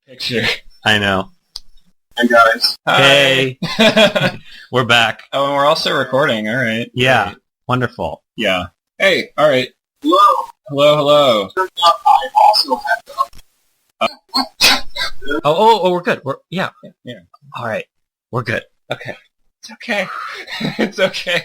Picture. I know. Hey guys. Hey. We're back. Oh, and we're also recording. All right. Yeah. Great. Wonderful. Yeah. Hey. All right. Hello. Hello. Turns out I also have Oh, we're good. Yeah. Yeah. All right. We're good. Okay. It's okay. It's okay.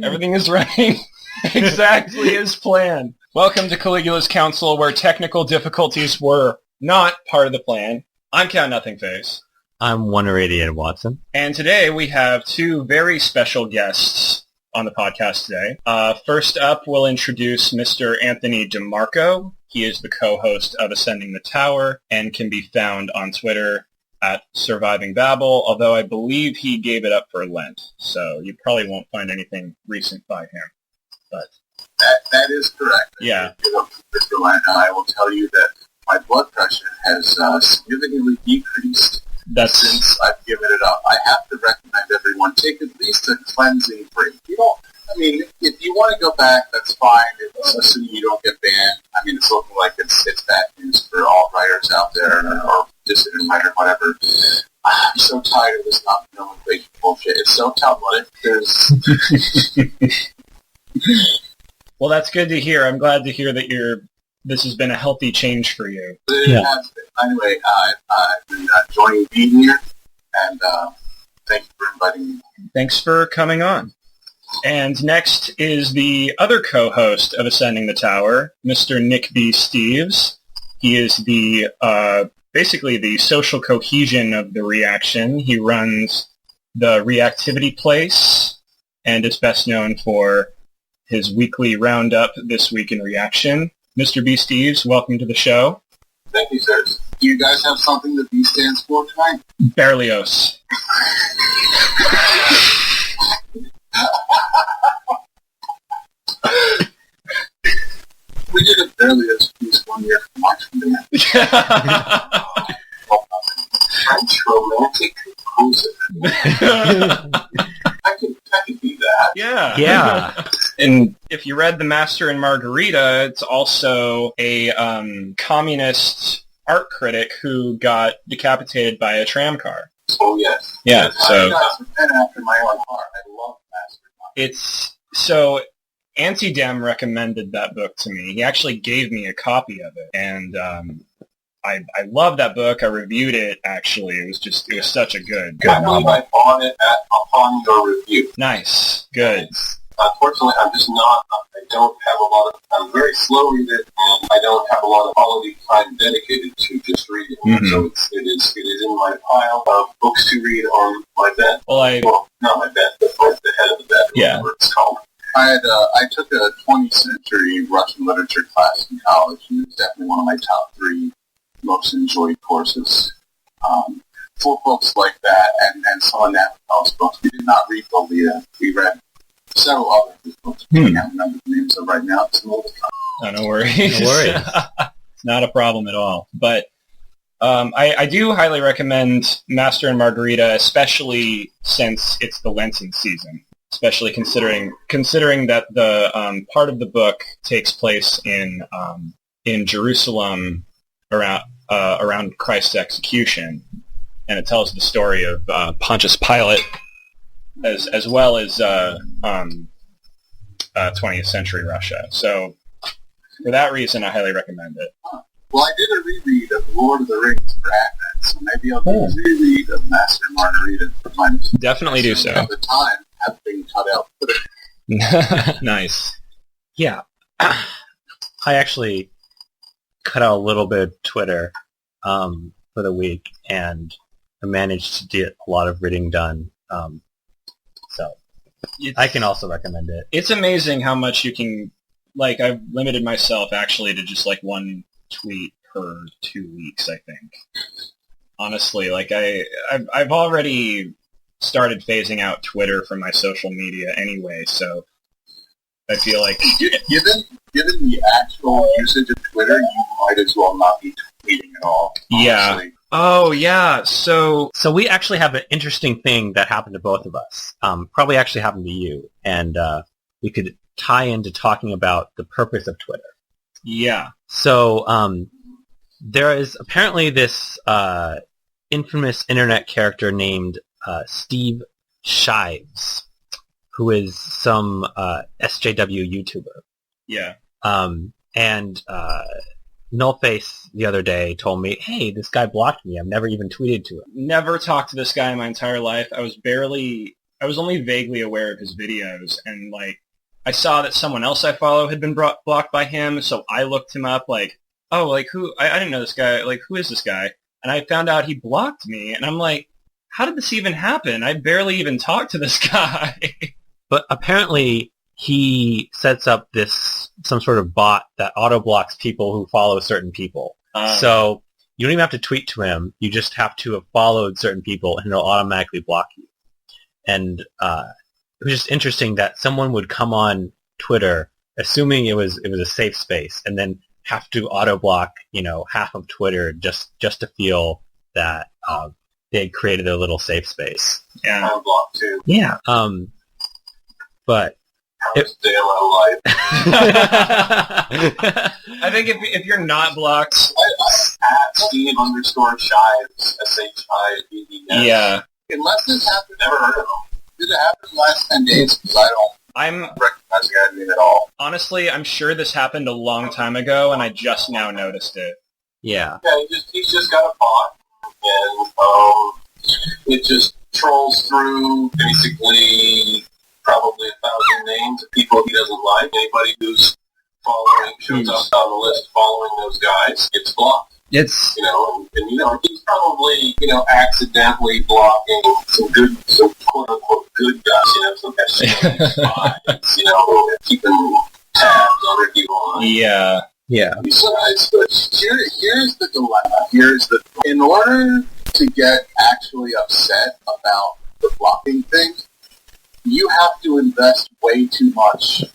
Everything is running exactly as planned. Welcome to Caligula's Council, where technical difficulties were not part of the plan. I'm Count Nothing Face. I'm Wonder 88 Watson. And today we have two very special guests on the podcast today. First up, we'll introduce Mr. Anthony DeMarco. He is the co-host of Ascending the Tower and can be found on Twitter at Surviving Babel, although I believe he gave it up for Lent, so you probably won't find anything recent by him. But that is correct. Yeah. Mr. Lent, and I will tell you that my blood pressure has significantly decreased since I've given it up. I have to recommend everyone take at least a cleansing break. If you want to go back, that's fine. Assuming you don't get banned. It's looking like it's bad news for all writers out there or dissident writer, whatever. I'm so tired of this nomenclature bullshit. It's so tough. Well, that's good to hear. I'm glad to hear that this has been a healthy change for you. It has been. Anyway, I've been enjoying being here, and thank you for inviting me. Thanks for coming on. And next is the other co-host of Ascending the Tower, Mr. Nick B. Steves. He is the basically the social cohesion of the reaction. He runs the Reactivity Place and is best known for his weekly roundup, This Week in Reaction. Mr. B. Steves, welcome to the show. Thank you, sir. Do you guys have something that B stands for tonight? Berlioz. We did a Berlioz piece one year for marching band. French romantic composer. I could be that. Yeah. And if you read The Master and Margarita, it's also a communist art critic who got decapitated by a tram car. Oh, yes. Yeah, so... You guys are men after my own heart. I love Master and Margarita. So Anti-Dem recommended that book to me. He actually gave me a copy of it, and I love that book. I reviewed it, actually. It was such a good I believe novel. I bought it upon your review. Nice. Good. Unfortunately, I don't have a lot of, I'm very slow reader, and I don't have a lot of quality time dedicated to just reading. Mm-hmm. So it is in my pile of books to read on my bed. Well, not my bed, but the head of the bed, Yeah. whatever it's called. I took a 20th century Russian literature class in college, and it's definitely one of my top 3 most enjoyed courses. For books like that, and some of Nabokov's books, we did not read Lolita. We read several other books. I can't remember the names of right now. It's an old time. no worries. It's not a problem at all. But I do highly recommend Master and Margarita, especially since it's the Lenten season. Especially considering that the part of the book takes place in Jerusalem around Christ's execution, and it tells the story of Pontius Pilate as well as 20th century Russia. So for that reason, I highly recommend it. Well, I did a reread of Lord of the Rings for Advent, so maybe I'll do a reread of Master and Margarita for my Definitely do so. At the time, have been cut out. Nice. Yeah. I actually cut out a little bit of Twitter for the week, and I managed to get a lot of reading done. So I can also recommend it. It's amazing how much you can, I've limited myself actually to just one tweet per 2 weeks, I think. Honestly, I've already started phasing out Twitter from my social media anyway, so I feel like... Given the actual usage of Twitter, you might as well not be tweeting at all. Honestly. Yeah. Oh, yeah. So we actually have an interesting thing that happened to both of us. Probably actually happened to you, and we could tie into talking about the purpose of Twitter. Yeah. So There is apparently this infamous internet character named Steve Shives, who is some SJW YouTuber. Yeah. And Nullface the other day told me, hey, this guy blocked me. I've never even tweeted to him. Never talked to this guy in my entire life. I was only vaguely aware of his videos, and like I saw that someone else I follow had been blocked by him, so I looked him up like, oh, like who? I didn't know this guy. Like, who is this guy? And I found out he blocked me, and I'm like, how did this even happen? I barely even talked to this guy. But apparently he sets up some sort of bot that auto-blocks people who follow certain people. So you don't even have to tweet to him. You just have to have followed certain people, and it'll automatically block you. And it was just interesting that someone would come on Twitter assuming it was a safe space, and then have to auto-block, half of Twitter just to feel that they had created a little safe space. Yeah. Auto-block too. Yeah. But it's daylight life. I think if you're not blocked, at Steve_Shives, SHIVES. Yeah. Unless this happened, never heard of him. Did it happen in the last 10 days? Because I don't recognize the guy's name at all. Honestly, I'm sure this happened a long time ago, and I just now noticed it. Yeah. Yeah, he's just got a bot, and it just trolls through basically probably 1,000 names of people he doesn't like. Anybody who's shows up on the list following those guys gets blocked. It's he's probably accidentally blocking some quote unquote good guys, some spies, keeping tabs on people. Yeah. Besides, but here's the dilemma. In order to get actually upset about the blocking thing, you have to invest way too much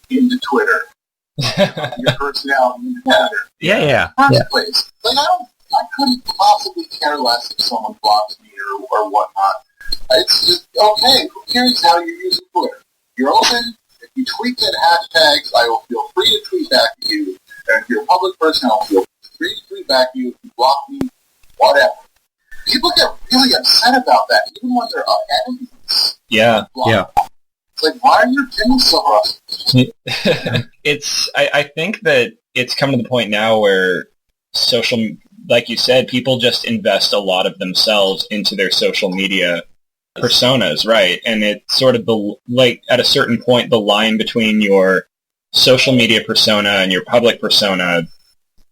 into Twitter. Your personality into Twitter. Yeah. First place. Like, I couldn't possibly care less if someone blocks me or whatnot. It's just, okay, who cares how you're using Twitter? You're open. If you tweet at hashtags, I will feel free to tweet back at you. And if you're a public person, I'll feel free to tweet back at you. If you block me, whatever. People get really upset about that, even when they're enemies. Yeah. It's like, why are you doing so much? I think that it's come to the point now where like you said, people just invest a lot of themselves into their social media personas, right? And it's sort of at a certain point, the line between your social media persona and your public persona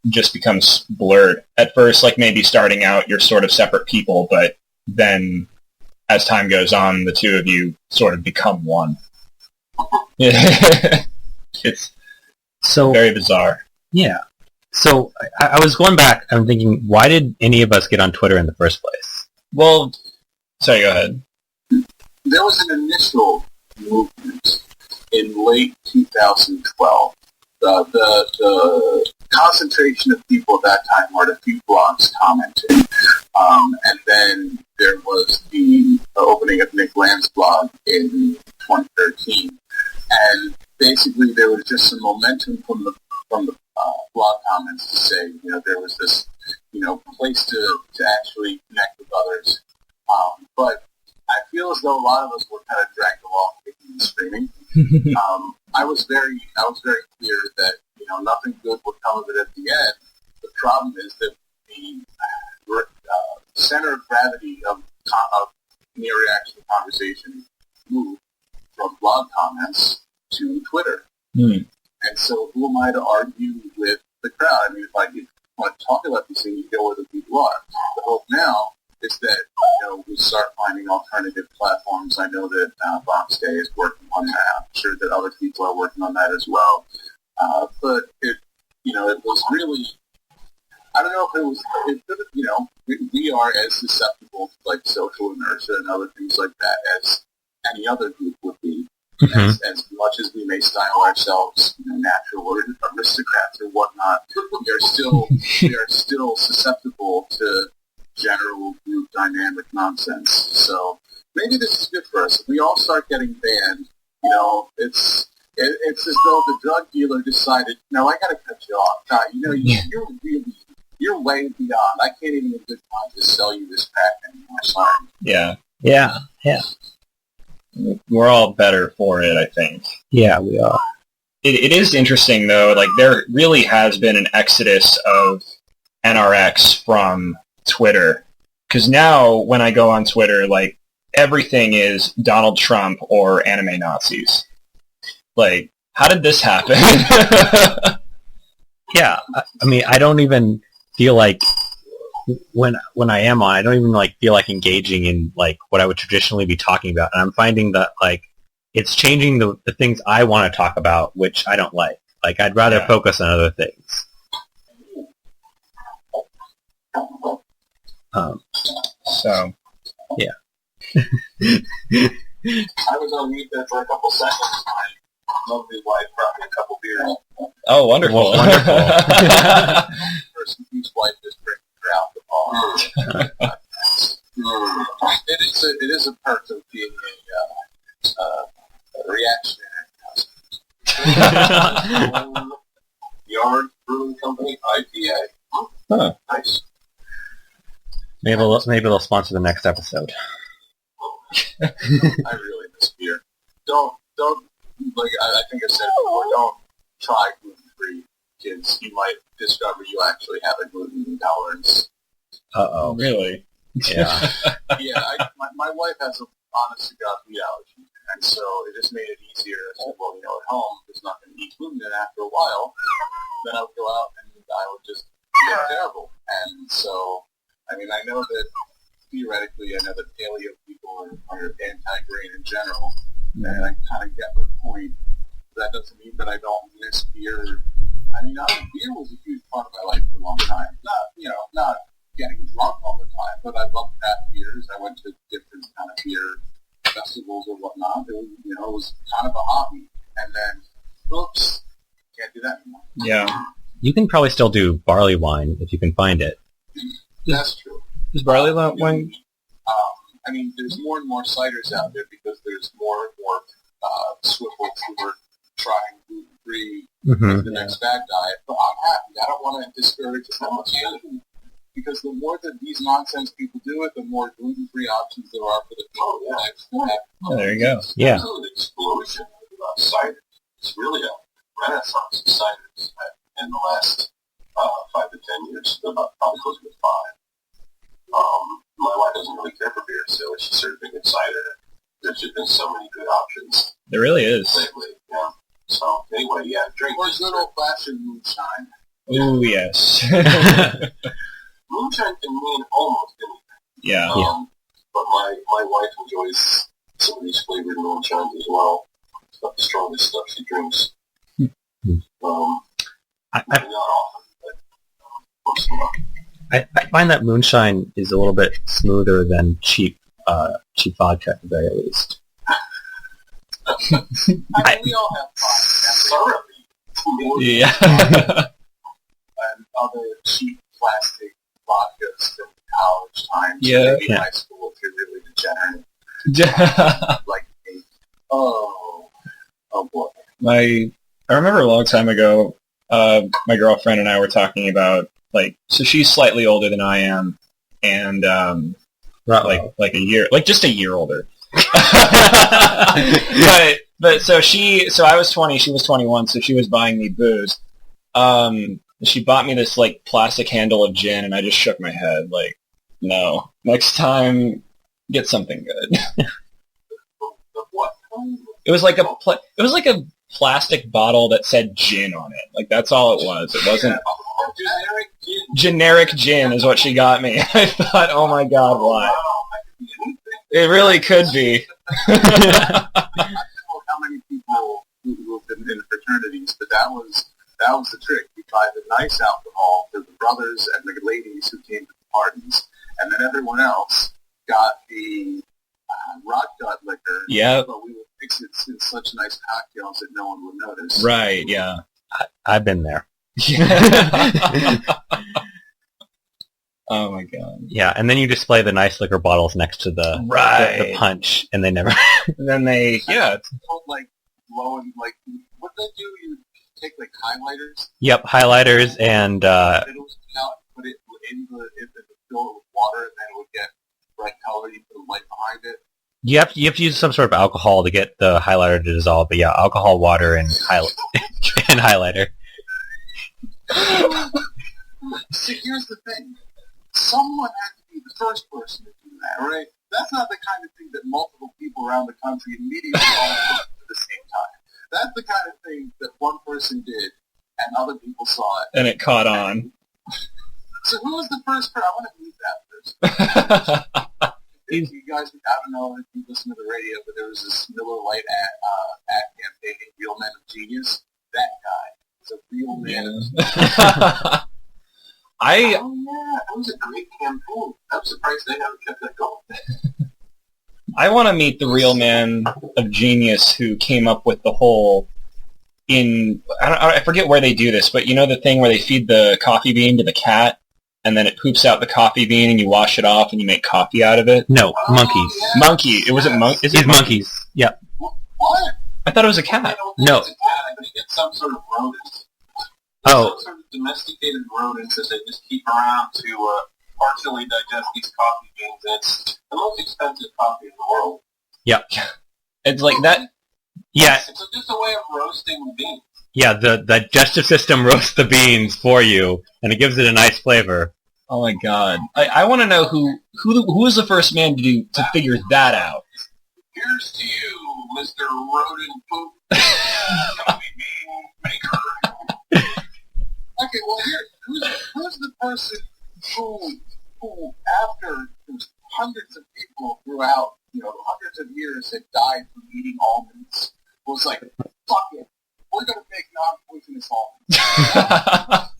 just becomes blurred. At first, like maybe starting out, you're sort of separate people, but then as time goes on, the two of you sort of become one. It's so very bizarre. Yeah. So I was going back, I'm thinking, why did any of us get on Twitter in the first place? Well, sorry, go ahead. There was an initial movement in late 2012. The concentration of people at that time were at a few blogs commenting. And then there was the opening of Nick Land's blog in 2013. And basically there was just some momentum from the blog comments to say, there was this, place to actually connect with others. But I feel as though a lot of us were kind of dragged along kicking and screaming. I was very clear that, nothing good would come of it at the end. The problem is that the center of gravity of near reaction conversation moved from blog comments to Twitter. And so who am I to argue with the crowd? I mean, if I want to talk about these things, you know where the people are. The hope now is that, we start finding alternative platforms. I know that Box Day is working on that. I'm sure that other people are working on that as well. But it was really, I don't know if it was, we are as susceptible to like social inertia and other things like that as any other group would be. As much as we may style ourselves, natural aristocrats or whatnot, we are still susceptible to general group dynamic nonsense. So maybe this is good for us. If we all start getting banned, it's as though the drug dealer decided, no, I got to cut you off. God, you're really you're way beyond. I can't even in good time to sell you this pack anymore. Sorry. Yeah. Yeah. We're all better for it, I think. Yeah, we are. It is interesting, though. Like, there really has been an exodus of NRX from Twitter. Because now, when I go on Twitter, like, everything is Donald Trump or anime Nazis. Like, how did this happen? Yeah, I mean, I don't even feel like when I am on, I don't even like feel like engaging in like what I would traditionally be talking about, and I'm finding that like it's changing the things I want to talk about, which I don't like. Like, I'd rather focus on other things. So, yeah. I was on mute there for a couple seconds. My lovely wife brought me a couple beers. oh, wonderful. Well, wonderful. Person whose wife just brings her out the bar. It is a perk of being a reactionary customer. Yard Brewing Company IPA. Huh. Nice. Maybe they'll sponsor the next episode. I really miss beer. Don't like I think I said before. Don't try gluten-free, kids. You might discover you actually have a gluten intolerance. Uh-oh. Really? Yeah. Yeah, my wife has a honest to God food allergy, and so it just made it easier. I said, well, at home, it's not going to eat gluten, and after a while, then I would go out and I would just get terrible. And so, I mean, I know that theoretically, I know that paleo people are anti-grain in general, and I kind of get the point. That doesn't mean that I don't miss beer. I mean, beer was a huge part of my life for a long time. Not getting drunk all the time, but I loved craft beers. I went to different kind of beer festivals and whatnot. It was kind of a hobby. And then, oops, can't do that anymore. Yeah. You can probably still do barley wine if you can find it. That's true. Is barley wine? I mean, there's more and more ciders out there because there's more and more swiftlets who are trying gluten-free the next bad diet. But I'm happy. I don't want to discourage anything because the more that these nonsense people do it, the more gluten-free options there are for the people. Oh, there you go. Yeah. There's an explosion of ciders. It's really a renaissance of ciders in the last 5 to 10 years. About probably closer to 5. My wife doesn't really care for beer, so she's sort of big cider. There's just been so many good options There really is. lately. Yeah. So anyway, drink. Or good old-fashioned moonshine. Ooh, yes. Moonshine can mean almost anything. Yeah. But my wife enjoys some of these flavored moonshines as well. It's not the strongest stuff she drinks. Not often, but once in a while. I find that moonshine is a little bit smoother than cheap vodka at the very least. I mean, we all have fun. Yeah. And other cheap plastic vodkas from college times. Yeah. Maybe high school if you're really degenerate. Like me. Oh boy. I remember a long time ago, my girlfriend and I were talking about, so she's slightly older than I am, and like a year, just a year older. but so I was 20, she was 21, so she was buying me booze. She bought me this plastic handle of gin, and I just shook my head, no. Next time, get something good. What? It was like a plastic bottle that said gin on it. That's all it was. It wasn't. Generic gin. Generic gin is what she got me. I thought, oh my god, why? Wow, that could be anything. It really could be. I don't know how many people who have been in fraternities, but that was the trick. You buy the nice alcohol for the brothers and the ladies who came to the parties, and then everyone else got the rock gut liquor. Yeah. But we would mix it in such nice cocktails that no one would notice. Right, yeah. I've been there. Oh my god. Yeah, and then you display the nice liquor bottles next to the punch, and they never... And then they, It's called, blow and, what they do, you take, highlighters. Yep, highlighters and... Put it in the fill with water, and then it would get bright color. You put a light behind it. You have to use some sort of alcohol to get the highlighter to dissolve. But yeah, alcohol, water, and and highlighter. See, here's the thing. Someone had to be the first person to do that, right? That's not the kind of thing that multiple people around the country immediately all did at the same time. That's the kind of thing that one person did, and other people saw it. And it caught on. So who was the first person? I want to meet that person. If you guys, I don't know if you listen to the radio, but there was this Miller Lite ad campaign, Real Men of Genius. That guy was a real man of genius. Oh, yeah, that was a great campaign. I'm surprised they haven't kept that going. I want to meet the real man of genius who came up with the whole I forget where they do this, but you know the thing where they feed the coffee bean to the cat, and then it poops out the coffee bean, and you wash it off, and you make coffee out of it? No, monkeys. Yeah. Monkey. It wasn't monkey. It's monkeys. Yep. What? I thought it was a cat. No. It's a cat, but he gets some sort of rodent. Oh. Some sort of domesticated rodents that they just keep around to partially digest these coffee beans. It's the most expensive coffee in the world. Yep. It's like that. Yeah. It's just a way of roasting the beans. Yeah, the digestive system roasts the beans for you, and it gives it a nice flavor. Oh my god! I want to know who was the first man to figure that out. Here's to you, Mr. Rodent Poop Coffee Bean Maker. Okay, well who's the person who after hundreds of people throughout, hundreds of years had died from eating almonds, was like, fuck it, we're gonna make non-poisonous almonds.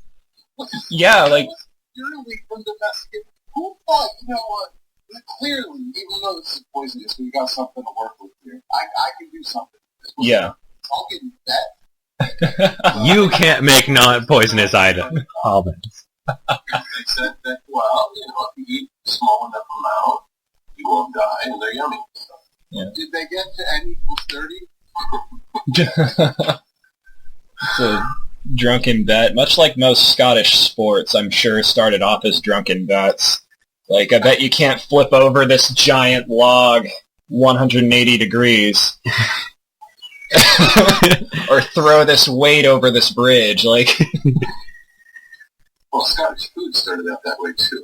Yeah, like purely from domestic. Who thought, you know what? Clearly, even though this is poisonous, we got something to work with here. I can do something. Yeah. I'll get that. You can't make non-poisonous almonds. They said that, well, if you eat a small enough amount, you won't die, and they're yummy. So, yeah. Did they get to N equals 30? It's a drunken bet. Much like most Scottish sports, I'm sure started off as drunken bets. Like, I bet you can't flip over this giant log 180 degrees. Or throw this weight over this bridge, like... Well, Scottish food started out that way, too.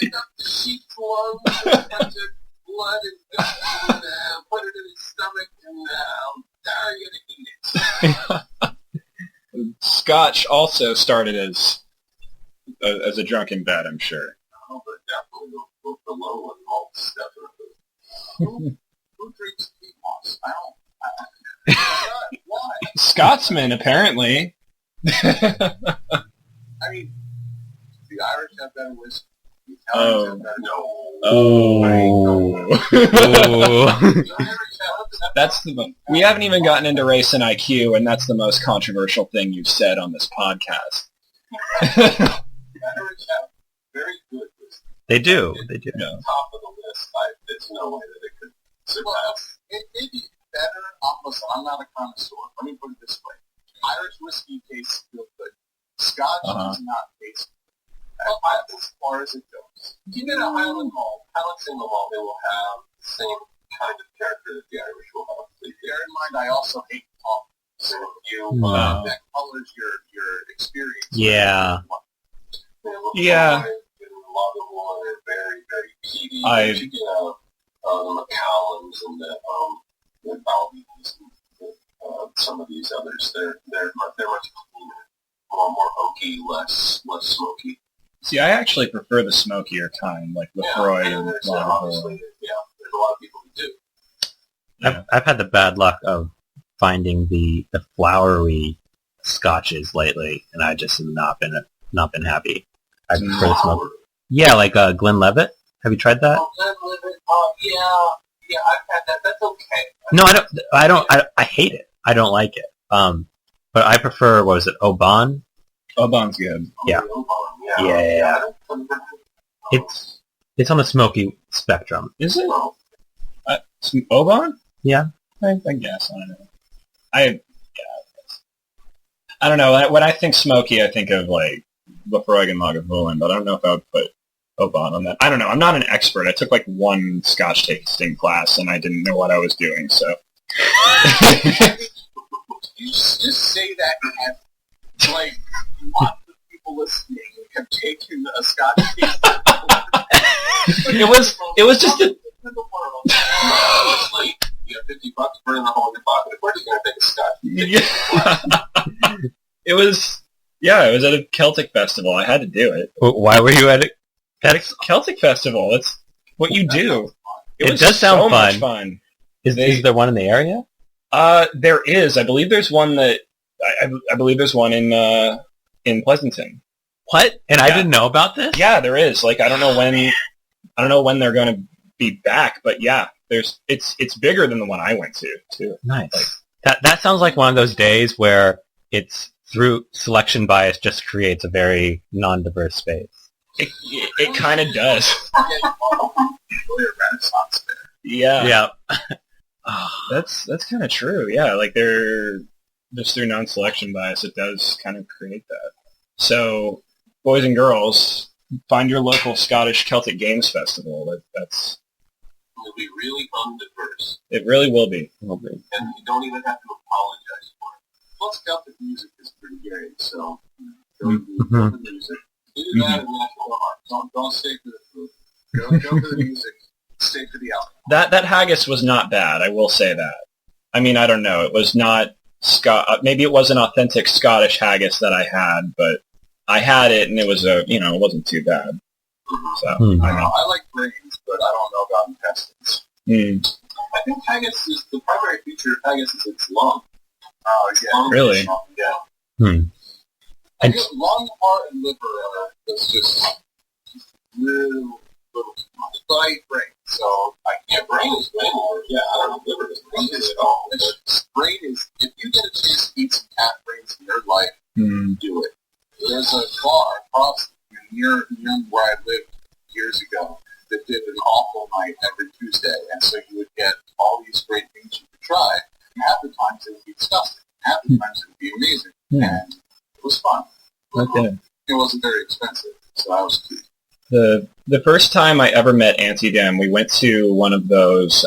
The sheep's lungs, a bunch of blood and put it in his stomach, and now you're going to eat it. Scotch also started as a drunken bet, I'm sure. Oh, but definitely the low one malts, definitely. Who drinks peat moss? I don't. Why? Scotsman, apparently. I mean, the Irish have better whiskey. The Italians have better. That's we haven't even gotten into race and IQ, and that's the most controversial thing you've said on this podcast. The Irish have very good whiskey. They do. Yeah. Top of the list. There's no way that it could surpass. Well, it may be better. Listen, I'm not a connoisseur. Let me put it this way. Irish whiskey tastes real good. Scotch does not taste good. As far as it goes. Even a Highland malt, Highland single malt, they will have the same kind of character that the Irish will have. But bear in mind, I also hate coffee. So that colors your experience. Yeah. Yeah. They're very, very peaty. You get the Macallums and the Balvins and some of these others. They're much cleaner, more oaky, less smoky. See, I actually prefer the smokier kind, like Lefroy and obviously, there's a lot of people who do. Yeah. I've had the bad luck of finding the flowery scotches lately, and I just have not been happy. I prefer the smoke. Yeah, like Glenlivet. Have you tried that? Oh, Glenlivet. Yeah, I've had that. That's okay. No, I don't. I hate it. I don't like it. But I prefer, what was it, Oban? Oban's good. Yeah. Yeah. It's on the smoky spectrum. Is it? Oban? Yeah. I guess. I don't know. I don't know. When I think smoky, I think of like Lafroig and Lagavulin, but I don't know if I would put Oban on that. I don't know. I'm not an expert. I took like one Scotch tasting class, and I didn't know what I was doing. So you just say that and like lots of people listening have taken a Scotch tasting. It was just a. Honestly, you have $50 burning a hole in your pocket. Of course, you're going to take a Scotch. It was at a Celtic festival. I had to do it. Why were you at it? That's Celtic festival. That's what you do. It does sound so fun. Much fun. Is there one in the area? There is. I believe there's one that I believe there's one in Pleasanton. What? And I didn't know about this? Yeah, there is. Like I don't know when they're going to be back, but yeah, it's bigger than the one I went to too. Nice. That sounds like one of those days where it's through selection bias just creates a very non-diverse space. It kind of does. Yeah. That's kind of true. Yeah, like they're just through non-selection bias, it does kind of create that. So, boys and girls, find your local Scottish Celtic Games Festival. It'll be really undiverse. It really will be. And you don't even have to apologize for it. Plus, Celtic music is pretty great, so go to the music. Do that and national art. Don't stay for the food. Go for the music. Stay for the alcohol. That haggis was not bad. I will say that. I mean, I don't know. It was not maybe it was an authentic Scottish haggis that I had, but I had it and it was it wasn't too bad. So I like brains, but I don't know about intestines. I think haggis is the primary feature of haggis is its lung. Oh yeah, really? Yeah. I think lung, heart, and liver is just little too much. But I eat brain, so I can't. Brain is way more. Yeah, I don't know. Liver is brain is all. Brain is. If you get a chance to eat some cat brains in your life, do it. There's a bar across near where I lived years ago that did an awful night every Tuesday, and so you would get all these great things you could try. And half the times it would be disgusting. Half the times it would be amazing, and it was fun. Okay. It wasn't very expensive, so I was cute. The first time I ever met Auntie Dem, we went to one of those.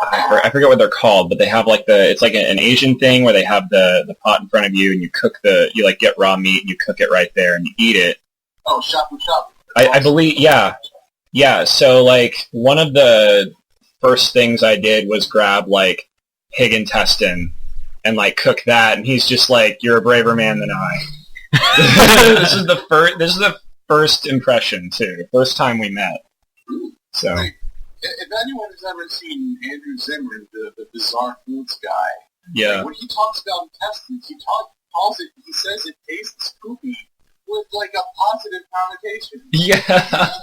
I forget what they're called, but they have like it's like an Asian thing where they have the pot in front of you and you cook you like get raw meat and you cook it right there and you eat it. Oh, shabu shabu. I believe, yeah. So like one of the first things I did was grab like pig intestine and like cook that, and he's just like, "You're a braver man than I." This is the first impression too. First time we met. So. Wait, if anyone has ever seen Andrew Zimmern, the bizarre foods guy, like when he talks about intestines, he says it tastes poopy with like a positive connotation. Yeah.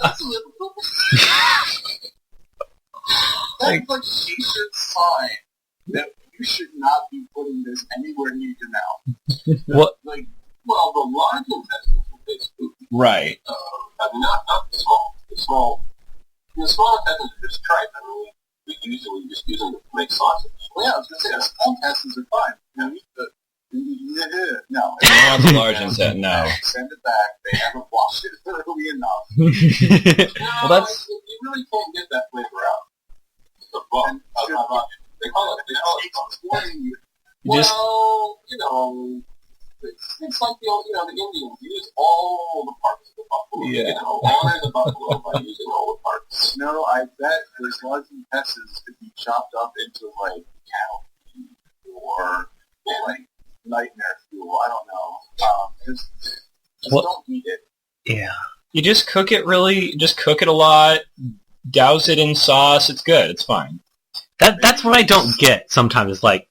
That's a little poopy. That's like a t-shirt sign that you should not be putting this anywhere near your mouth. What? Well, the large intestines will taste poopy. Right. I mean, not the small. The small intestines are just tripe. I mean, we usually just use them to make sausage. Well, yeah, I was going to say, the small intestines are fine. No. Not the large intestine, no. Send it back. They haven't washed it thoroughly enough. Well, that's... You really can't get that flavor out. The bun. They call it exporting. Well, it's like the Indians use all the parts of the buffalo. Yeah. Honor the buffalo by using all the parts. No, I bet those large intestines could be chopped up into like cattle or like nightmare fuel. I don't know. Just don't eat it. Yeah. You just cook it a lot, douse it in sauce. It's good. It's fine. That's what I don't get sometimes. It's like,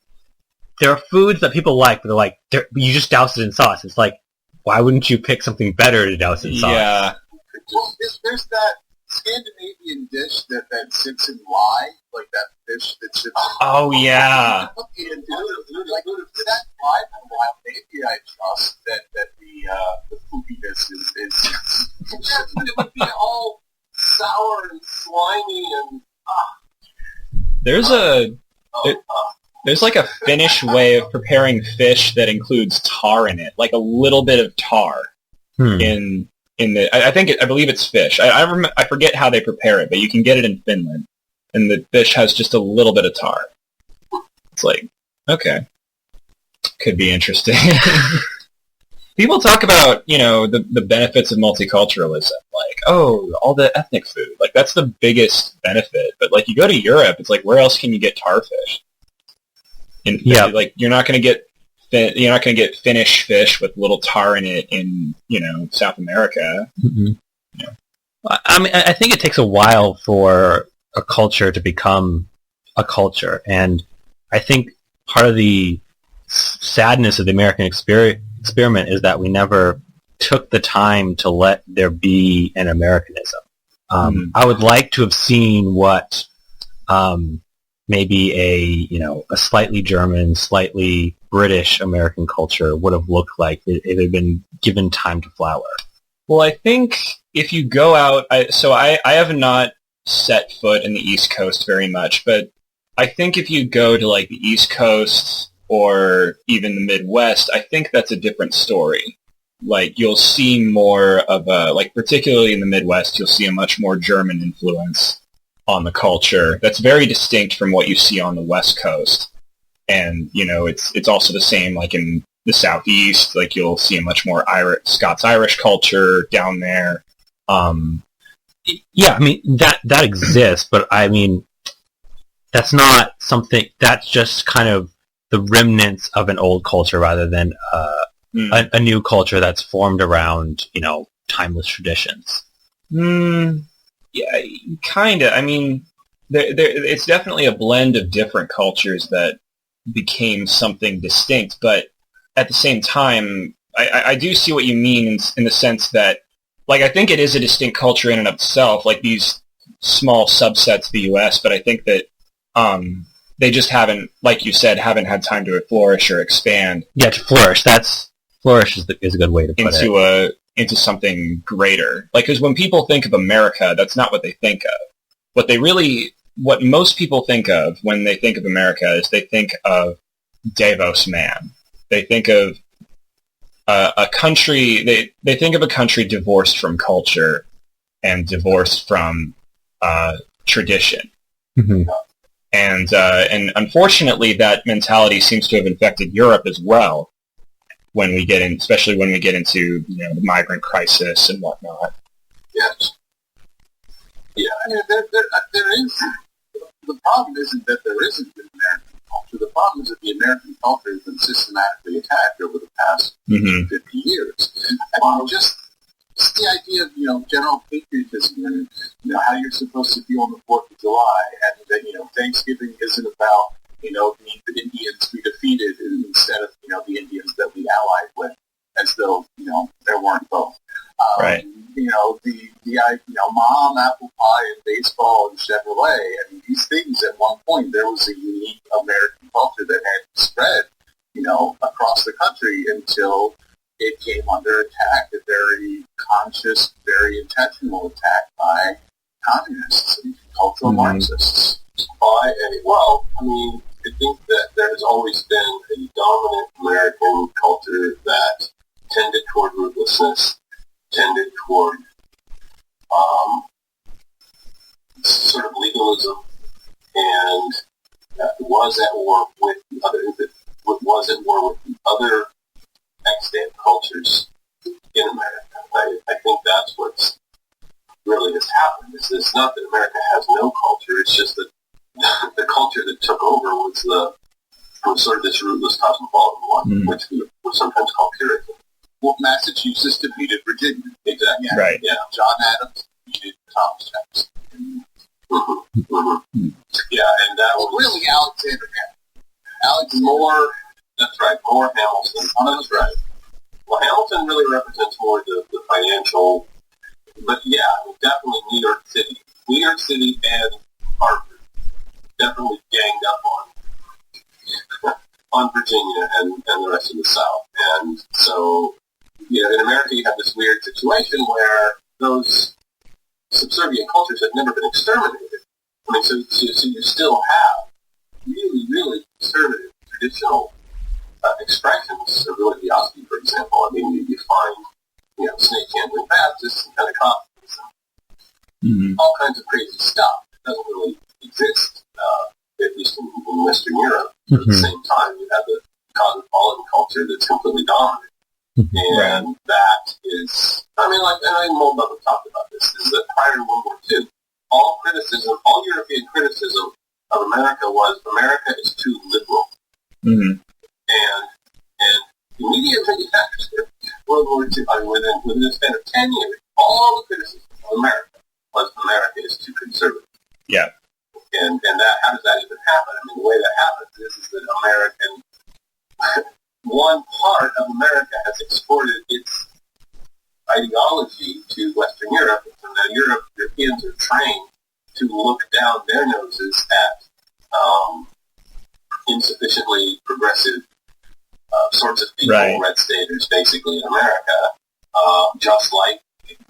there are foods that people like, but they're like, you just douse it in sauce. It's like, why wouldn't you pick something better to douse in sauce? Yeah. Well, there's that Scandinavian dish that sits in lye, like that fish that sits. Oh yeah. Like that lye, maybe I trust that the poopiness is it would be all sour and slimy and. There's There's like a Finnish way of preparing fish that includes tar in it, like a little bit of tar in the. I believe it's fish. I forget how they prepare it, but you can get it in Finland, and the fish has just a little bit of tar. It's like, okay, could be interesting. People talk about, the benefits of multiculturalism, like, oh, all the ethnic food, like that's the biggest benefit. But like, you go to Europe, it's like, where else can you get tar fish? Like you're not going to get Finnish fish with little tar in it in South America. Mm-hmm. I mean, I think it takes a while for a culture to become a culture, and I think part of the sadness of the American experiment is that we never took the time to let there be an Americanism. I would like to have seen what maybe a slightly German, slightly British American culture would have looked like if it had been given time to flower. Well, I think if you go out, I have not set foot in the East Coast very much, but I think if you go to like the East Coast or even the Midwest, I think that's a different story. Like you'll see more of particularly in the Midwest, you'll see a much more German influence on the culture that's very distinct from what you see on the West Coast. And, it's also the same like in the Southeast, like you'll see a much more Scots-Irish culture down there. Yeah, I mean, that exists, but I mean, that's not something, that's just kind of the remnants of an old culture rather than a new culture that's formed around, timeless traditions. Yeah, kind of. I mean, it's definitely a blend of different cultures that became something distinct, but at the same time, I do see what you mean in the sense that, like, I think it is a distinct culture in and of itself, like these small subsets of the U.S., but I think that they just haven't, like you said, haven't had time to flourish or expand. Yeah, to flourish. Flourish is a good way to put it. Into something greater. Like, because when people think of America, that's not what they think of. What most people think of when they think of America is they think of Davos man. They think of a country, they think of a country divorced from culture and divorced from tradition. Mm-hmm. And unfortunately, that mentality seems to have infected Europe as well. Especially when we get into the migrant crisis and whatnot. Yes. Yeah, I mean, there is. The problem isn't that there isn't an American culture. The problem is that the American culture has been systematically attacked over the past 50 years. I mean, just the idea of general patriotism and how you're supposed to feel on the 4th of July, and that Thanksgiving isn't about the Indians we defeated instead of, the Indians that we allied with, as though, there weren't both. Right. Mom, apple pie, and baseball, and Chevrolet. I mean, these things at one point, there was a unique American culture that had spread, across the country until it came under attack, a very conscious, very intentional attack by communists and cultural Marxists. I think that there has always been a dominant American culture that tended toward ruthlessness, tended toward sort of legalism, and was at war with the other extant cultures in America. I think that's what's really has happened. It's not that America has no culture, it's just that the culture that took over was sort of this rootless cosmopolitan one, which we would sometimes call Puritan. Well, Massachusetts defeated Virginia. Exactly. Yeah. Right. Yeah. John Adams defeated Thomas Jefferson. Yeah, and that was really Alexander Hamilton. Alex Moore. That's right. Moore Hamilton. Oh, that's right. Well, Hamilton really represents more the financial, but yeah, definitely New York City. New York City and Harvard definitely ganged up on Virginia and the rest of the South. And so, in America you have this weird situation where those subservient cultures have never been exterminated. I mean, so you still have really, really conservative, traditional expressions of religiosity, for example. I mean, you find, snake handling Baptists and Pentecostals and all kinds of crazy stuff. It doesn't really exist, at least in Western Europe. But at the same time, you have the cosmopolitan culture that's completely dominant. And that is, I mean, Mulder talked about this, is that prior to World War II, all European criticism of America was America is too liberal. And immediately after World War II, within a span of 10 years, all the criticism of America was America is too conservative. Yeah. And that, how does that even happen? I mean, the way that happens is that one part of America has exported its ideology to Western Europe, and now Europeans are trained to look down their noses at insufficiently progressive sorts of people, red staters, basically in America. Just like,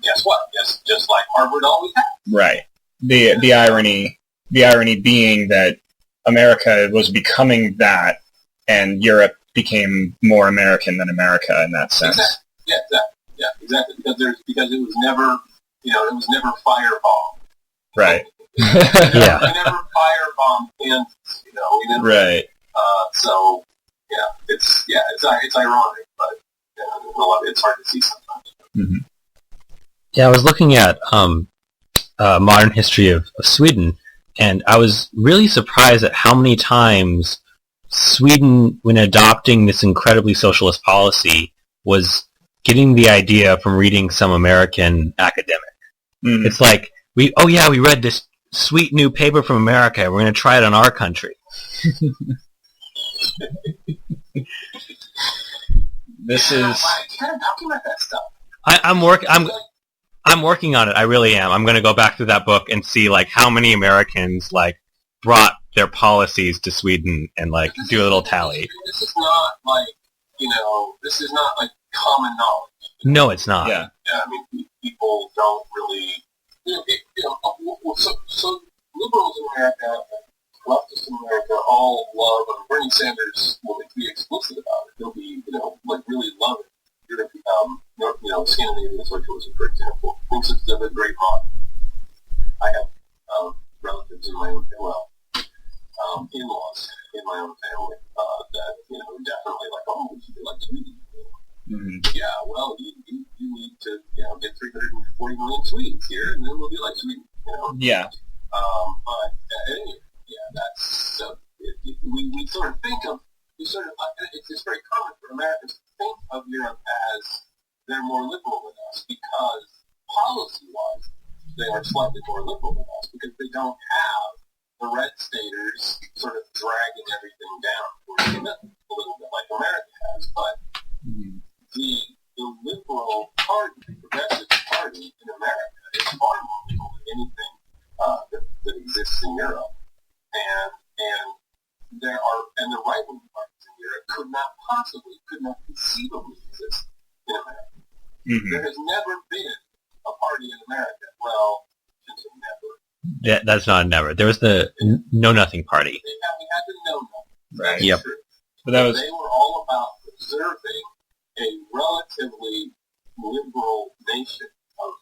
guess what? Just like Harvard always has. Right. The irony being that America was becoming that, and Europe became more American than America in that sense. Exactly. Yeah, exactly. Because it was never, it was never firebomb. Right. We never firebomb Kansas. We didn't. Right. So it's ironic, but it's hard to see sometimes. Yeah, I was looking at modern history of Sweden, and I was really surprised at how many times Sweden, when adopting this incredibly socialist policy, was getting the idea from reading some American academic. It's like, we read this sweet new paper from America, we're going to try it on our country. This is... I can't document that stuff. I'm working on it. I really am. I'm going to go back through that book and see how many Americans brought their policies to Sweden and do a little tally. This is not this is not common knowledge. No, it's not. Yeah. I mean, people don't really. So liberals in America and leftists in America all love. Bernie Sanders will be explicit about it. He'll be really love it. Scandinavian socialism, for example, thinks it's a great model. I have relatives in my own in-laws in my own family that definitely we should be like Sweden. Yeah, well, you need to get 340 million Swedes here, and then we'll be like Sweden. Yeah. But anyway, that's we sort of think of it's very common for Americans to think of Europe as they're more liberal than us because policy-wise they are slightly more liberal than us because they don't have the red staters sort of dragging everything down towards commitment a little bit like America has. But the liberal party, the progressive party in America is far more liberal than anything that exists in Europe. And the right-wing parties in Europe could not conceivably exist in America. There has never been a party in America. Well, since never. That's not a never. There was the Know Nothing Party. We had the Know Nothing. Right. Yep. But they were all about preserving a relatively liberal nation of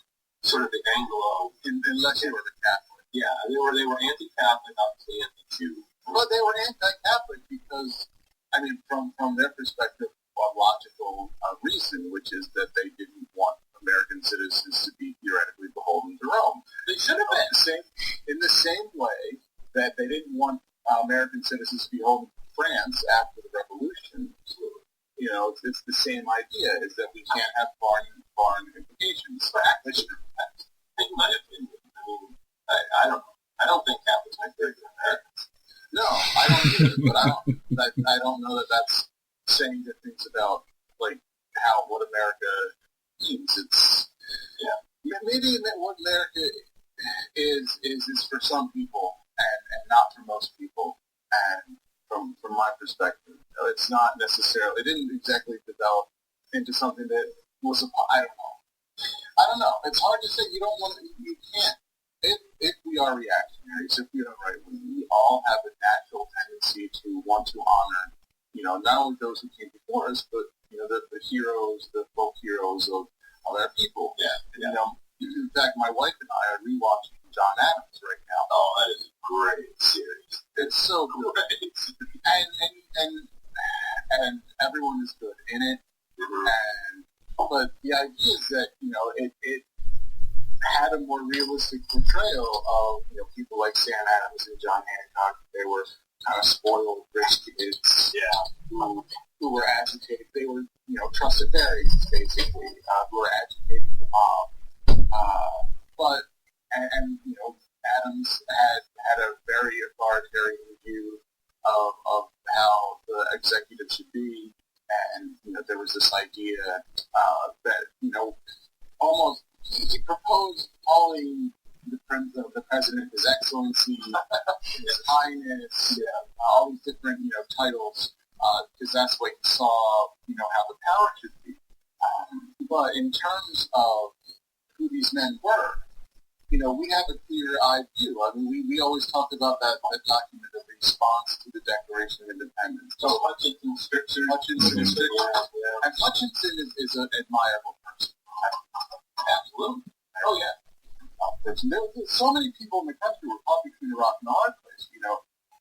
sort of the Anglo, unless they were the Catholic. Yeah, they were anti-Catholic, obviously anti-Jew. But they were anti-Catholic because, I mean, from their perspective, a logical reason, which is that they didn't want American citizens to be theoretically beholden to Rome. They should have been. In the same way that they didn't want American citizens to be beholden to France after the Revolution. It's the same idea, is that we can't have foreign implications. In my opinion, I don't think Catholics make very good Americans. No, I don't either, but I don't know that that's saying good things about what America means. It's maybe what America is for some people and not for most people. And from my perspective, it's not necessarily. It didn't exactly develop into something that was I don't know. It's hard to say. You can't. if we are reactionaries, if we are right, we all have a natural tendency to want to honor, not only those who came before us, but the heroes, the folk heroes of our people. Yeah. And, in fact, my wife and I are rewatching John Adams right now. Oh, that is a great series. It's so great, and everyone is good in it. Mm-hmm. But the idea is that it had a more realistic portrayal of people like Sam Adams and John Hancock. They were kind of spoiled rich kids, who were agitated. They were trusted fairies basically, who were agitating the mob. But Adams had a very authoritarian view of how the executive should be, and there was this idea that almost he proposed calling the president His Excellency, His Highness, all these different titles, because that's what he saw how the power should be. But in terms of who these men were, we have a clear-eyed view. I mean, we always talk about that document of response to the Declaration of Independence. So Hutchinson's scripture. And Hutchinson is an admirable person. Absolutely. Oh, yeah. Person. There's so many people in the country who are caught between a rock and a hard place.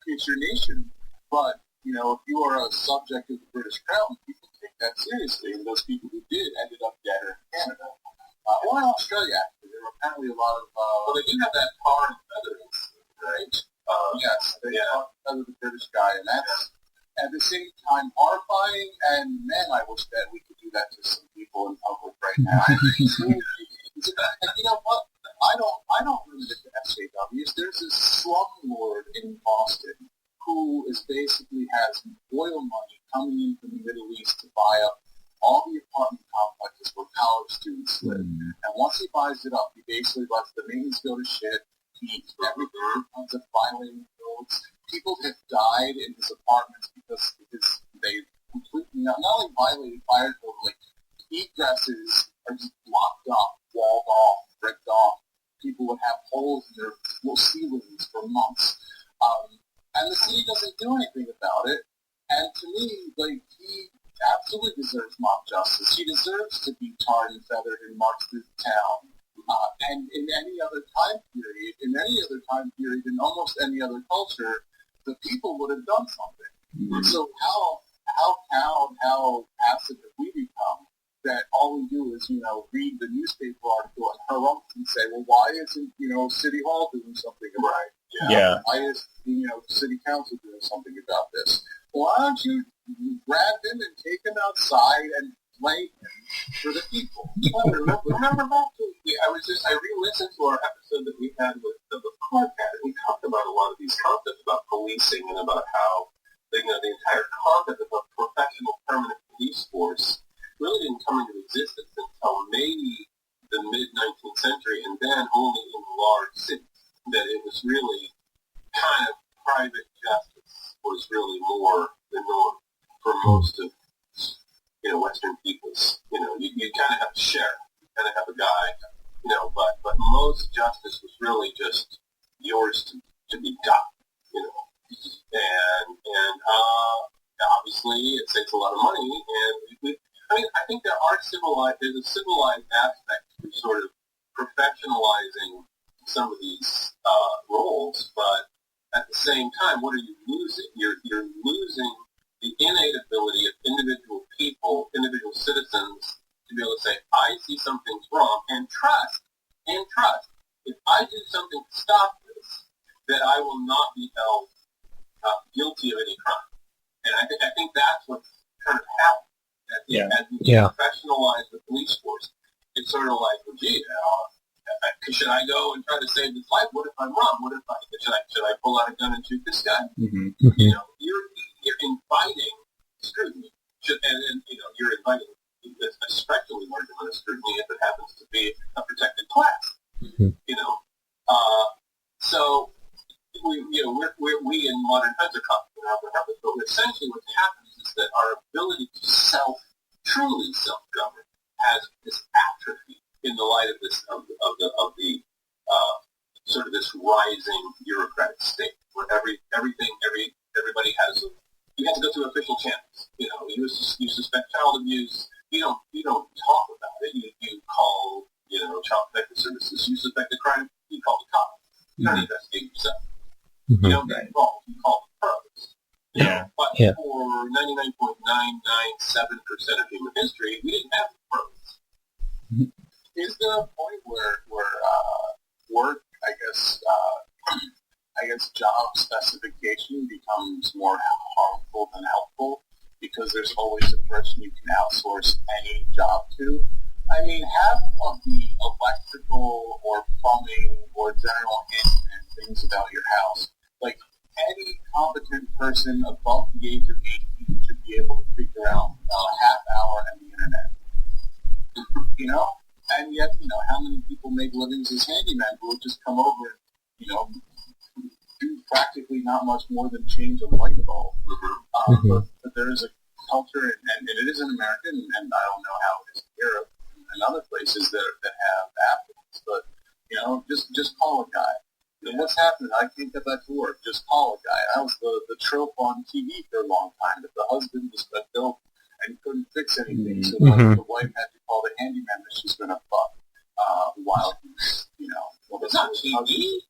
It's your nation. But, if you are a subject of the British Crown, people take that seriously. And those people who did ended up dead or in Canada. Or in Australia, actually. There were apparently a lot of... well, they do have that tar and feathers, right? Yes, they are the British guy. And that's, at the same time, horrifying. And, man, I wish that we could do that to some people in public right now. And you know what? I don't limit it to SJWs. There's this slumlord in Boston who basically has oil money coming in from the Middle East to buy up all the apartment complexes where college students live. And once he buys it up, he basically lets the maintenance go to shit. He everything comes of violating codes. People have died in his apartments because they completely not only violated fire code, like egresses are just blocked off, walled off, bricked off. People would have holes in their ceilings for months. And the city doesn't do anything about it. And to me, he absolutely deserves mob justice. He deserves to be tarred and feathered and marched through the town. And in any other time period, in almost any other culture, the people would have done something. Mm-hmm. So how cowed, how passive have we become that all we do is, read the newspaper article and harumph and say, well, why isn't, City Hall doing something about it? Yeah. Why is, City Council doing something about this? Why don't you grab him and take him outside and play him for the people? Remember back to, I re-listened to our episode that we had with Clark and we talked about a lot of these concepts about policing and about how, the entire concept of a professional permanent police force really didn't come into existence until maybe the mid-19th century, and then only in large cities. That it was really kind of private justice was really more the norm for most of Western peoples. You kind of have a sheriff, you kind of have a guy, but most justice was really just yours to be got, and obviously it takes a lot of money, and I think there's a civilized aspect to sort of professionalizing some of these roles, but at the same time, what are you losing? You're losing the innate ability of individual people, individual citizens, to be able to say, I see something's wrong, and trust. If I do something to stop this, that I will not be held guilty of any crime. And I think that's what's kind of happened. As we professionalize the police force, it's sort of like, well, gee, should I go and try to save this life? What if I'm wrong? Should I pull out a gun and shoot this guy? Mm-hmm. You're inviting scrutiny, and you're inviting especially large amount of scrutiny if it happens to be a protected class. Mm-hmm. So we in modern times are caught in but essentially what happens is that our ability to truly self-govern has this atrophy in the light of this of the sort of this rising bureaucratic state where everybody has you have to go through official channels. You know, you suspect child abuse, you don't talk about it. You call, Child Protective Services. You suspect a crime, you call the cops. You don't investigate yourself. You don't get involved. You call the pros. Yeah. But for 99.997% of human history, we didn't have the pros. Is there a point where work, I guess job specification becomes more harmful than helpful because there's always a person you can outsource any job to? I mean, half of the electrical or plumbing or general handyman things about your house, like any competent person above the age of 18 should be able to figure out a half hour on the internet. And yet, how many people make livings as handymen who will just come over and, do practically not much more than change a light bulb. But there is a culture, and it is in America, and I don't know how it is in Europe and other places that have affluence. But, just call a guy. What's happening? I can't get back to work. Just call a guy. That was the trope on TV for a long time, that the husband was built and couldn't fix anything, so the wife had to call the handyman that she's going to fuck while he's, well, that's not TV.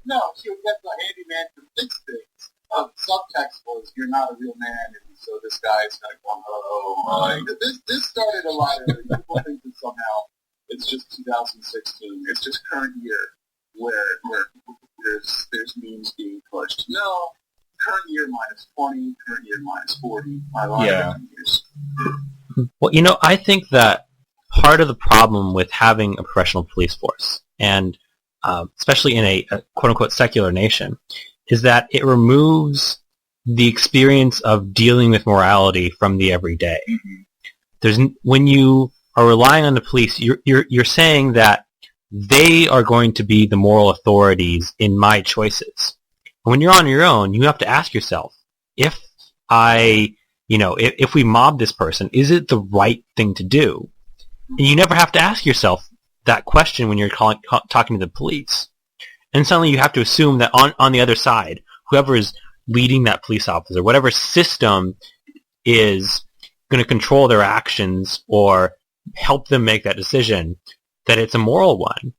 No, she would get the handyman to fix things. Subtext was, you're not a real man, and so this guy's kind of going, oh my. This started a lot earlier. People think that somehow it's just 2016. It's just current year where there's memes being pushed. No, current year minus 20, current year minus 40. A lot of different years. Well, I think that part of the problem with having a professional police force, and especially in a quote-unquote secular nation, is that it removes the experience of dealing with morality from the everyday. When you are relying on the police, you're saying that they are going to be the moral authorities in my choices. And when you're on your own, you have to ask yourself, if we mob this person, is it the right thing to do? And you never have to ask yourself that question when you're talking to the police. And suddenly you have to assume that on the other side, whoever is leading that police officer, whatever system is going to control their actions or help them make that decision, that it's a moral one.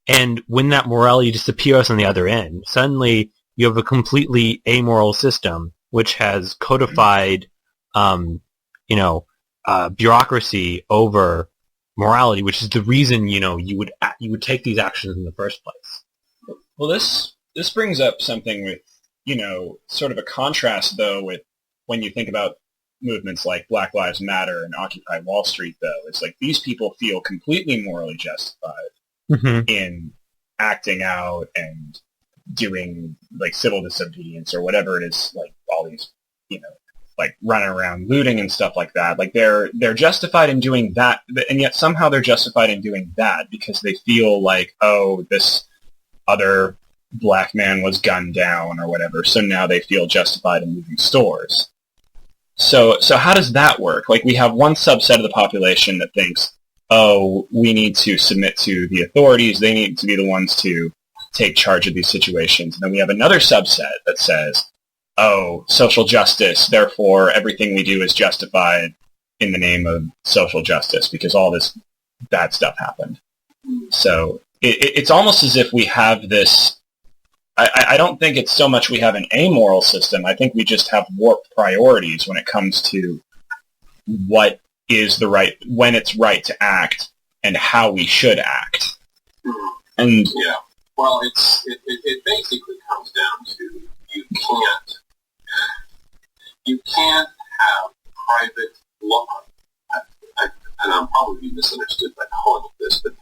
And when that morality disappears on the other end, suddenly you have a completely amoral system which has codified, bureaucracy over morality, which is the reason you would take these actions in the first place. Well, this brings up something with sort of a contrast though with when you think about movements like Black Lives Matter and Occupy Wall Street. Though it's like these people feel completely morally justified in acting out and doing like civil disobedience or whatever it is, like all these like running around looting and stuff like that. Like they're justified in doing that, and yet somehow they're justified in doing that because they feel like, oh, this other black man was gunned down or whatever, so now they feel justified in looting stores. So how does that work? Like we have one subset of the population that thinks, oh, we need to submit to the authorities, they need to be the ones to take charge of these situations. And then we have another subset that says, oh, social justice, therefore everything we do is justified in the name of social justice because all this bad stuff happened. So it's almost as if we have this, I don't think it's so much we have an amoral system, I think we just have warped priorities when it comes to what is the right, when it's right to act and how we should act. And yeah, well, it basically comes down to you can't have private law. And I'm probably misunderstood by calling it this, but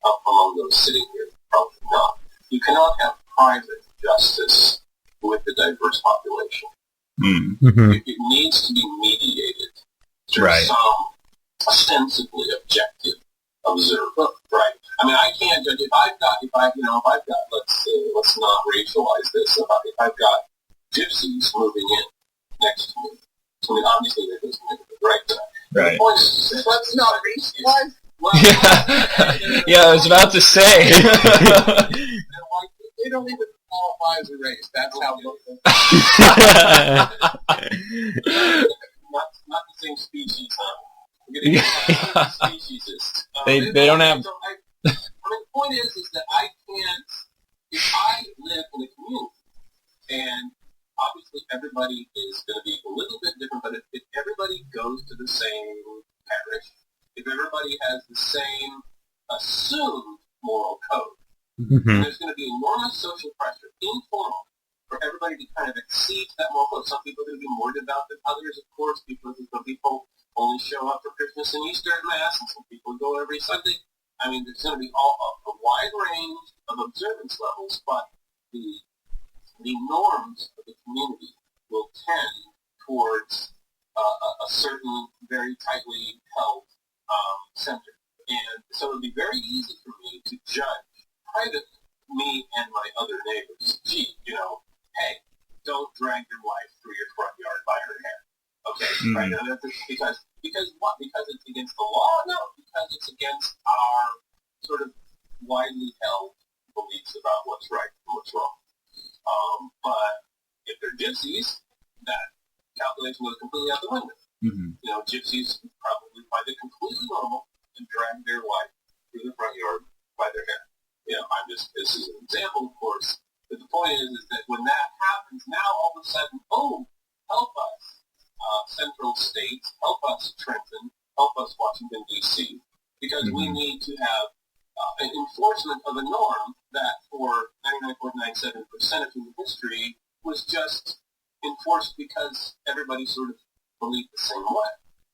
among those sitting here, probably not. You cannot have private justice with the diverse population. It needs to be mediated through some ostensibly objective observer. Right. I mean, I can't judge if I've got, let's not racialize this. If I've got gypsies moving in next to me, so I mean, obviously that doesn't make it right. Right. The point is, let's not racialize. Well, yeah, I was about to say. They don't even qualify as a race. That's how local. Not the same species, huh? We're getting speciesist. They don't have. The point is that I can't. If I live in a community, and obviously everybody is going to be a little bit different, but if everybody goes to the same parish, if everybody has the same assumed moral code, there's going to be enormous social pressure, informal, for everybody to kind of exceed that moral code. Some people are going to be more devout than others, of course, because some people only show up for Christmas and Easter at Mass, and some people go every Sunday. I mean, there's going to be a wide range of observance levels, but the norms of the community will tend towards a certain very tightly held center. And so it would be very easy for me to judge privately me and my other neighbors. Gee, hey, don't drag your wife through your front yard by her hair. Okay, right? Because what? Because it's against the law? No, because it's against our sort of widely held beliefs about what's right and what's wrong. But if they're gypsies, that calculation goes completely out the window. Gypsies probably find it completely normal to drag their wife through the front yard by their hair. This is an example, of course, but the point is that when that happens, now all of a sudden, help us, central states, help us, Trenton, help us, Washington, D.C., because we need to have an enforcement of a norm that for 99.97% of human history was just enforced because everybody sort of believed the same way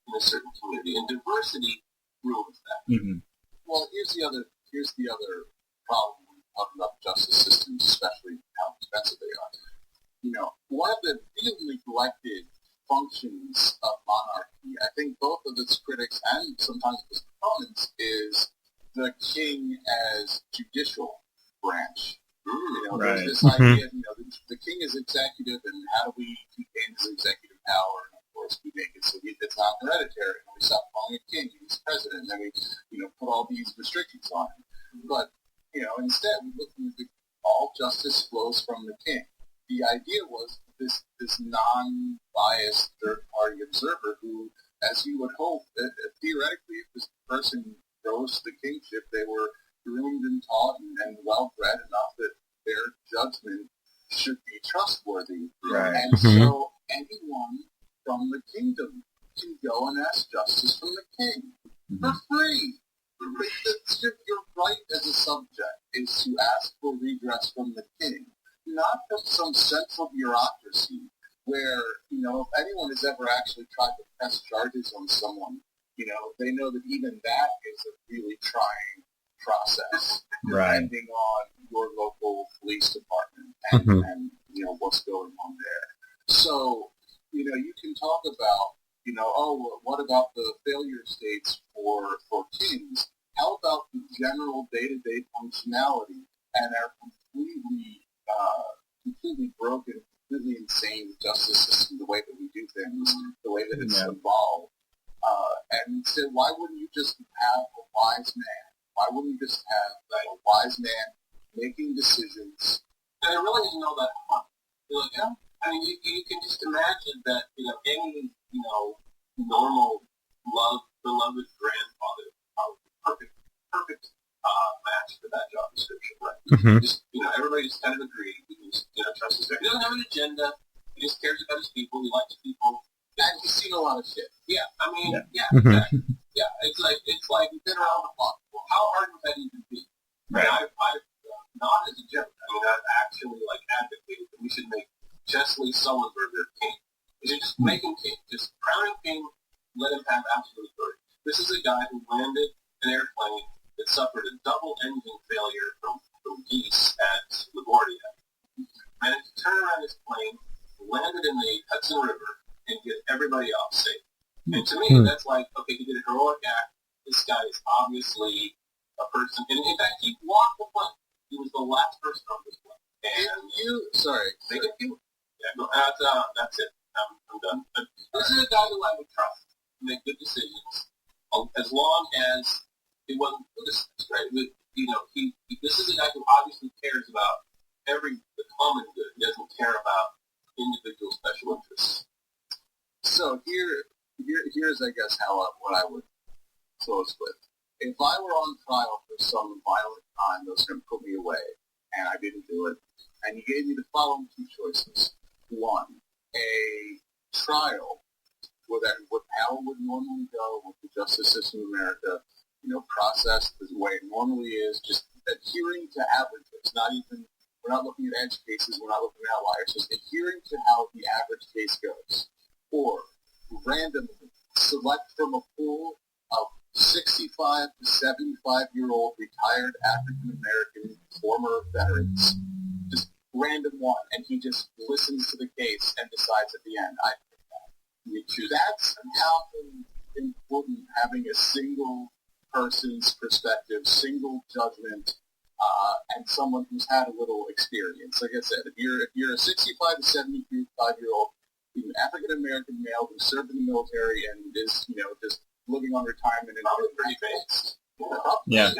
in a certain community, and diversity rules that. Well, here's the other problem when talking about justice systems, especially how expensive they are. One of the really neglected functions of monarchy, I think both of its critics and sometimes its proponents, is the king as judicial branch. There's this idea, the king is executive, and how do we contain his executive power? And of course, we make it so it's not hereditary, and we stop calling it king, he's president, and then we, put all these restrictions on him. But, instead, we look at all justice flows from the king. The idea was this non-biased third-party observer who, as you would hope, theoretically, if this person rose to the kingship, they were groomed and taught and well-bred enough that their judgment should be trustworthy. Right. And so anyone from the kingdom can go and ask justice from the king for free. Your right as a subject is to ask for redress from the king, not from some central bureaucracy where, if anyone has ever actually tried to press charges on someone, they know that even that is a really trying process, depending on your local police department and what's going on there. So, you can talk about, what about the failure states for kings? How about the general day-to-day functionality and our completely broken, completely insane justice system, the way that we do things, the way that it's evolved? And so why wouldn't you just have a wise man? Why wouldn't you just have a wise man making decisions? And I really didn't know that hard. I mean, you can just imagine that, any, normal, beloved grandfather, perfect match for that job description, right? Just, everybody just kind of agreed. He just, trusts his family. He doesn't have an agenda. He just cares about his people. He likes people. And he's seen a lot of shit. Yeah, I mean, exactly. Yeah, it's like we've been around the block. Well, how hard would that even be? Right. I've not as a joke. I mean, I've actually advocated that we should make Chesley Sullenberger king. We should just make him king. Just crown him king. Let him have absolute authority. This is a guy who landed an airplane that suffered a double engine failure from geese at LaGuardia. Managed to turn around his plane, landed in the Hudson River, and get everybody off safe. And to me, that's like, okay, he did a heroic act. This guy is obviously a person. And in fact, he walked the plane. He was the last person on this plane. And thank you. Yeah, no, that's it. I'm done. But this is a guy who I would trust to make good decisions, as long as It wasn't politicized, right? This is a guy who obviously cares about the common good. He doesn't care about individual special interests. So here's I guess what I would close with. If I were on trial for some violent crime that was going to put me away, and I didn't do it, and you gave me the following two choices: one, a trial where how it would normally go with the justice system in America, processed the way it normally is, just adhering to averages. We're not looking at edge cases, we're not looking at outliers, just adhering to how the average case goes. Or randomly select from a pool of 65 to 75-year-old retired African-American former veterans. Just random one, and he just listens to the case and decides at the end, I think that. We choose. That's how important having a single person's perspective, single judgment, and someone who's had a little experience. Like I said, if you're a 65 to 75-year-old African-American male who served in the military and is, just living on retirement and pretty based. Yeah.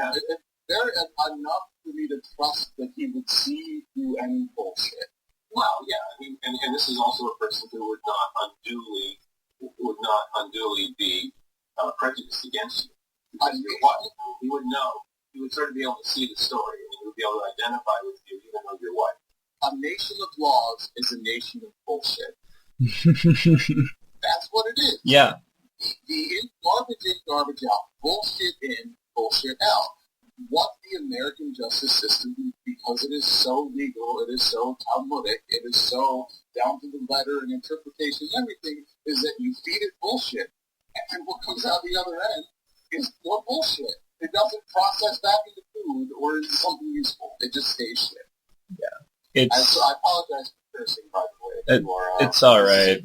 There is enough for me to trust that he would see through any bullshit. Well, yeah, and this is also a person who would not unduly be prejudiced against you. Because he would know. He would sort of be able to see the story, and he would be able to identify with you, even though you're white. A nation of laws is a nation of bullshit. That's what it is. Yeah. Garbage in, garbage out. Bullshit in, bullshit out. What the American justice system, because it is so legal, it is so Talmudic, it is so down to the letter and interpretation and everything, is that you feed it bullshit, and what comes out the other end is more bullshit. It doesn't process back into food or into something useful. It just stays shit. Yeah. I apologize for cursing, by the way. It's all right.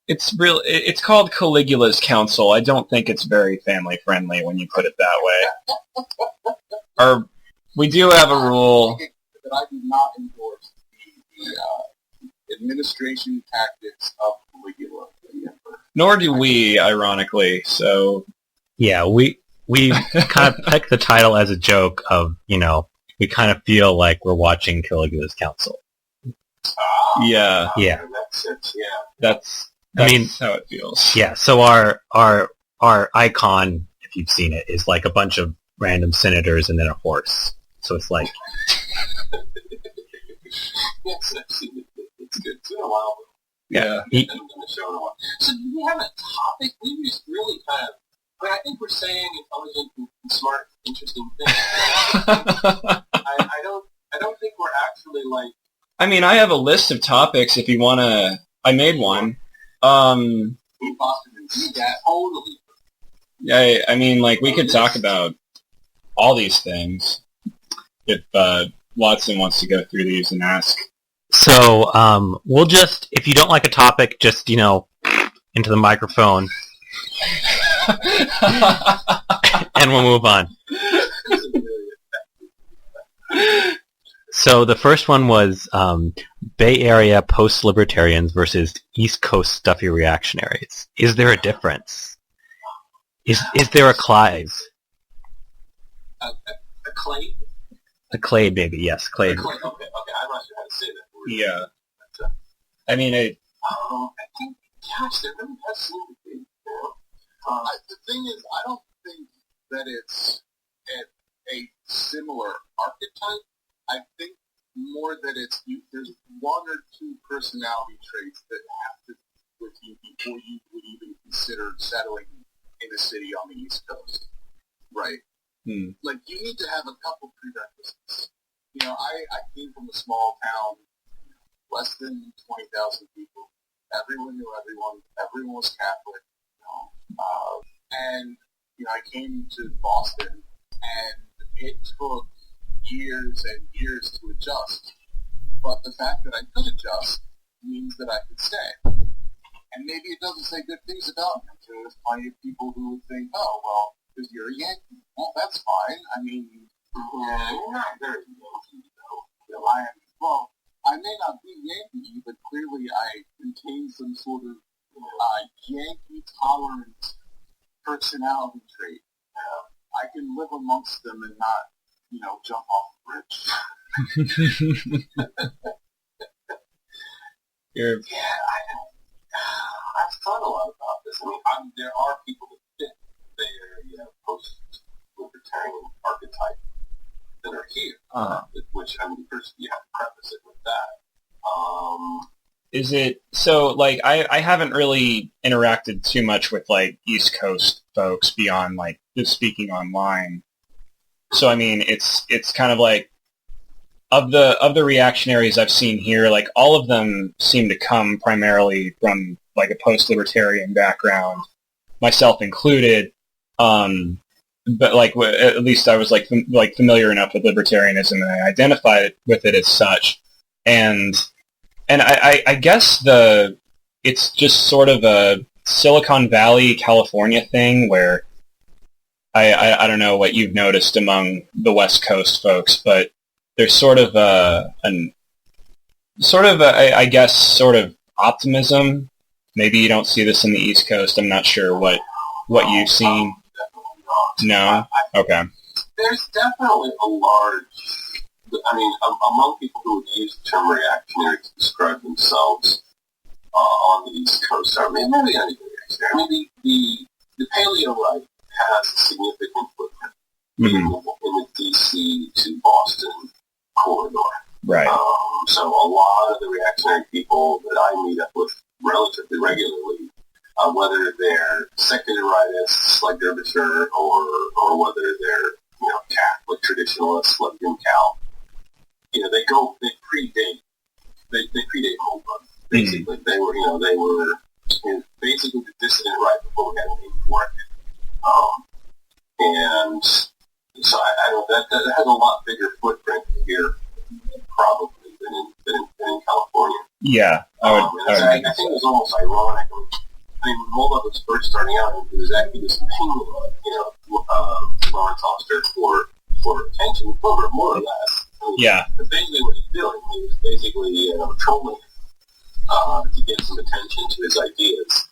It's called Caligula's Counsel. I don't think it's very family friendly when you put it that way. We do have a rule that I do not endorse the administration tactics of Caligula. Nor do we, ironically. So yeah, we kind of picked the title as a joke of, we kind of feel like we're watching Caligula's Counsel. Yeah. That's it. Yeah. That's how it feels. Yeah. So our icon, if you've seen it, is like a bunch of random senators and then a horse. So it's like. Yes, it's good. It's been a while. Yeah. So do we have a topic? We just really kind of. I think we're saying intelligent and smart, interesting things. I don't think we're actually like. I mean, I have a list of topics if you want to... I made one. Totally. I mean, like, we could talk about all these things if Watson wants to go through these and ask. So, we'll just... If you don't like a topic, just, into the microphone. And we'll move on. So the first one was Bay Area post-libertarians versus East Coast stuffy reactionaries. Is there a difference? Is there a Clive? A Clay? A Clay, maybe, yes, Clay. Okay, I'm not sure how to say that word. Yeah. I mean, I think, gosh, there really does seem to be. The thing is, I don't think that it's a similar archetype. I think more that there's one or two personality traits that have to be with you before you would even consider settling in a city on the East Coast, right? Like, you need to have a couple prerequisites. I came from a small town, less than 20,000 people. Everyone knew everyone. Everyone was Catholic. And I came to Boston, and it took years and years to adjust. But the fact that I could adjust means that I could stay. And maybe it doesn't say good things about me. There's plenty of people who would think, oh, well, because you're a Yankee. Well, that's fine. I mean, you're not very Yankee, though. I may not be Yankee, but clearly I contain some sort of Yankee-tolerant personality trait. amongst them and not, jump off the bridge. I've thought a lot about this. I mean, there are people that fit their post-libertarian archetype that are here, which, first you have to preface it with that. Is it, so, like, I haven't really interacted too much with, like, East Coast folks beyond, like, just speaking online. So, I mean, it's kind of like, of the reactionaries I've seen here, like, all of them seem to come primarily from, like, a post-libertarian background, myself included. But, like, at least I was, like, familiar enough with libertarianism, and I identified with it as such. And I guess it's just sort of a Silicon Valley, California thing where I don't know what you've noticed among the West Coast folks, but there's sort of I guess sort of optimism. Maybe you don't see this in the East Coast. I'm not sure what you've seen. No? Okay. There's definitely a large, among people who would use the term reactionary to describe themselves on the East Coast, maybe not even reactionary. The paleo right has a significant footprint in the D.C. to Boston corridor. Right. So a lot of the reactionary people that I meet up with relatively regularly, whether they're secularists like Derbyshire or whether they're Catholic traditionalists like Jim Cal, they predate Home Run. Basically, they were basically the dissident right before we had a name for it. And so I don't, that has a lot bigger footprint here probably than in California. Yeah, I think it was almost ironic. When Mulder was first starting out, it was actually this opinion of, Lawrence Oster for attention, more or less. Yeah. But basically what he's doing, he was basically trolling to get some attention to his ideas.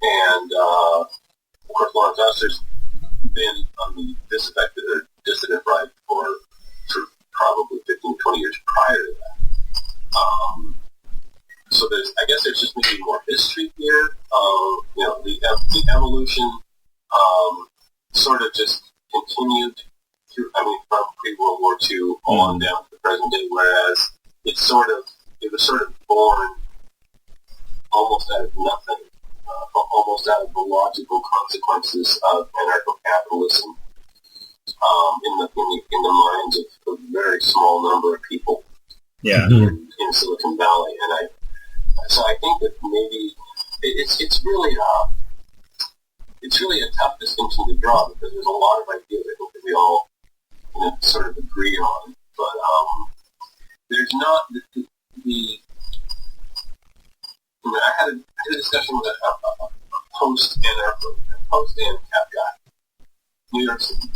And, of course, Lawrence Oster's been on the disaffected or dissident right for probably 15, 20 years prior to that. So I guess there's just maybe more history here. The evolution sort of just continued from pre-World War II on down to the present day, whereas it was sort of born almost out of nothing, almost out of the logical consequences of anarcho-capitalism in the minds of a very small number of people in Silicon Valley. And so I think that maybe it's really a tough distinction to draw because there's a lot of ideas I think that we all sort of agree on, but there's not I had a discussion with a post-ANCAP guy, New York City,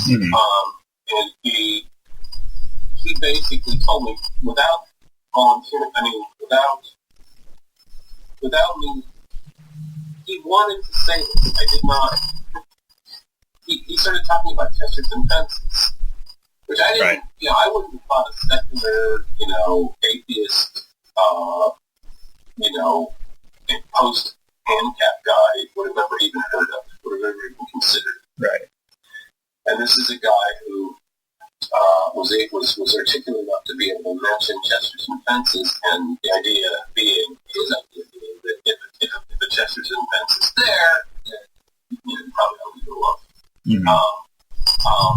and he basically told me without volunteering, without me, he wanted to say this. I did not. He started talking about Chesterton fences, which I didn't. Right. I wouldn't have thought a secular, atheist, and post-ANCAP guy would have never even heard of, would have never even considered. Right. And this is a guy who was articulate enough to be able to mention Chesterton fences, and the idea being that if the Chesterton fence is there, then you probably ought to go up.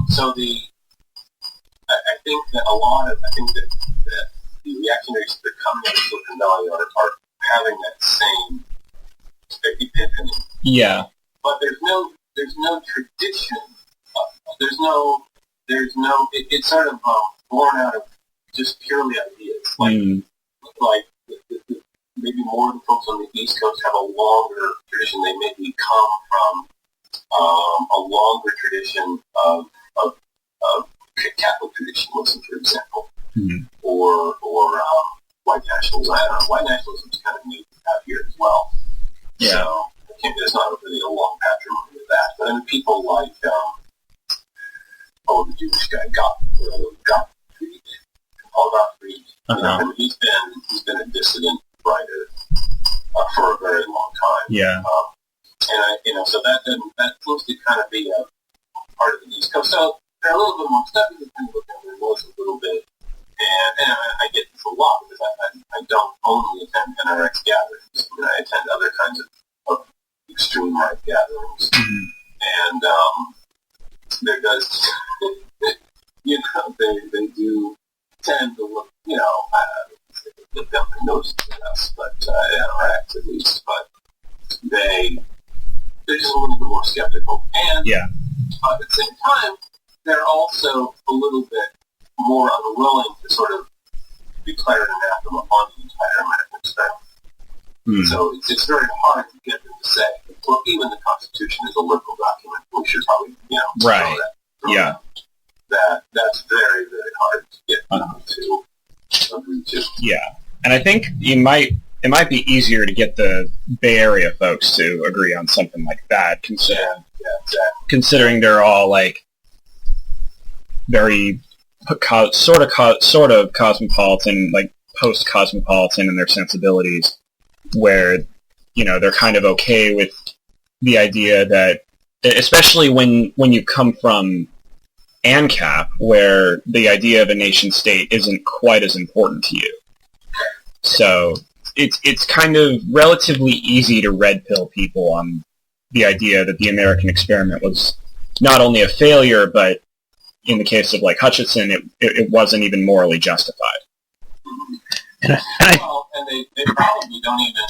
So I think that that the reactionaries that are coming out of Silicon Valley are having that same epiphany. Yeah. But there's no tradition. It's sort of born out of just purely ideas. Like maybe more of the folks on the East Coast have a longer tradition. They maybe come from a longer tradition of Catholic traditionalism, for example, or white nationalism. I don't know. White nationalism is kind of neat out here as well. Yeah. So there's not really a long patrimony of that. But I mean, people like oh, the Jewish guy got freed, all got freed. I mean, he's been a dissident writer for a very long time. Yeah. So that seems to kind of be a part of the East Coast. So they're a little bit more stuff. You can look at their nose a little bit, and I get this a lot because I don't only attend NRX gatherings. I mean, I attend other kinds of extreme right gatherings, and there does, they do tend to look, look down their noses at us, but NRX at least, but they're just a little bit more skeptical, and at the same time, they're also a little bit more unwilling to sort of declare an anathema on the entire American experiment. So it's very hard to get them to say, well, even the Constitution is a liberal document. We should probably, right. That's very, very hard to get them to agree to. Yeah, and I think it might be easier to get the Bay Area folks to agree on something like that, considering they're all like very sort of cosmopolitan, like post-cosmopolitan in their sensibilities, where they're kind of okay with the idea that, especially when you come from ANCAP, where the idea of a nation state isn't quite as important to you. So it's kind of relatively easy to red pill people on the idea that the American experiment was not only a failure, but in the case of like Hutchinson, it wasn't even morally justified. And they probably don't even,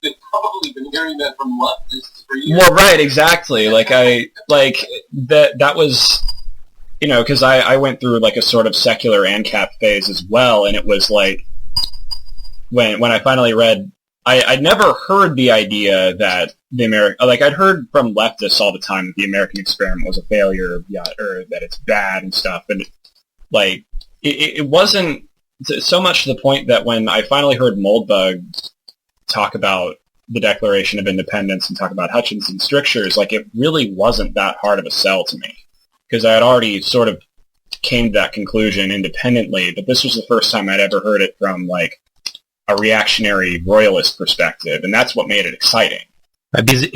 they've probably been hearing that from leftists for years. Well, right, exactly. That was, because I went through like a sort of secular ANCAP phase as well, and it was like, when I finally read, I'd never heard the idea that I'd heard from leftists all the time that the American experiment was a failure, or that it's bad and stuff, and it wasn't so much to the point that when I finally heard Moldbug talk about the Declaration of Independence and talk about Hutchinson's strictures, it really wasn't that hard of a sell to me, because I had already sort of came to that conclusion independently, but this was the first time I'd ever heard it from a reactionary royalist perspective, and that's what made it exciting. Right, because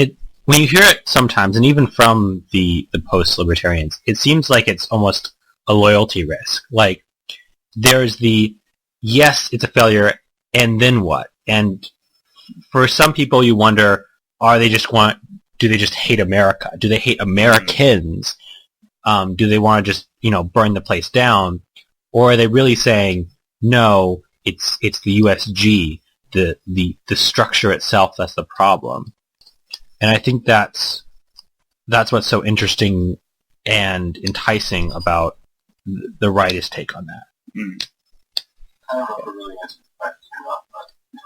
when you hear it sometimes, and even from the post-libertarians, it seems like it's almost a loyalty risk. Like, there's yes, it's a failure, and then what? And for some people, you wonder, do they just hate America? Do they hate Americans? Do they want to just, burn the place down? Or are they really saying, no, it's the USG, the structure itself that's the problem? And I think that's what's so interesting and enticing about the rightist take on that. I don't know if it really answers the question or not,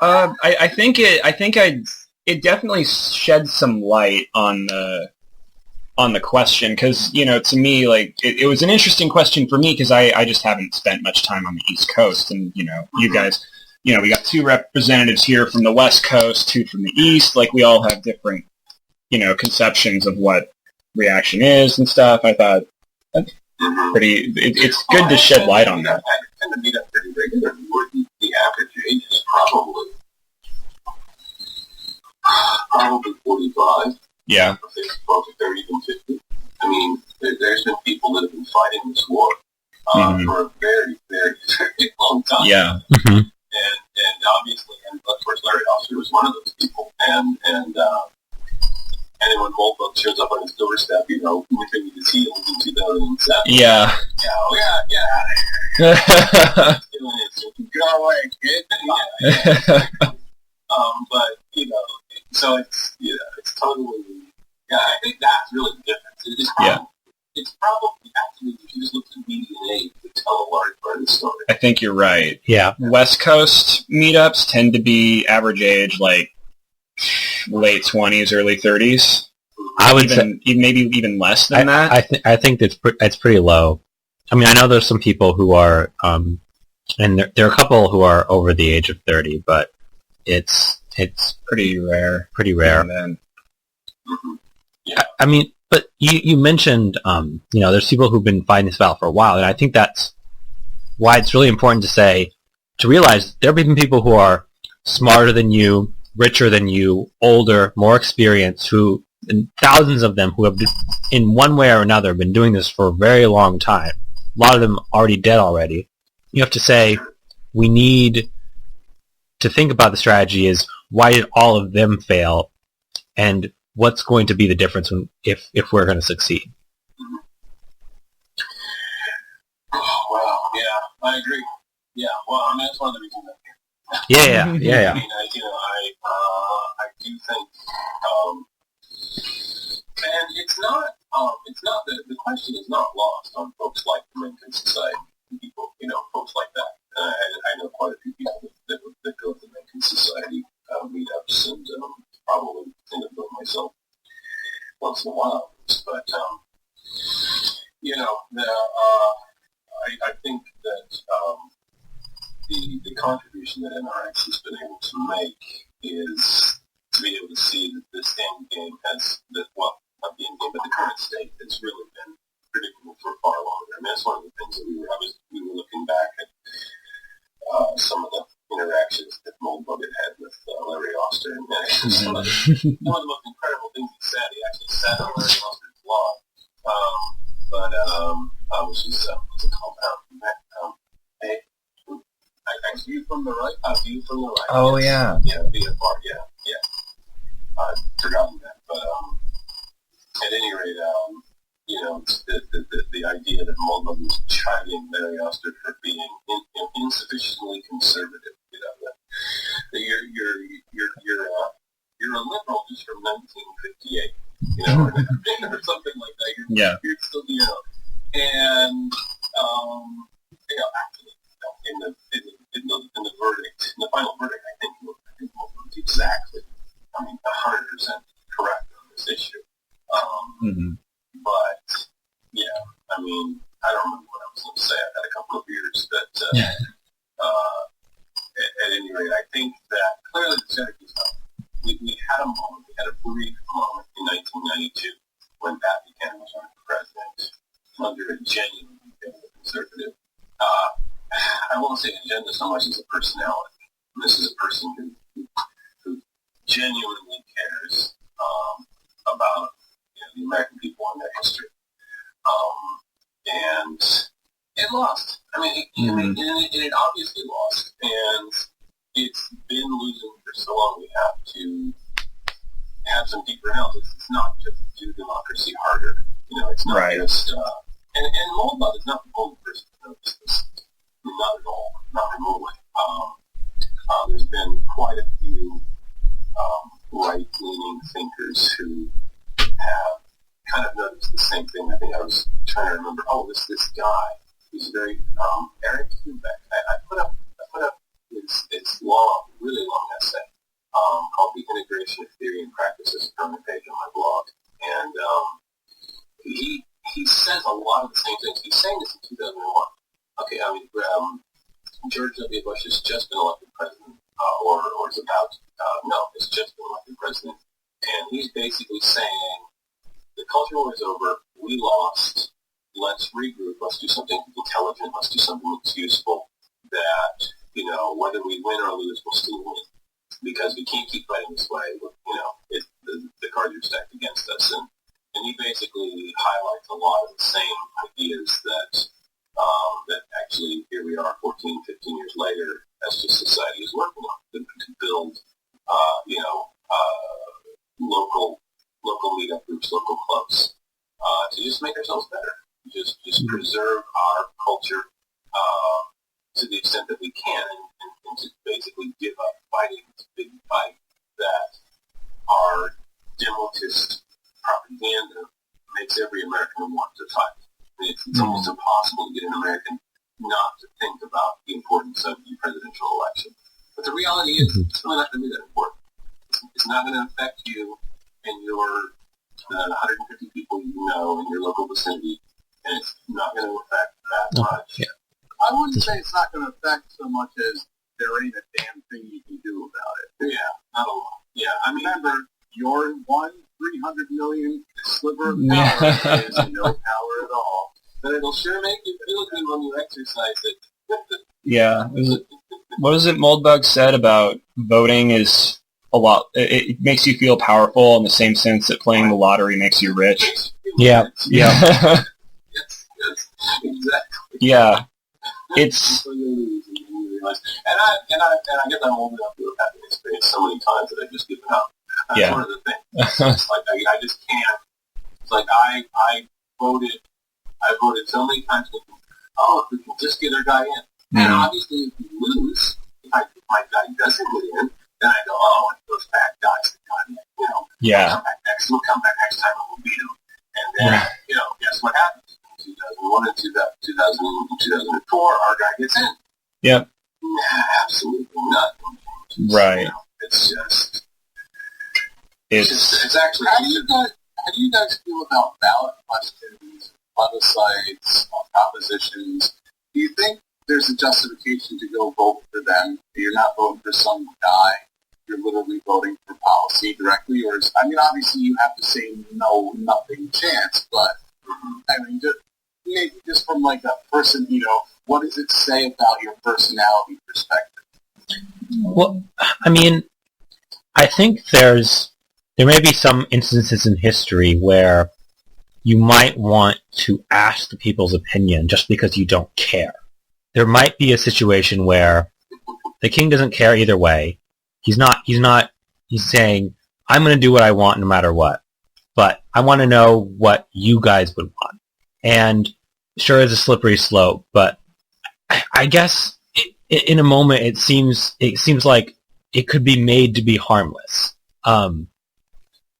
but I think it definitely sheds some light on the question, because to me, it was an interesting question for me, because I just haven't spent much time on the East Coast, and you guys, we got 2 representatives here from the West Coast, 2 from the East. We all have different conceptions of what reaction is and stuff. I thought that's pretty. It's good to shed light on that. I tend to meet up pretty regularly. The average age is probably 45. Yeah. I think 12 to 30, even 50. I mean, there's been people that have been fighting this war for a very, very, very long time. Yeah. And obviously, and of course, Larry Officer was one of those people. And then when Moldbug shows up on his doorstep, within his heels in 2007. Yeah. Get out of here. Go away, kid. But, so it's totally, I think that's really the difference. It's probably actually, if you just look at median age, to tell a large part of the story. I think you're right. Yeah. West Coast meetups tend to be average age, late 20s, early 30s. I would say maybe even less than that. I think it's pretty low. I mean, I know there's some people who are, and there are a couple who are over the age of 30, but it's pretty rare. Pretty rare. And then, I mean, But you mentioned, there's people who've been fighting this battle for a while, and I think that's why it's really important to realize there have been people who are smarter than you, richer than you, older, more experienced, and thousands of them who have, in one way or another, been doing this for a very long time. A lot of them already dead already. You have to say, we need to think about the strategy is, why did all of them fail, and what's going to be the difference if we're going to succeed? Well, yeah, I agree. Yeah, well, I mean, that's one of the reasons I'm here. Yeah. I mean, I do think, and it's not the question is not lost on folks like the Lincoln Society people, folks like that. I know quite a few people that go to the Lincoln Society meetups, and probably end up doing myself once in a while. But I think that the contribution that NRX has been able to make is to be able to see that this end game has not the end game, but the current state has really been predictable for far longer. I mean, that's one of the things that we were looking back at some of the interactions that Moldbug had with Larry Oster, and one of the most incredible things he said. He actually said on Larry Oster's blog, which is what's it called? Hey, I view from the right. I view from the right. Oh, yes. Yeah, VFR. Yeah. I've forgotten that, but at any rate, the idea that Moldbug was chiding Larry Oster for being insufficiently conservative, that you're a liberal just from 1958, or something like that. You're still, and actually, in the verdict, in the final verdict, I think Moldbug was exactly, 100% correct on this issue. But, yeah, I mean, I don't remember what I was going to say. I've had a couple of beers, but at any rate, I think that clearly the strategy is not. We had a moment, we had a brief moment in 1992 when Pat Buchanan was running for president under a genuinely conservative. I won't say agenda so much as a personality. This is a person who genuinely cares about the American people and their history. And it lost. I mean, it obviously lost, and it's been losing for so long. We have to have some deeper analysis. It's not just do democracy harder. It's not just. And Moldbug is not the only person to notice this. I mean, not at all, not remotely. There's been quite a few right-leaning thinkers who have kind of noticed the same thing. I think I was trying to remember. Oh, this guy. He's very Eric Hubeck. I put up his long, really long essay called "The Integration of Theory and Practice" as a permanent page on my blog, and he says a lot of the same things. He's saying this in 2001. Okay, I mean, George W. Bush has just been elected president, or is about. Has just been elected president, and he's basically saying the Culture War is over. We lost. Let's regroup. Let's do something intelligent. Let's do something that's useful. That whether we win or lose, we'll still win because we can't keep fighting this way. The cards are stacked against us, and he basically highlights a lot of the same ideas that actually here we are 14, 15 years later as just society is working on to build local meetup groups, local clubs, to just make ourselves better. Just preserve our culture to the extent that we can, and to basically give up fighting this big fight that our demotist propaganda makes every American want to fight. I mean, it's almost impossible to get an American not to think about the importance of the presidential election. But the reality is, it's really not going to be that important. It's not going to affect you and your 150 people you know in your local vicinity, and it's not going to affect that much. Yeah. I wouldn't say it's not going to affect so much as there ain't a damn thing you can do about it. Yeah, not a lot. Yeah, I mean, remember, your 300 million sliver of power is no power at all. But it'll sure make you feel good when you exercise it. Yeah. What was it Moldbug said about voting is a lot, it makes you feel powerful in the same sense that playing the lottery makes you rich. Yeah. Yeah. Yes, exactly. Yeah. It's... And I guess I'm old enough to have had the experience so many times that I've just given up. That's Yeah. one of the things. It's like, I just can't. It's like I voted so many times thinking, oh, if we can just get our guy in. And obviously if we lose, if my guy doesn't get in, then I go, oh, and those bad guys that got in, Yeah. we'll come back next time and we'll beat them. And then, guess what happens? In 2001 and 2004, our guy gets in. Yep. Nah, absolutely nothing. Right. It's just... It's actually... How do you guys feel about ballot questions, plebiscites, propositions? Do you think there's a justification to go vote for them? You're not voting for some guy. You're literally voting for policy directly, or obviously you have to say no, nothing chance, but maybe just from like a person, what does it say about your personality perspective? Well, I think there may be some instances in history where you might want to ask the people's opinion just because you don't care. There might be a situation where the king doesn't care either way. He's saying, I'm going to do what I want no matter what. But I want to know what you guys would want. And sure, it's a slippery slope, but I guess in a moment it seems like it could be made to be harmless. I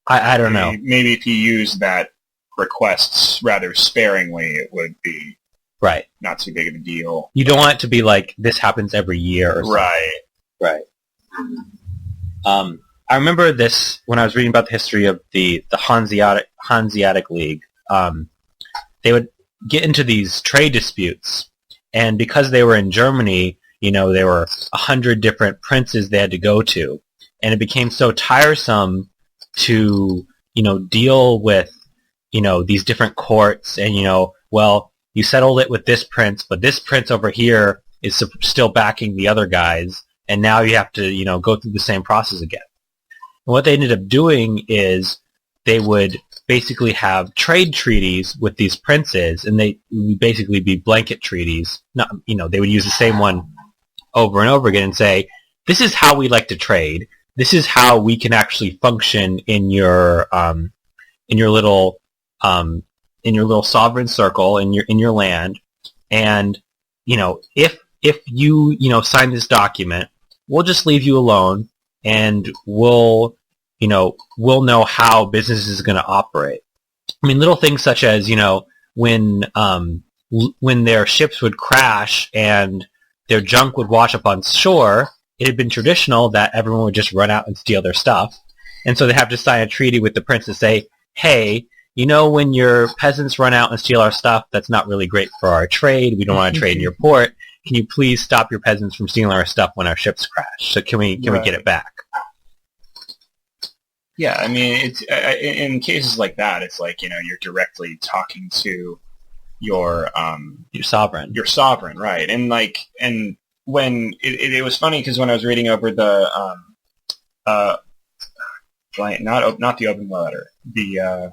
don't know. Maybe if you use that requests rather sparingly, it would be right. Not too big of a deal. You don't want it to be like this happens every year or something. Right. I remember this when I was reading about the history of the Hanseatic League. They would get into these trade disputes, and because they were in Germany, there were 100 different princes they had to go to, and it became so tiresome to deal with these different courts, and you settled it with this prince, but this prince over here is still backing the other guys, and now you have to go through the same process again. And what they ended up doing is they would basically have trade treaties with these princes, and they would basically be blanket treaties. Not, they would use the same one over and over again and say, this is how we like to trade. This is how we can actually function in your little sovereign circle in your land. And if you sign this document, we'll just leave you alone, and we'll know how business is going to operate. Little things such as when their ships would crash and their junk would wash up on shore, it had been traditional that everyone would just run out and steal their stuff. And so they have to sign a treaty with the prince to say, hey, when your peasants run out and steal our stuff, that's not really great for our trade. We don't want to trade in your port. Can you please stop your peasants from stealing our stuff when our ships crash? So can we get it back? Yeah, it's in cases like that, it's like you're directly talking to your sovereign. Your sovereign, right? And when it was funny because when I was reading over the not the open letter, the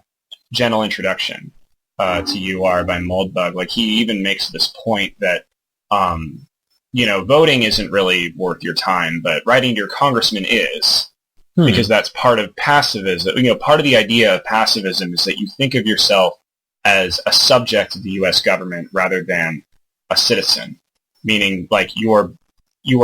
gentle introduction to UR by Moldbug, he even makes this point that voting isn't really worth your time, but writing to your congressman is. Because that's part of passivism. Part of the idea of passivism is that you think of yourself as a subject of the U.S. government rather than a citizen, meaning you are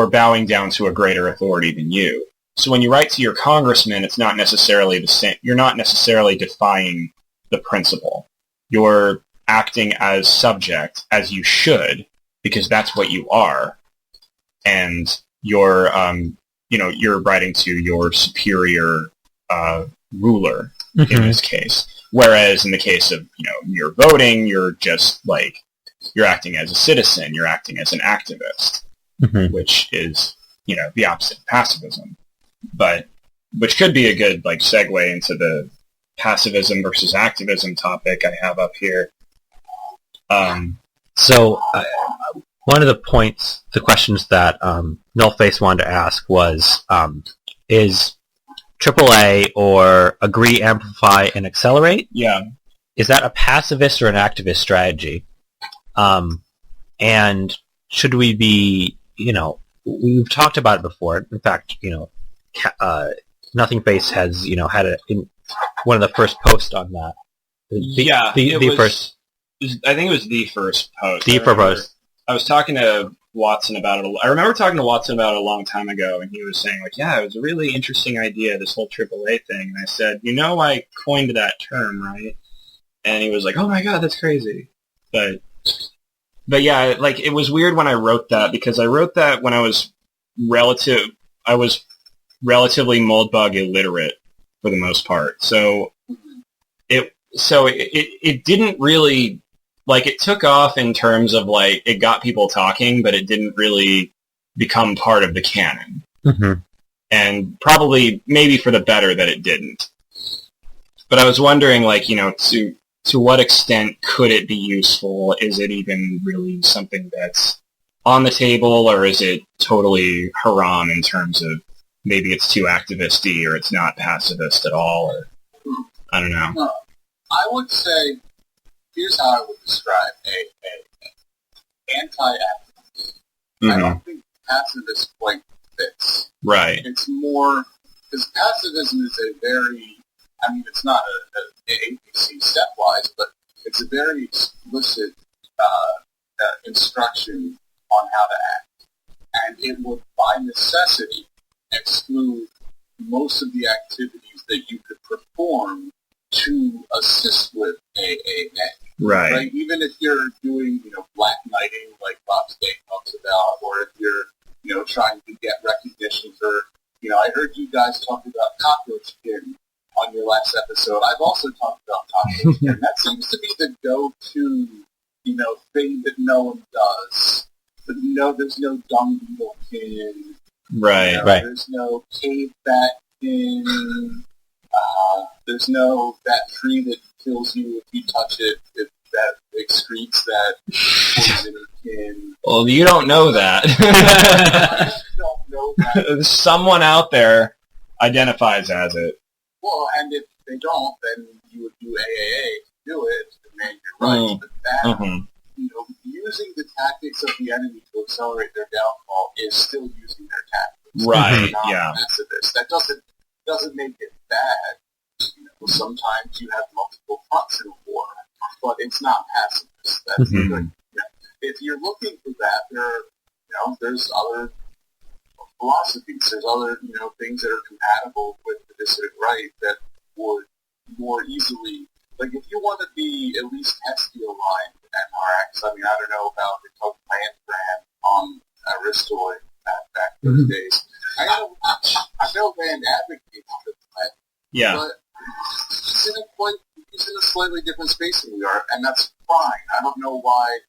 bowing down to a greater authority than you. So when you write to your congressman, it's not necessarily the same. You're not necessarily defying the principle. You're acting as subject, as you should, because that's what you are, and you're you're writing to your superior ruler in this case. Whereas in the case of, you're voting, you're just you're acting as a citizen, you're acting as an activist, which is, the opposite of pacifism. But which could be a good like segue into the pacifism versus activism topic I have up here. So one of the questions that Nullface wanted to ask was, is AAA or agree, amplify, and accelerate? Yeah. Is that a pacifist or an activist strategy? And should we be, we've talked about it before. In fact, Nothing Face has, had one of the first posts on that. I think it was the first post. The first post. I was talking to Watson about it. I remember talking to Watson about it a long time ago, and he was saying, like, yeah, it was a really interesting idea, this whole AAA thing. And I said, I coined that term, right? And he was like, oh my god, that's crazy. But yeah, like, it was weird when I wrote that, because I wrote that when I was relatively Moldbug illiterate for the most part. So it didn't really, like, it took off in terms of, like, it got people talking, but it didn't really become part of the canon. Mm-hmm. And probably, maybe for the better that it didn't. But I was wondering, like, to what extent could it be useful? Is it even really something that's on the table, or is it totally haram in terms of maybe it's too activist-y, or it's not pacifist at all, or I don't know. Well, I would say, here's how I would describe a anti-activist. Mm-hmm. I don't think pacifist quite fits. Right. It's more, because pacifism is a very, it's not a ABC stepwise, but it's a very explicit instruction on how to act. And it would, by necessity, exclude most of the activities that you could perform to assist with AAA. Right. Even if you're doing, black knighting like Bob State talks about, or if you're, trying to get recognition for, I heard you guys talk about cockroach skin on your last episode. I've also talked about cockroach skin. That seems to be the go-to, thing that no one does. But there's no dung beetle kin. Right. Right. There's no cave bat kin. There's no that tree that kills you if you touch it, that excretes that poison kin. Well, you don't know that. I just don't know that. Someone out there identifies as it. Well, and if they don't, then you would do AAA to do it, to demand your rights. But that, using the tactics of the enemy to accelerate their downfall is still using their tactics. Right, Not yeah. pacifist. That doesn't make it bad. Sometimes you have multiple fronts in a war, but it's not pacifist. That's good. If you're looking for that, there's other philosophies. There's other, things that are compatible with the dissident right that would more easily, like, if you want to be at least Hestia aligned with NRX, I don't know about the Coke Land brand on Aristoid back in those days. I know Land advocates for that. Yeah. But he's in a slightly different space than we are, and that's fine. I don't know why,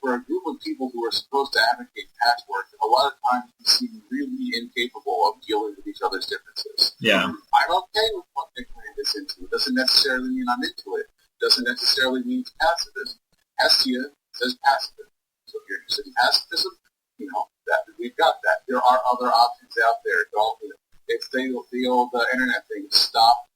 for a group of people who are supposed to advocate patchwork, a lot of times we seem really incapable of dealing with each other's differences. Yeah. I'm okay with what Nick is into. It doesn't necessarily mean I'm into it. It doesn't necessarily mean it's pacifism. Hestia says pacifism. So if you're interested in pacifism, that we've got that. There are other options out there. Don't, it's the old internet thing. Stop,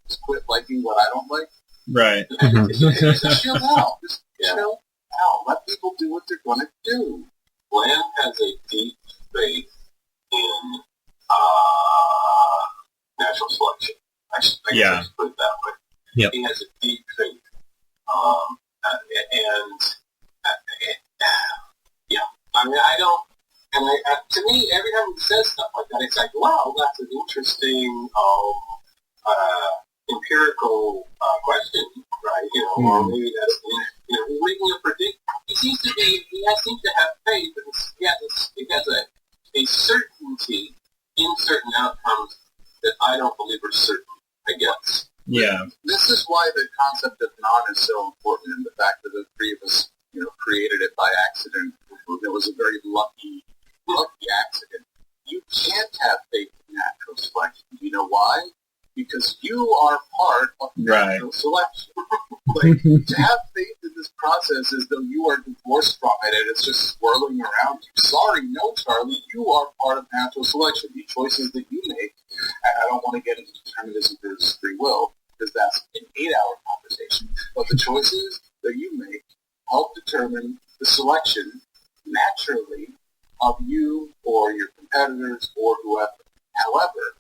just quit liking what I don't like. Right. Just chill out. Just chill out. Let people do what they're going to do. Land has a deep faith in natural selection. I should put it that way. Yep. He has a deep faith. To me, every time he says stuff like that, it's like, wow, that's an interesting empirical question, right? Or maybe that's, he's making a prediction. He seems to have faith, and he has a certainty in certain outcomes that I don't believe are certain, I guess. Yeah. This is why the concept of non is so important, and the fact that the three of us, created it by accident. It was a very lucky accident. You can't have faith in natural selection. You know why? Because you are part of natural selection. Like, to have faith in this process as though you are divorced from it and it's just swirling around you. Sorry, no, Charlie, you are part of natural selection. The choices that you make, and I don't want to get into determinism versus free will, because that's an 8-hour conversation, but the choices that you make help determine the selection naturally of you or your competitors or whoever. However,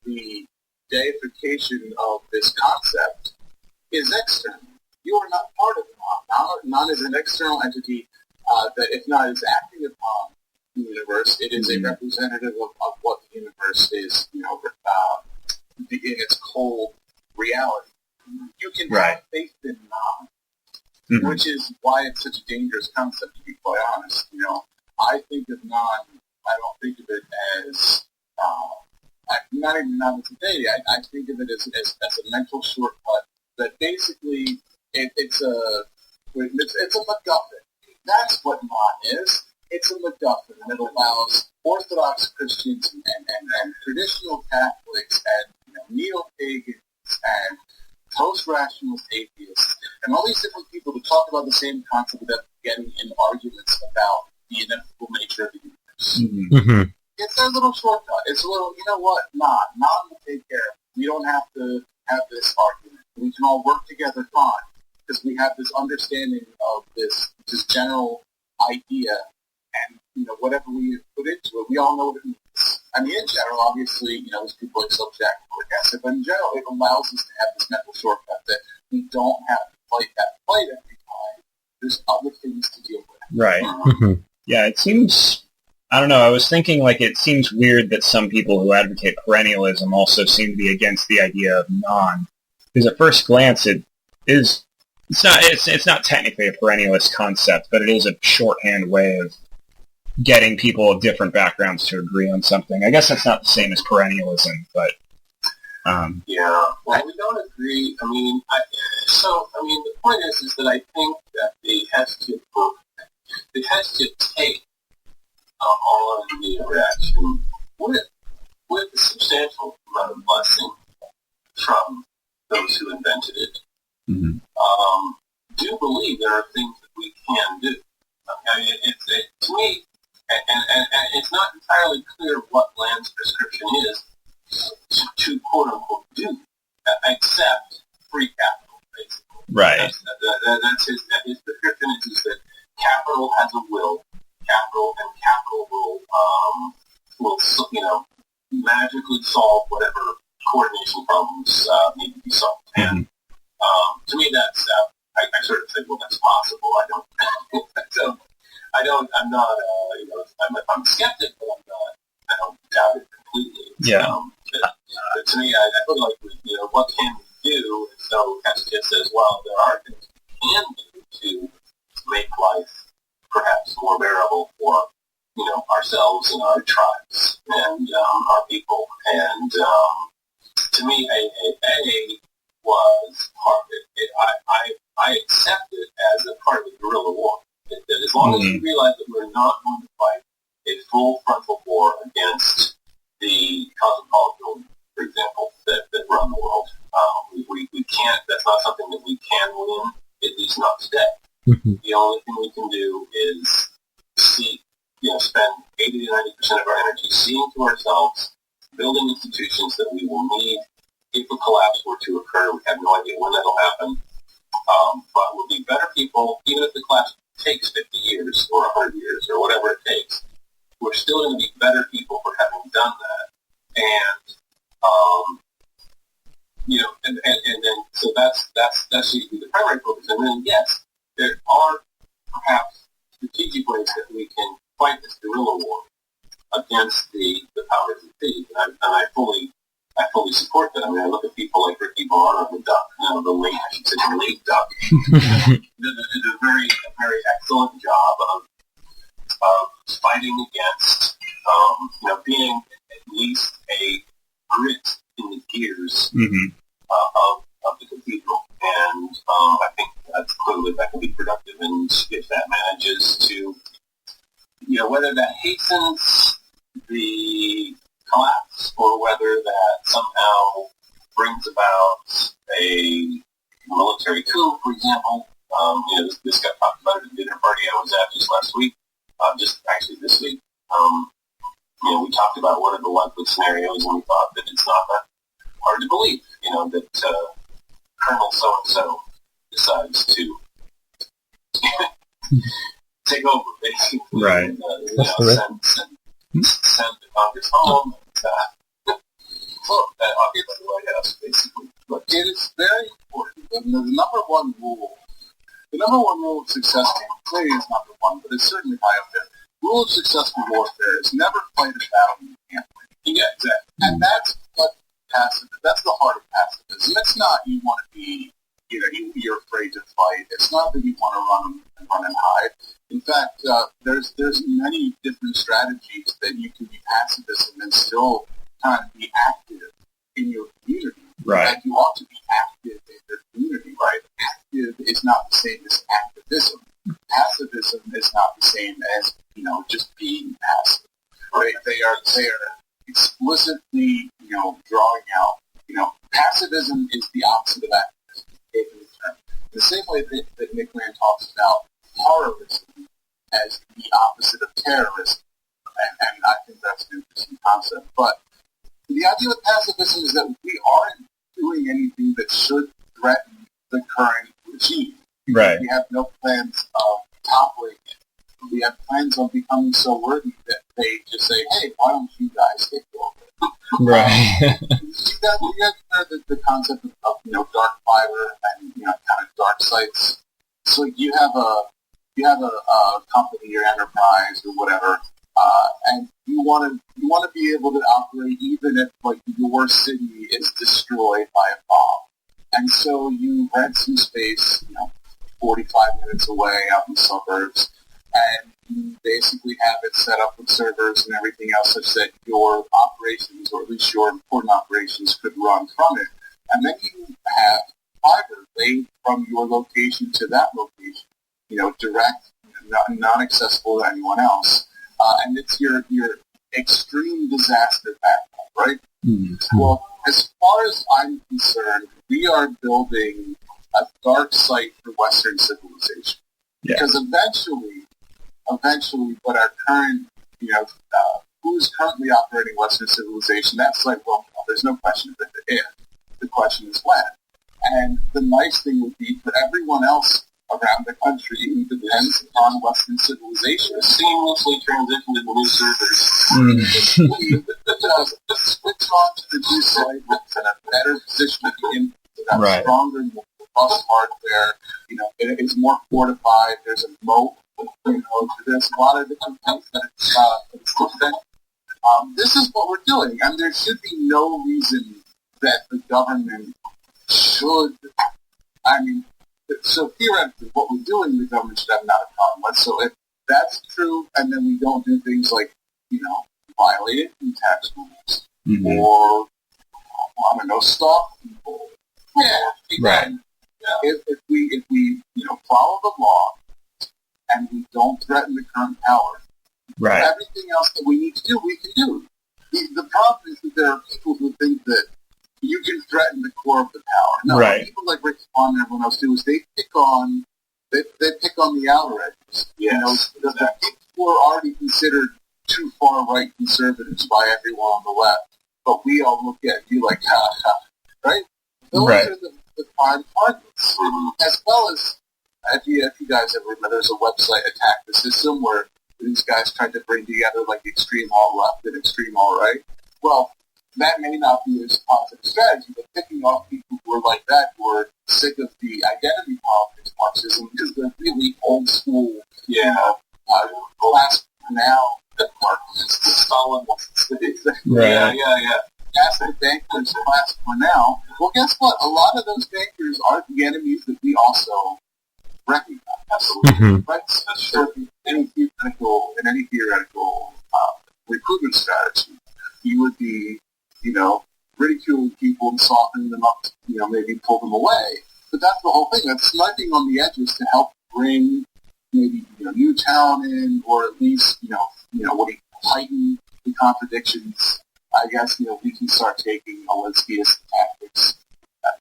the deification of this concept is external. You are not part of Non. Non is an external entity that, if not is acting upon the universe, it is a representative of what the universe is, in its cold reality. You can have faith in Non, which is why it's such a dangerous concept, to be quite honest. I think of Non, I don't think of it as not even Non today. I think of it as a mental shortcut that basically it's a MacGuffin. That's what Non is. It's a MacGuffin, and it allows Orthodox Christians and traditional Catholics and neo-pagans and post-rationalist atheists and all these different people to talk about the same concept without getting in arguments about the inevitable nature of the universe. Mm-hmm. It's a little shortcut. It's a little, you know what? Non will take care of it. We don't have to have this argument. We can all work together fine because we have this understanding of this general idea, and whatever we put into it, we all know what it means. I mean, in general, obviously, there's people like subjective acid, but in general, it allows us to have this mental shortcut that we don't have to fight that fight every time. There's other things to deal with. Right. Yeah, it seems. I don't know. I was thinking it seems weird that some people who advocate perennialism also seem to be against the idea of Non. Because at first glance, it's not technically a perennialist concept, but it is a shorthand way of getting people of different backgrounds to agree on something. I guess that's not the same as perennialism, but yeah. Well, we don't agree. I mean, the point is that I think that it has to take on the interaction with a substantial amount of blessing from those who invented it. Mm-hmm. Do believe there are things that we can do. To me, and it's not entirely clear what Land's prescription is to quote unquote do, except free capital, basically. right. That's his prescription is that capital has a will. Capital will magically solve whatever coordination problems need to be solved. And to me, that's I sort of think, well, that's possible. I'm skeptic, but I don't doubt it completely. Yeah. But to me, I feel like what can we do? And so Cassidy says, well, there are things we can do to make life perhaps more bearable for ourselves and our tribes and our people. And to me, AAA was part of it. I accept it as a part of the guerrilla war. That as long as we realize that we're not going to fight a full frontal war against the cosmopolitan, for example, that run the world, we can't. That's not something that we can win. At least not today. The only thing we can do is spend 80 to 90% of our energy seeing to ourselves, building institutions that we will need if a collapse were to occur. We have no idea when that'll happen. But we'll be better people, even if the collapse takes 50 years or 100 years or whatever it takes. We're still going to be better people for having done that. And then so that's usually the primary focus. And then yes, there are perhaps strategic ways that we can fight this guerrilla war against the powers that be. And I fully support that. I mean, I look at people like Ricky Vaughn or the Duck, the late Duck, did a very excellent job of fighting against, being at least a grit in the gears of the cathedral. And I think that's clearly that can be productive, and if that manages to, whether that hastens the collapse military coup, for example. This got talked about at a dinner party I was at just last week, just actually this week. We talked about what are the likely scenarios, and we thought that it's not that hard to believe, that Colonel so-and-so decides to take over, basically. Right. And, send the Congress home. Look, it's the White House, basically. But it is very important. The number one rule of successful, clearly is number one, but it's certainly high up there. Rule of successful warfare is never fight a battle you can't win. Yeah, exactly. And that's what that's the heart of pacifism. It's not you want to be, you're afraid to fight. It's not that you want to run and hide. In fact, there's many different strategies that you can be pacifist and still kind of be active in your community. Right. In fact, you ought to be active in your community, right? Active is not the same as activism. Pacifism is not the same as, just being passive. Right? They are explicitly, drawing out, pacifism is the opposite of activism, taking the term. The same way that Nick Land talks about horrorism as the opposite of terrorism. And I think that's an interesting concept. But the idea with pacifism is that we aren't doing anything that should threaten the current regime. Right. We have no plans of toppling it. We have plans on becoming so worthy that they just say, hey, why don't you guys take over? Right. You guys heard the concept of dark fiber and kind of dark sites. So you have a company or enterprise or whatever, and you want to be able to operate even if your city is destroyed by a bomb. And so you rent some space, 45 minutes away out in the suburbs, and you basically have it set up with servers and everything else such that your operations, or at least your important operations, could run from it. And then you have fiber laid from your location to that location, direct, non-accessible to anyone else. And it's your extreme disaster backup, right? Mm-hmm. Well, as far as I'm concerned, we are building a dark site for Western civilization. Yeah. Because eventually, what our current, who's currently operating Western civilization, that's there's no question of the if. The question is when. And the nice thing would be for everyone else around the country who depends on Western civilization to seamlessly transition to the new servers. Just switch on to the new site that's in a better position to begin with, have stronger, more robust hardware. It is more fortified. There's a moat. There's a lot of different things that it's different. This is what we're doing, and there should be no reason that the government should. So theoretically, what we're doing, the government should have not a problem with. So if that's true, and then we don't do things like, violate tax rules, or, stalk people. Yeah, right. If we follow the law, and we don't threaten the current power, right. Everything else that we need to do, we can do. The problem is that there are people who think that you can threaten the core of the power. No, right. People like Rick Spawn and everyone else do is they pick on the outer edges. Yes, the people who are already considered too far right conservatives by everyone on the left, but we all look at you like, ha, ha, right? Those are the prime targets. As well as, if you guys ever remember, there's a website, Attack the System, where these guys tried to bring together extreme all-left and extreme all-right. Well, that may not be a positive strategy, but picking off people who are like that, who are sick of the identity politics Marxism, because they're really old-school, class now that Marxists, the Stalin wants. Right. Yeah. That's the bankers class for now. Well, guess what? A lot of those bankers are the enemies that we also recognize. Absolutely. Right? So in any theoretical recruitment strategy, you would be, ridiculing people and softening them up, maybe pull them away. But that's the whole thing. That's sniping on the edges to help bring maybe new talent in, or at least heighten the contradictions. I guess we can start taking Alinskyist tactics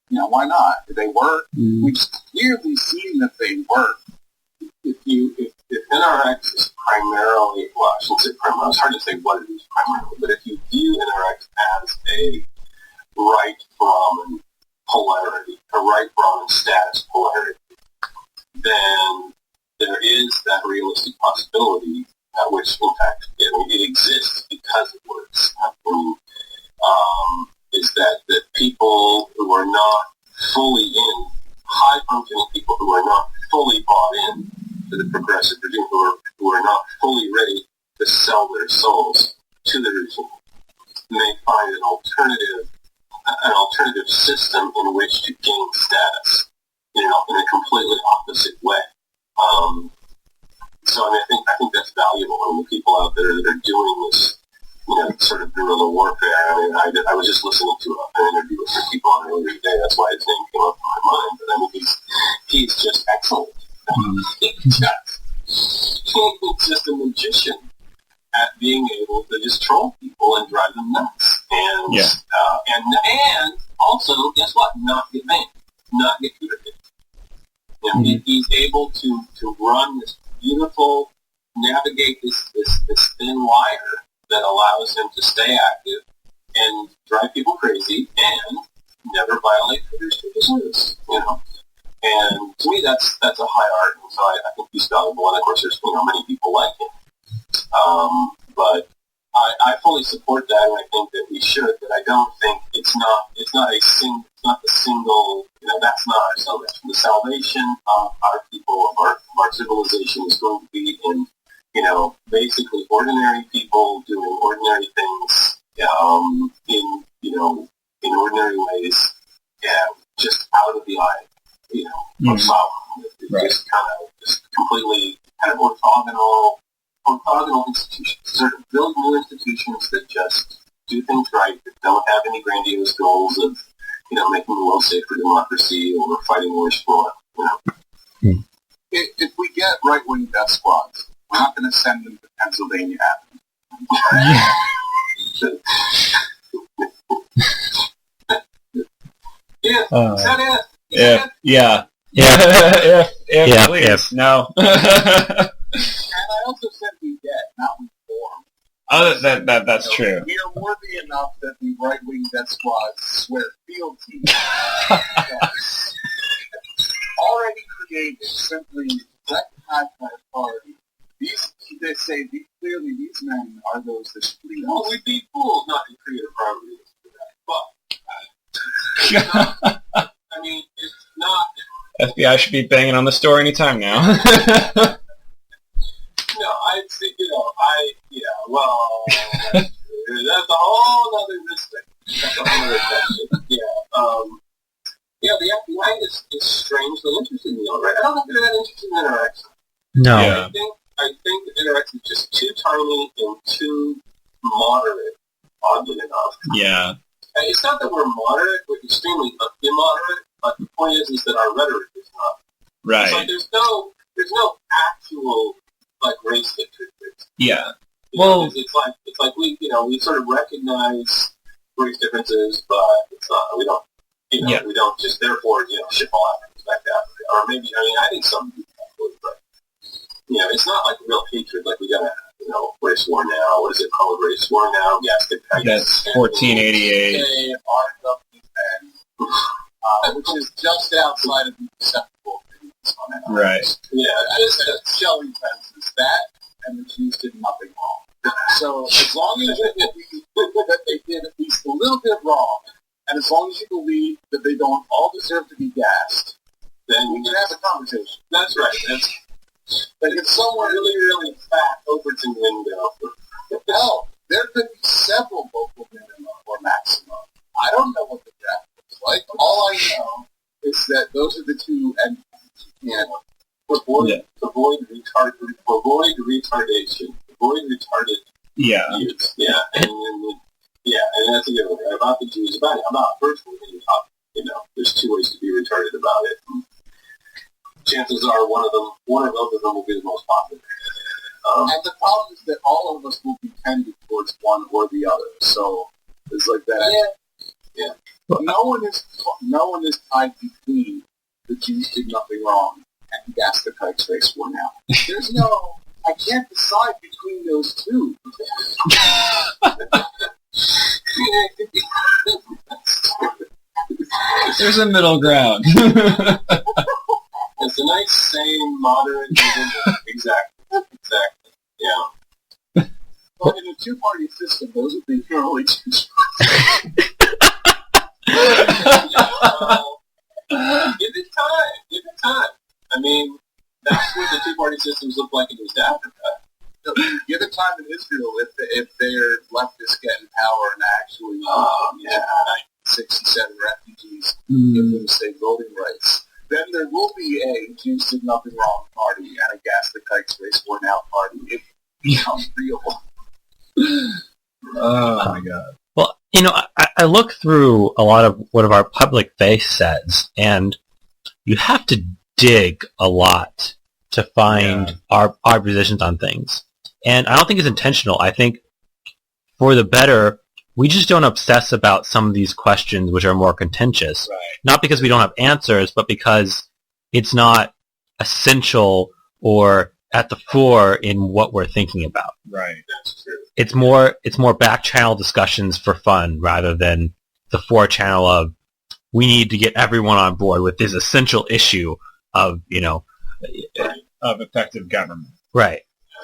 Why not? They work. We've clearly seen that they work. If NRX is primarily, well, I shouldn't say primarily, it's hard to say what it is primarily, but if you view NRX as a right Brahmin polarity, a right Brahmin status polarity, then there is that realistic possibility, which in fact it exists because it works. Is that people who are not fully in, high-functioning people who are not fully bought in to the progressive regime, who are not fully ready to sell their souls to the regime, may find an alternative system in which to gain status, in a completely opposite way. So I think that's valuable. And the people out there that are doing this, sort of guerrilla warfare. I was just listening to an interview with some people on earlier today. That's why his name came up in my mind. But he's just excellent. He's just a magician at being able to just troll people and drive them nuts. And also, guess what? Not get banned, not get Twitter. He's able to run this beautiful, navigate this thin wire that allows him to stay active and drive people crazy and never violate Twitter's rules. And to me, that's a high art, and so I think he's valuable. And of course, there's many people like him. But I fully support that, and I think that we should. But I don't think it's not the single. That's not our salvation. The salvation of our people, of our civilization, is going to be in basically ordinary people doing ordinary things in ordinary ways, just out of the eye, of sovereign. Right. Just completely kind of orthogonal institutions, sort of build new institutions that just do things right, that don't have any grandiose goals of, making the world safe for democracy or fighting wars for it. If we get right-wing death squads, we're not going to send them to Pennsylvania Avenue. Is that it? If, please. No. And I also said we get, not we form. Oh, that's true. We are worthy enough that the right-wing death squads swear fealty already created, simply recognized by authority. They say clearly these men are those that flee. Well, we'd be fools not to create a priority list for that. But it's not. FBI should be banging on the door anytime now. No, I'd say, that's a whole other mistake. That's a whole other question. The FBI is strangely interested in the alt-right. I don't think they're that interested in interaction. No. Yeah. I think the interaction is just too tiny and too moderate, oddly enough. Yeah. It's not that we're moderate, we're extremely immoderate, but the point is that our rhetoric is not. Right. It's like there's no actual race hatred. Yeah. It's like we sort of recognize race differences, but it's not. We don't. We don't just therefore ship all Africans back to Africa, or maybe I think some do, but it's not like real hatred. Like we got a race war now. What is it called? Race war now? Yes, that's 1488. Which is just outside of the acceptable opinions on it. Right. Yeah, just a shelling fences that, and the Jews did nothing wrong. So as long as you believe that they did at least a little bit wrong, and as long as you believe that they don't all deserve to be gassed, then we can have a conversation. That's right. Like if someone really, really fat Overton window. Hell, there could be several local minimum or maximum. I don't know what the draft looks like. All I know is that those are the two endpoints. You can't avoid retardation. Avoid retarded use. Yeah. And that's a good one. About the Jews, about virtually there's two ways to be retarded about it. And chances are one of them will be the most popular. And the problem is that all of us will be tended towards one or the other. So it's like that. Yeah. No one is tied between the Jews did nothing wrong and Gas the Kikes race won out. There's no. I can't decide between those two. There's a middle ground. It's a nice, sane, moderate. Exactly. Yeah. But in a two-party system, those would be your only two choices. Give it time. I mean, that's what the two-party systems look like in East Africa. So, give it time in Israel if their leftists get in power and actually 67 refugees give them state voting rights. Then there will be a Jews did nothing wrong party and a Gas the Kikes race won out party. It becomes real. Oh my god. Well, I look through a lot of what our public face says, and you have to dig a lot to find our positions on things. And I don't think it's intentional. I think for the better, we just don't obsess about some of these questions which are more contentious. Right. Not because we don't have answers, but because it's not essential or at the fore in what we're thinking about. Right. That's true. It's more back channel discussions for fun rather than the fore channel of we need to get everyone on board with this essential issue of Of effective government. right.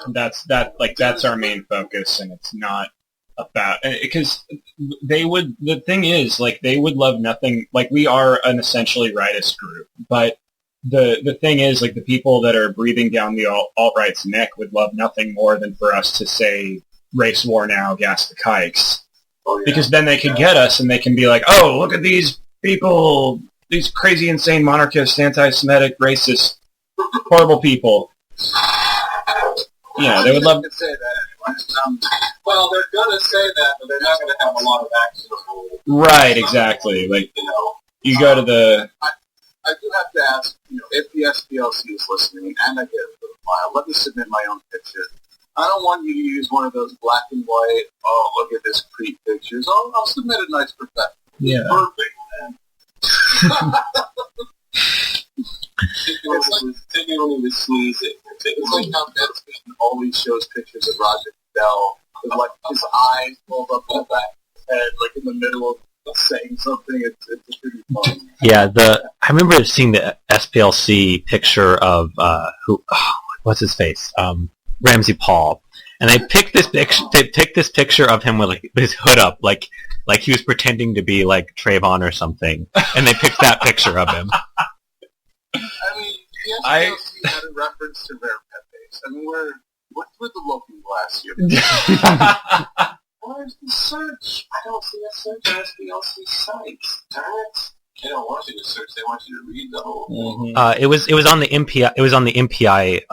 That's our main focus, and it's not about, because the thing is, like, they would love nothing, like, we are an essentially rightist group, but the thing is, like, the people that are breathing down the alt-right's neck would love nothing more than for us to say, race war now, gas the kikes. Oh, yeah. Because then they could get us, and they can be like, oh, look at these people, these crazy, insane monarchists, anti-Semitic, racist, horrible people. Yeah, they would love to say that anyway. Well, they're going to say that, but they're not going to have a lot of actionable. Right, exactly. Like, you go to the... I do have to ask, if the SPLC is listening, and I get it for the file, let me submit my own picture. I don't want you to use one of those black and white, oh, look at this creep pictures. I'll submit a nice professional. Yeah. Perfect, man. Take it only to sneeze it. It's like how Deadspin always shows pictures of Roger Goodell with, like, his eyes pulled up in the back of his head, like in the middle of saying something. It's pretty funny. Yeah, I remember seeing the SPLC picture of what's his face? Ramsey Paul. And they picked this picture of him with, like, his hood up, like he was pretending to be like Trayvon or something. And they picked that picture of him. I mean, the SPLC had a reference to rare pet base. I mean, what's with the looking glass here? Where's the search? I don't see a search on SPLC sites. Darn it. They don't want you to search. They want you to read the whole thing. Mm-hmm. It was on the MPI. It was on the MPI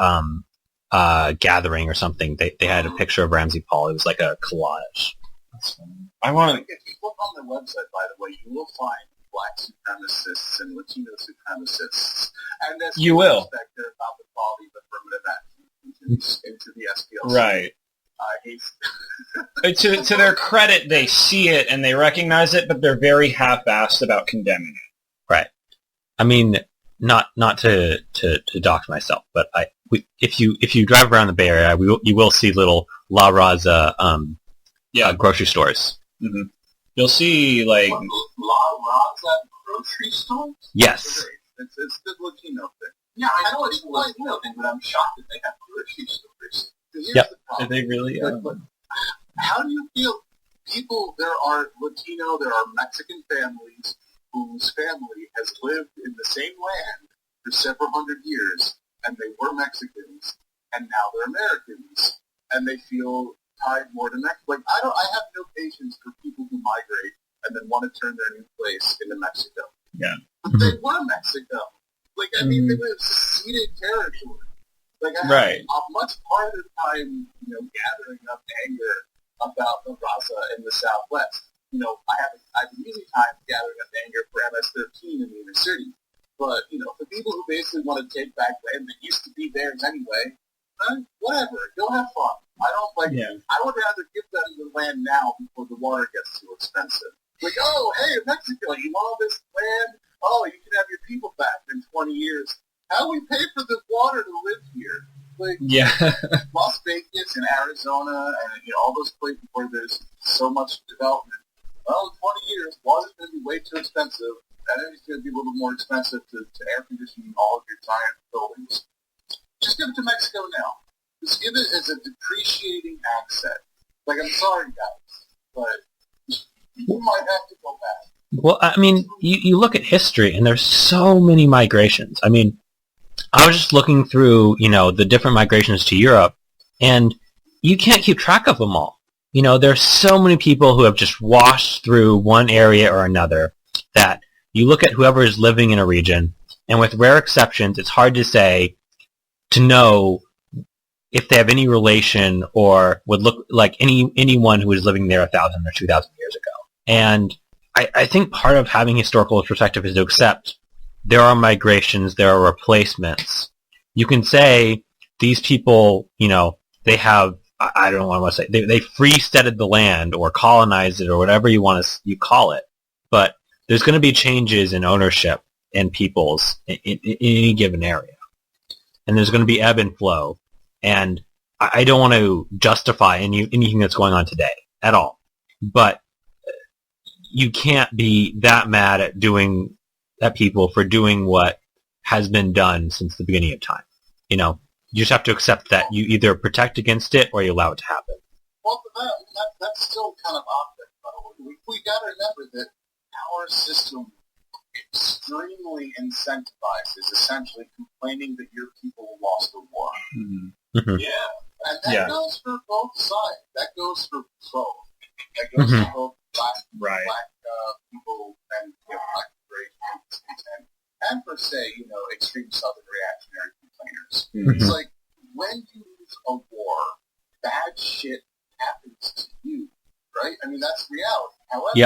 gathering or something. They had a picture of Ramsey Paul. It was like a collage. That's funny. I want If you look on their website, by the way, you will find black supremacists and Latino supremacists, and there's You will. Specter about the quality of affirmative action into the SPLC. right. To their credit, they see it and they recognize it, but they're very half-assed about condemning it. Right. I mean, not to dox myself, but if you drive around the Bay Area, you will see little La Raza grocery stores. Mm-hmm. You'll see, like... La Raza grocery stores? Yes. It's the Latino thing. Yeah, I know it's the Latino thing, but I'm shocked that they have grocery stores. Here's Yep. the problem. Are they really... But how do you feel? There are Latino, there are Mexican families whose family has lived in the same land for several hundred years, and they were Mexicans, and now they're Americans, and they feel tied more to Mexico. Like, I have no patience for people who migrate and then want to turn their new place into Mexico. Yeah. But they were Mexico. Like, I mean, they were seceded territory. Like, I have a much harder time, gathering up anger about the Raza in the Southwest. I have an easy time gathering up anger for MS-13 in the inner city. But, for people who basically want to take back land that used to be theirs anyway, whatever, go have fun. I would rather give them the land now before the water gets too expensive. Like, oh, hey, Mexico, you want all this land? Oh, you can have your people back in 20 years. How do we pay for the water to live here? Like, Yeah. Las Vegas and Arizona and all those places where there's so much development. Well, in 20 years, water's going to be way too expensive. Energy's going to be a little more expensive to air condition all of your giant buildings. Just give it to Mexico now. Just give it as a depreciating asset. Like, I'm sorry, guys, but you might have to go back. Well, I mean, you look at history, and there's so many migrations. I mean, I was just looking through, the different migrations to Europe, and you can't keep track of them all. There's so many people who have just washed through one area or another that you look at whoever is living in a region, and with rare exceptions, it's hard to know if they have any relation or would look like anyone who was living there 1,000 or 2,000 years ago. And I think part of having historical perspective is to accept there are migrations, there are replacements. You can say these people, they have, I don't know what I want to say, they free-steaded the land or colonized it or whatever you call it. But there's going to be changes in ownership and peoples in any given area. And there's going to be ebb and flow. And I don't want to justify anything that's going on today at all. But you can't be that mad at people for doing what has been done since the beginning of time. You just have to accept that you either protect against it or you allow it to happen. Well, that's still kind of optic, though. We got to remember that our system extremely incentivizes essentially complaining that your people lost the war. Mm-hmm. Mm-hmm. Yeah. And that goes for both sides. That goes for both. That goes for both black people and black race and for, say, extreme Southern reactionary complainers. Mm-hmm. It's like, when you lose a war, bad shit happens to you, right? I mean, that's reality.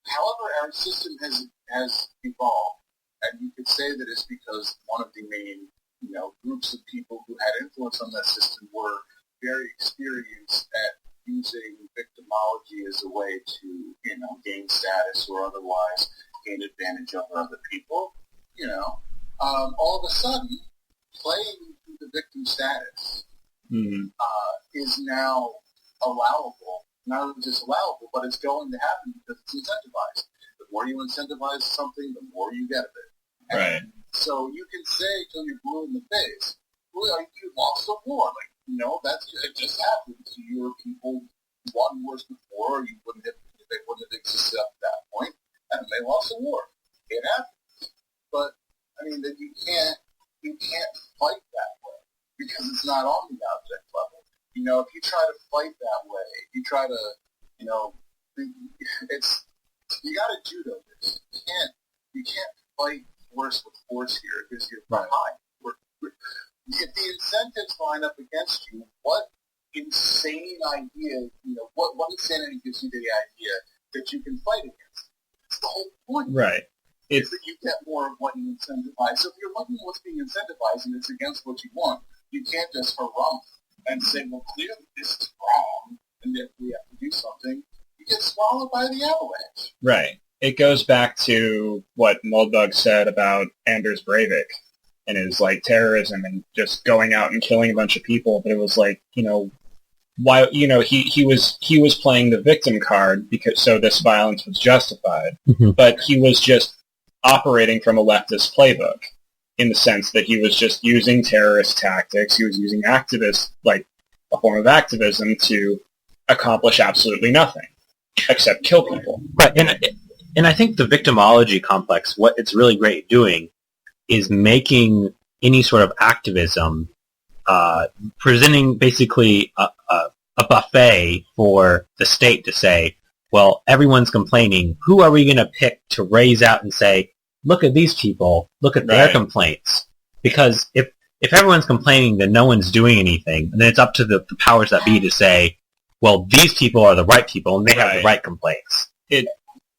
However, our system has evolved, and you could say that it's because one of the main, groups of people who had influence on that system were very experienced at using victimology as a way to, gain status or otherwise gain advantage over other people. All of a sudden, playing through the victim status is now allowable. Not only just allowable, but it's going to happen because it's incentivized. The more you incentivize something, the more you get of it. Right. So you can say till you're blue in the face, well, you lost a war. Like, it just happened to your people. Won wars before, they wouldn't have existed at that point, and they lost a war. It happens. But I mean, that you can't fight that way because it's not on the object level. If you try to fight that way, you try to, you got to judo this. You can't fight force with force here because you're behind. If the incentives line up against you, what insane idea, what insanity gives you the idea that you can fight against? It's the whole point. Right. It's that you get more of what you incentivize. So if you're looking at what's being incentivized and it's against what you want, you can't just harumph and say, well, clearly this is wrong, and if we have to do something, you get swallowed by the avalanche. Right. It goes back to what Moldbug said about Anders Breivik and his, terrorism and just going out and killing a bunch of people, but it was why, he was playing the victim card so this violence was justified, but he was just operating from a leftist playbook in the sense that he was just using terrorist tactics. He was using a form of activism to accomplish absolutely nothing except kill people. Right, and I think the victimology complex, what it's really great doing is making any sort of activism, presenting basically a buffet for the state to say, well, everyone's complaining. Who are we going to pick to raise out and say, look at these people, look at their complaints? Because if everyone's complaining, then no one's doing anything. And then it's up to the powers that be to say, well, these people are the right people, and they have the right complaints.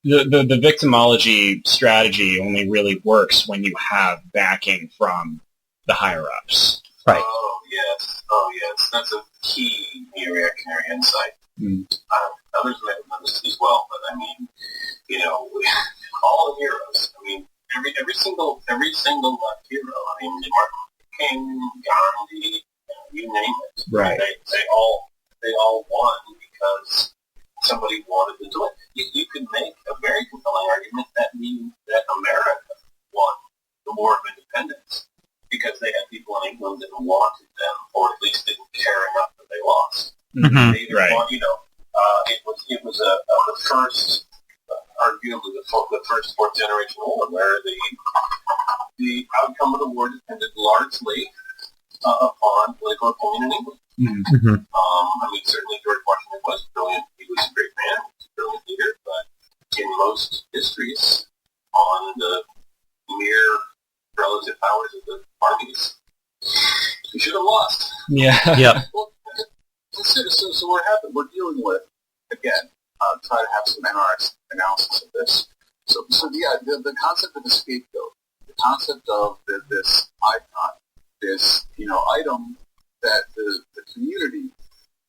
The victimology strategy only really works when you have backing from the higher-ups. Right. Oh, yes. That's a key reactionary insight. Others may have noticed as well, but I mean, all the heroes. I mean, every single hero. I mean, Martin Luther King, Gandhi, you name it. Right. They all won because somebody wanted to do it. You could make a very compelling argument that America won the War of Independence because they had people in England that wanted them, or at least didn't care enough that they lost. Mm-hmm. They either won, it was the first, arguably the first fourth generation war, where the outcome of the war depended largely upon political opinion in England. Mm-hmm. I mean, certainly George Washington was brilliant. He was a great man, he was a brilliant leader, but in most histories on the mere relative powers of the armies, he should have lost. Yeah. Yep. Well, so what happened? We're dealing with, again, try to have some analysis of this. So yeah, the concept of the scapegoat, the concept of this icon, this item that the community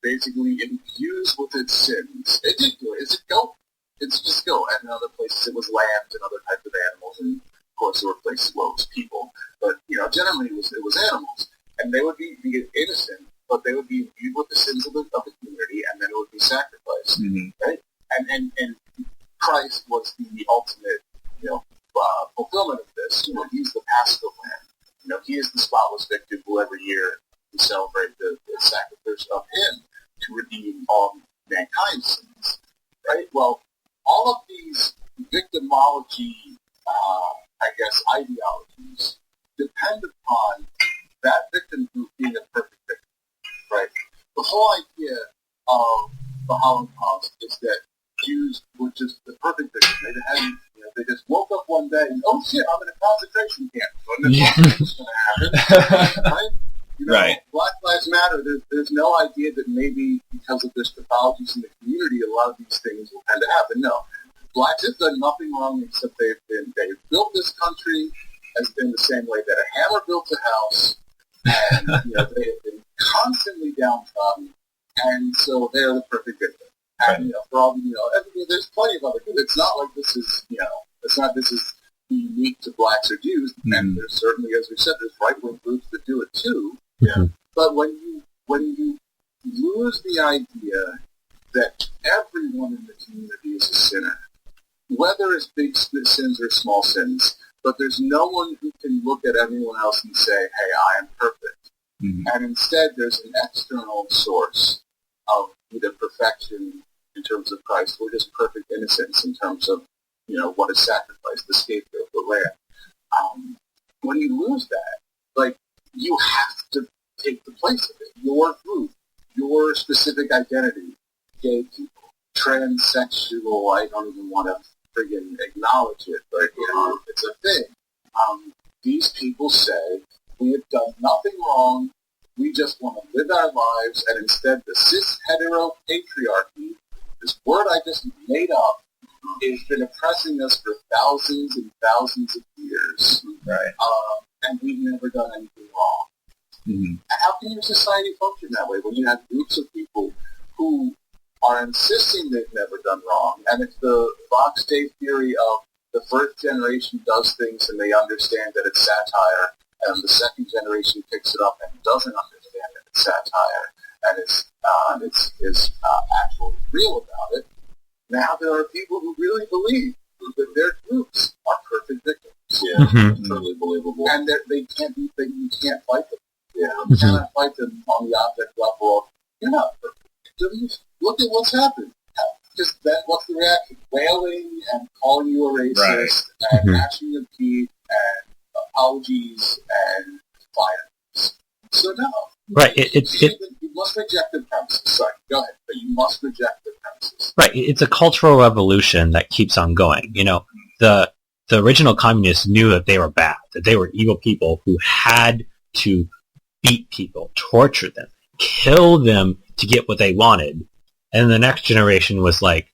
basically infused with its sins. It did do it. Is it goat? It's just goat. And in other places it was lambs and other types of animals, and of course there were places where it was people. But generally it was animals, and they would be innocent, but they would be imbued with the sins of the community, and then it would be sacrificed, right? And Christ was the ultimate fulfillment of this. He's the Paschal Lamb. He is the spotless victim who every year we celebrate the sacrifice of him to redeem all mankind's sins, right? Well, all of these victimology, ideologies depend upon that victim group being a perfect victim, right? The whole idea of the Holocaust is that Jews were just the perfect victim. They just woke up one day and, oh shit, I'm in a concentration camp. What's going to happen, right? Right. Black Lives Matter, there's no idea that maybe because of this pathologies in the community, a lot of these things will tend to happen. No. Blacks have done nothing wrong except they've built this country in the same way that a hammer built a house, and they have been constantly downtrodden, and so they're the perfect victim. And for all there's plenty of other people. It's not like this is this is unique to blacks or Jews, and there's certainly, as we said, there's right-wing groups that do it too. Yeah. But when you lose the idea that everyone in the community is a sinner, whether it's big sins or small sins, but there's no one who can look at anyone else and say, hey, I am perfect. Mm-hmm. And instead there's an external source of either perfection in terms of Christ or just perfect innocence in terms of, what is sacrificed, the scapegoat, the lamb. When you lose that, you have to take the place of it. Your group, your specific identity, gay people, transsexual, I don't even want to friggin' acknowledge it, but, it's a thing. These people say, we have done nothing wrong, we just want to live our lives, and instead the cis-hetero patriarchy, this word I just made up, has been oppressing us for thousands and thousands of years. Right. And we've never done anything wrong. Mm-hmm. How can your society function that way when you have groups of people who are insisting they've never done wrong? And it's the Fox Day theory of the first generation does things and they understand that it's satire, and the second generation picks it up and doesn't understand that it's satire, and it's actually real about it. Now there are people who really believe that their groups are perfect victims. Yeah, mm-hmm. Totally believable. And you can't fight them. Yeah, you cannot fight them on the object level of, you're not perfect victims. Look at what's happened. Just then, what's the reaction? Wailing and calling you a racist, and gnashing of teeth, and apologies, and violence. So no. Right. You must reject the premises. Sorry, go ahead. But you must reject the premises. Right. It's a cultural revolution that keeps on going. The original communists knew that they were bad, that they were evil people who had to beat people, torture them, kill them to get what they wanted. And the next generation was thought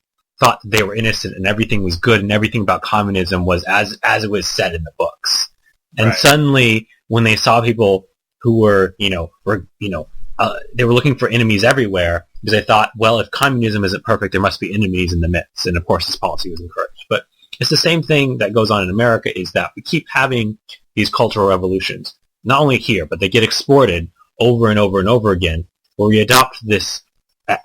that they were innocent and everything was good and everything about communism was as it was said in the books. And suddenly, when they saw people who were, they were looking for enemies everywhere, because they thought, well, if communism isn't perfect, there must be enemies in the midst. And of course, this policy was encouraged. But it's the same thing that goes on in America, is that we keep having these cultural revolutions, not only here, but they get exported over and over and over again, where we adopt this,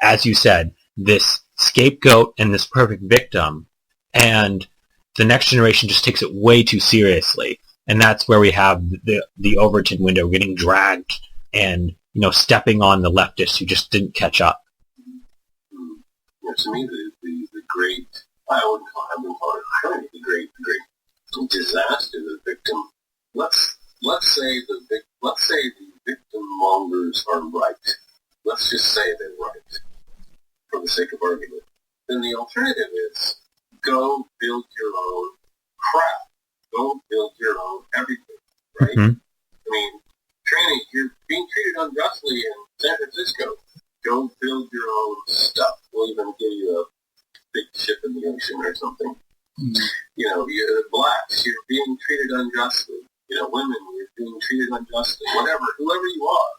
as you said, this scapegoat and this perfect victim, and the next generation just takes it way too seriously. And that's where we have the Overton window getting dragged and, stepping on the leftists who just didn't catch up. Yeah, to me, the great, I would call it the great disaster, the victim. Let's say the victim mongers are right. Let's just say they're right, for the sake of argument. Then the alternative is go build your own crap. Go build your own everything, right? Mm-hmm. I mean, you're being treated unjustly in San Francisco. Go build your own stuff. We'll even give you a big ship in the ocean or something. Mm-hmm. You're blacks, you're being treated unjustly. Women, you're being treated unjustly. Whoever you are.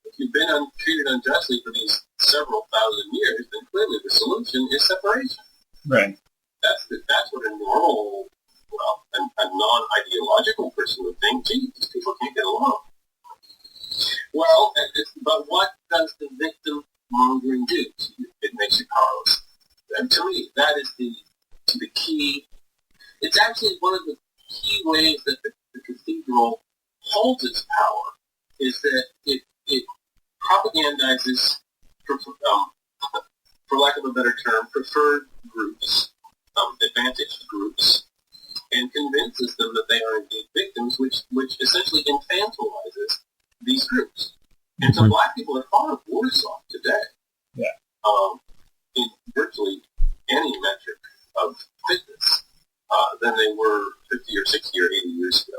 If you've been treated unjustly for these several thousand years, then clearly the solution is separation. Right. That's what a normal, a non-ideological person would think. Gee, these people can't get along. Well, but what does the victim mongering do? It makes you powerless. And to me, that is the key. It's actually one of the key ways that the cathedral holds its power, is that it propagandizes, for lack of a better term, preferred groups, advantaged groups, and convinces them that they are indeed victims, which essentially infantilizes these groups. And so black people are far worse off today, in virtually any metric of fitness, than they were 50 or 60 or 80 years ago,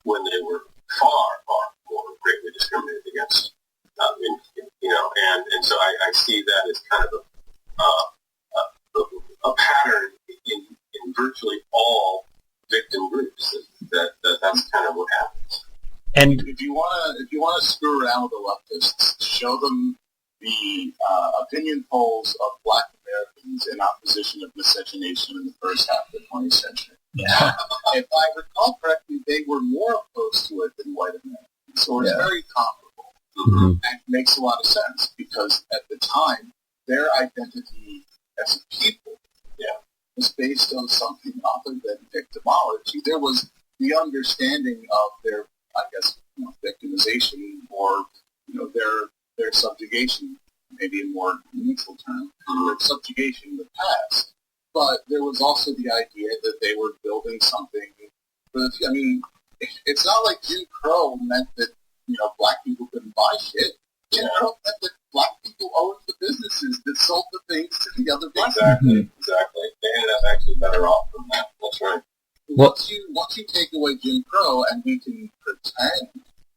when they were far, far more greatly discriminated against. And so I see that as kind of a pattern in virtually all victim groups. That's kind of what happens. And if you want to screw around with the leftists, show them the opinion polls of black Americans in opposition of miscegenation in the first half of the 20th century. Yeah. If I recall correctly, they were more opposed to it than white Americans. So it's very comparable. Mm-hmm. And it makes a lot of sense, because at the time, their identity as a people was based on something other than victimology. There was the understanding of their, I guess, victimization, or their subjugation, maybe a more neutral term, their subjugation in the past. But there was also the idea that they were building something. It's not like Jim Crow meant that black people couldn't buy shit. Jim Crow meant that black people owned the businesses that sold the things to the other black people. Exactly. They ended up actually better off from that. That's right. Once you take away Jim Crow, and we can pretend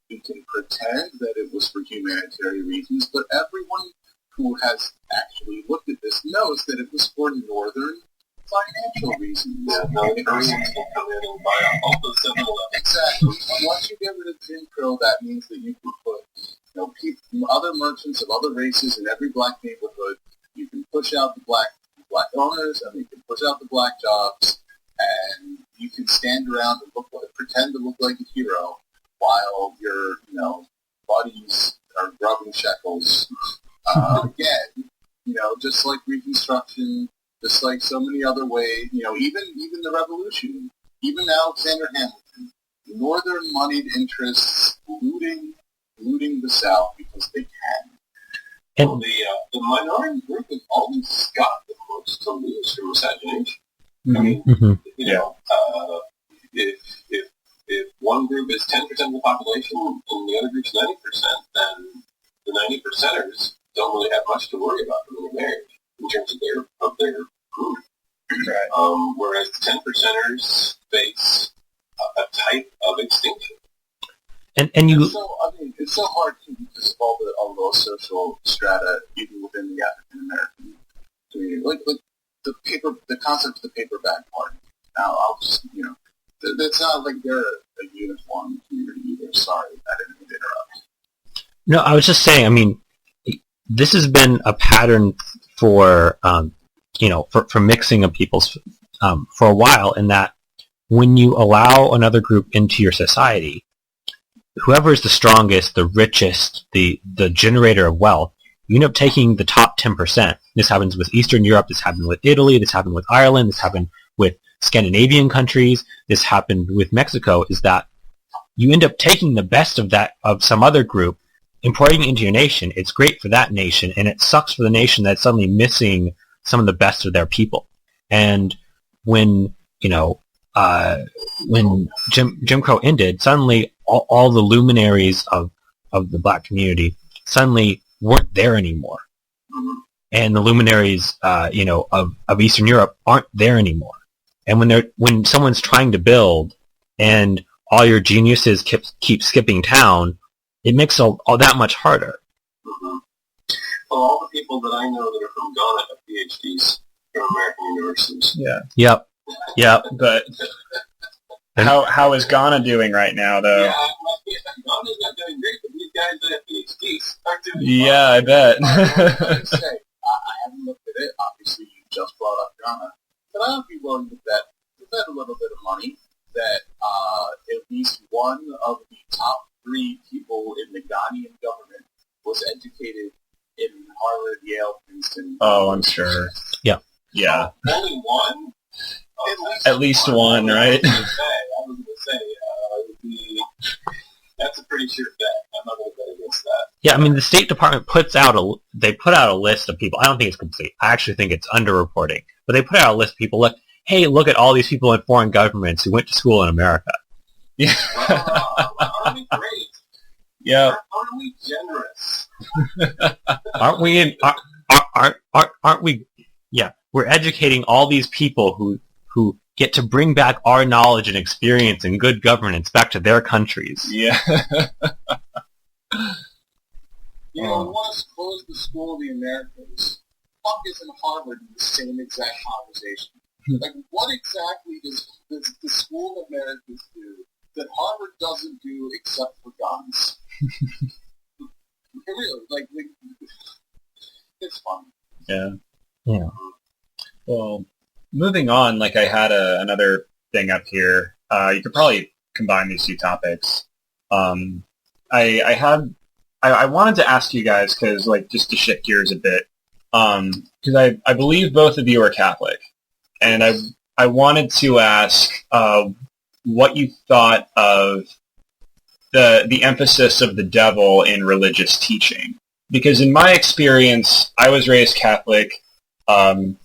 that it was for humanitarian reasons, but everyone who has actually looked at this knows that it was for northern financial reasons. Yeah, the Koreans can come in and buy all the 7-Eleven. Exactly. Once you get rid of Jim Crow, that means that you can put other merchants of other races in every black neighborhood. You can push out the black owners, and you can push out the black jobs, and you can stand around and pretend to look like a hero while your buddies are grubbing shekels. Again, just like Reconstruction, just like so many other ways, even the Revolution, even Alexander Hamilton, northern moneyed interests looting the South because they can. And the minority group has always got the most to lose from miscegenation. Mm-hmm. I mean, Mm-hmm. If one group is 10% of the population and the other group's 90%, then the 90%ers don't really have much to worry about from their marriage in terms of their group. Right. Whereas the 10%ers face a type of extinction. And you. It's so hard to because of all those social strata, even within the African American community. Like the concept of the paperback party. Now, I'll just it's not like they're a uniform community either. Sorry, I didn't mean to interrupt. No, I was just saying. this has been a pattern for for mixing of peoples for a while, in that when you allow another group into your society, whoever is the strongest, the richest, the generator of wealth, you end up taking the top 10%. This happens with Eastern Europe, this happened with Italy, this happened with Ireland, this happened with Scandinavian countries, this happened with Mexico, is that you end up taking the best of some other group, importing it into your nation. It's great for that nation, and it sucks for the nation that's suddenly missing some of the best of their people. And when Jim Crow ended, suddenly all the luminaries of the black community suddenly weren't there anymore. And the luminaries, of Eastern Europe aren't there anymore. And when someone's trying to build and all your geniuses keep skipping town, it makes all that much harder. Well, all the people that I know that are from Ghana have PhDs from American universities. Yeah. Yep. But how is Ghana doing right now, though? Yeah, Ghana's not doing great, but these guys that have PhDs are doing Yeah, I bet. I haven't looked at it. Obviously, you just brought up Ghana. But I would be willing to bet a little bit of money that at least one of the top 3 people in the Ghanaian government was educated in Harvard, Yale, Princeton. Oh, I'm sure. Yeah. Yeah. Only one? At least one, right? I was going to say, that's a pretty sure bet. I'm not going to bet against that. Yeah, I mean, the State Department put out a list of people. I don't think it's complete. I actually think it's underreporting. But they put out a list of people. Look at all these people in foreign governments who went to school in America. Yeah. Aren't we great? Yeah. Aren't we generous? Aren't we? Yeah, we're educating all these people who get to bring back our knowledge and experience and good governance back to their countries. Yeah. We want to close the school of the Americans. Fuck isn't Harvard in the same exact conversation? Like, what exactly does the School of Americans do that Harvard doesn't do except for guns? Really, it's fun. Yeah. Well, moving on, I had another thing up here. You could probably combine these 2 topics. I wanted to ask you guys, because, just to shift gears a bit, because I believe both of you are Catholic, and I wanted to ask what you thought of the emphasis of the devil in religious teaching. Because in my experience, I was raised Catholic,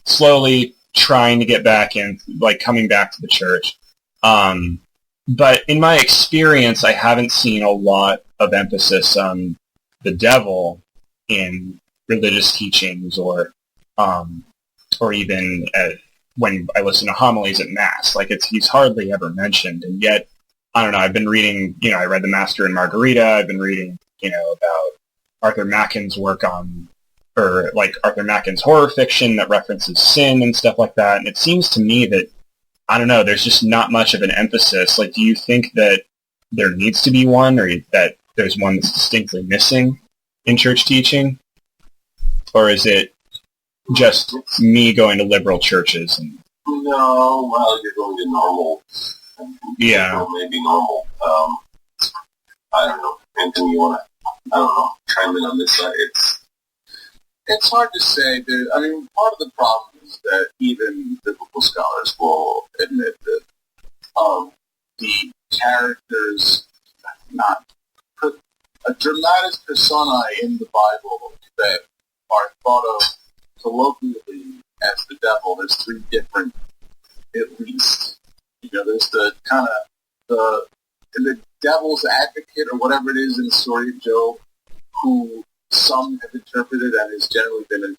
slowly trying to get back in, coming back to the church. But in my experience, I haven't seen a lot of emphasis on the devil in religious teachings, or even when I listen to homilies at Mass. He's hardly ever mentioned, and yet, I don't know, I've been reading, I read The Master and Margarita, I've been reading, about Arthur Machen's work on, or Arthur Machen's horror fiction that references sin and stuff like that, and it seems to me that, I don't know, there's just not much of an emphasis. Do you think that there needs to be one, or that there's one that's distinctly missing in church teaching? Or is it just me going to liberal churches? No, well, you're going to normal. Yeah. Or maybe normal. I don't know. Anthony, you want to, chime in on this side? It's hard to say. Part of the problem is that even biblical scholars will admit that the characters not put a dramatis personae in the Bible that are thought of colloquially as the devil. There's 3 different, at least. There's the kind of the devil's advocate, or whatever it is in the story of Job, who some have interpreted and has generally been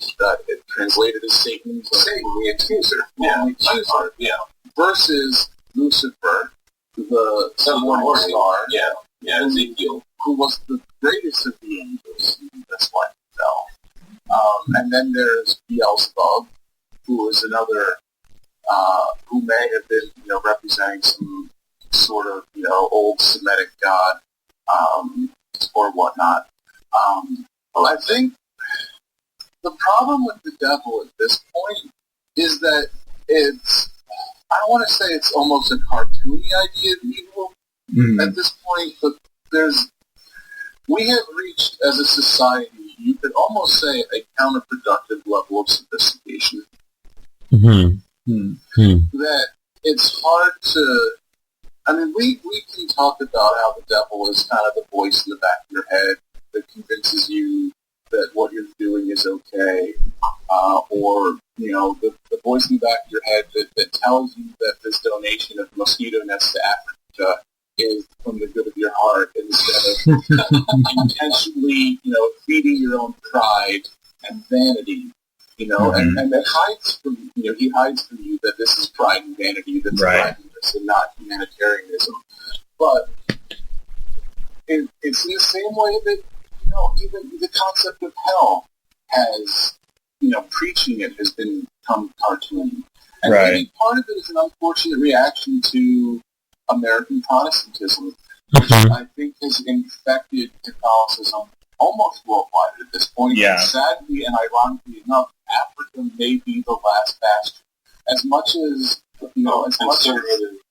translated as Satan, the accuser. Yeah, the accuser. Yeah. Versus Lucifer, the sun, moon, and star. Yeah. Yeah, Ezekiel, who was the greatest of the angels. That's why he fell. And then there's Beelzebub, who is another, who may have been, representing some sort of, old Semitic god, or whatnot. Well, I think the problem with the devil at this point is that it's, I don't want to say it's almost a cartoony idea of evil at this point, but we have reached as a society, you could almost say, a counterproductive level of sophistication. That it's hard to, I mean, we can talk about how the devil is kind of the voice in the back of your head that convinces you that what you're doing is okay, or, you know, the voice in the back of your head that tells you that this donation of mosquito nets to Africa is from the good of your heart instead of intentionally, you know, feeding your own pride and vanity, you know, and that hides from, you know, he hides from you that this is pride and vanity that's driving this and not humanitarianism. But it's in the same way that, you know, even the concept of hell has, you know, preaching it has become cartoony. And maybe part of it is an unfortunate reaction to American Protestantism, which I think has infected Catholicism almost worldwide at this point. Yeah. And sadly and ironically enough, Africa may be the last bastion. As much as, you know, as much as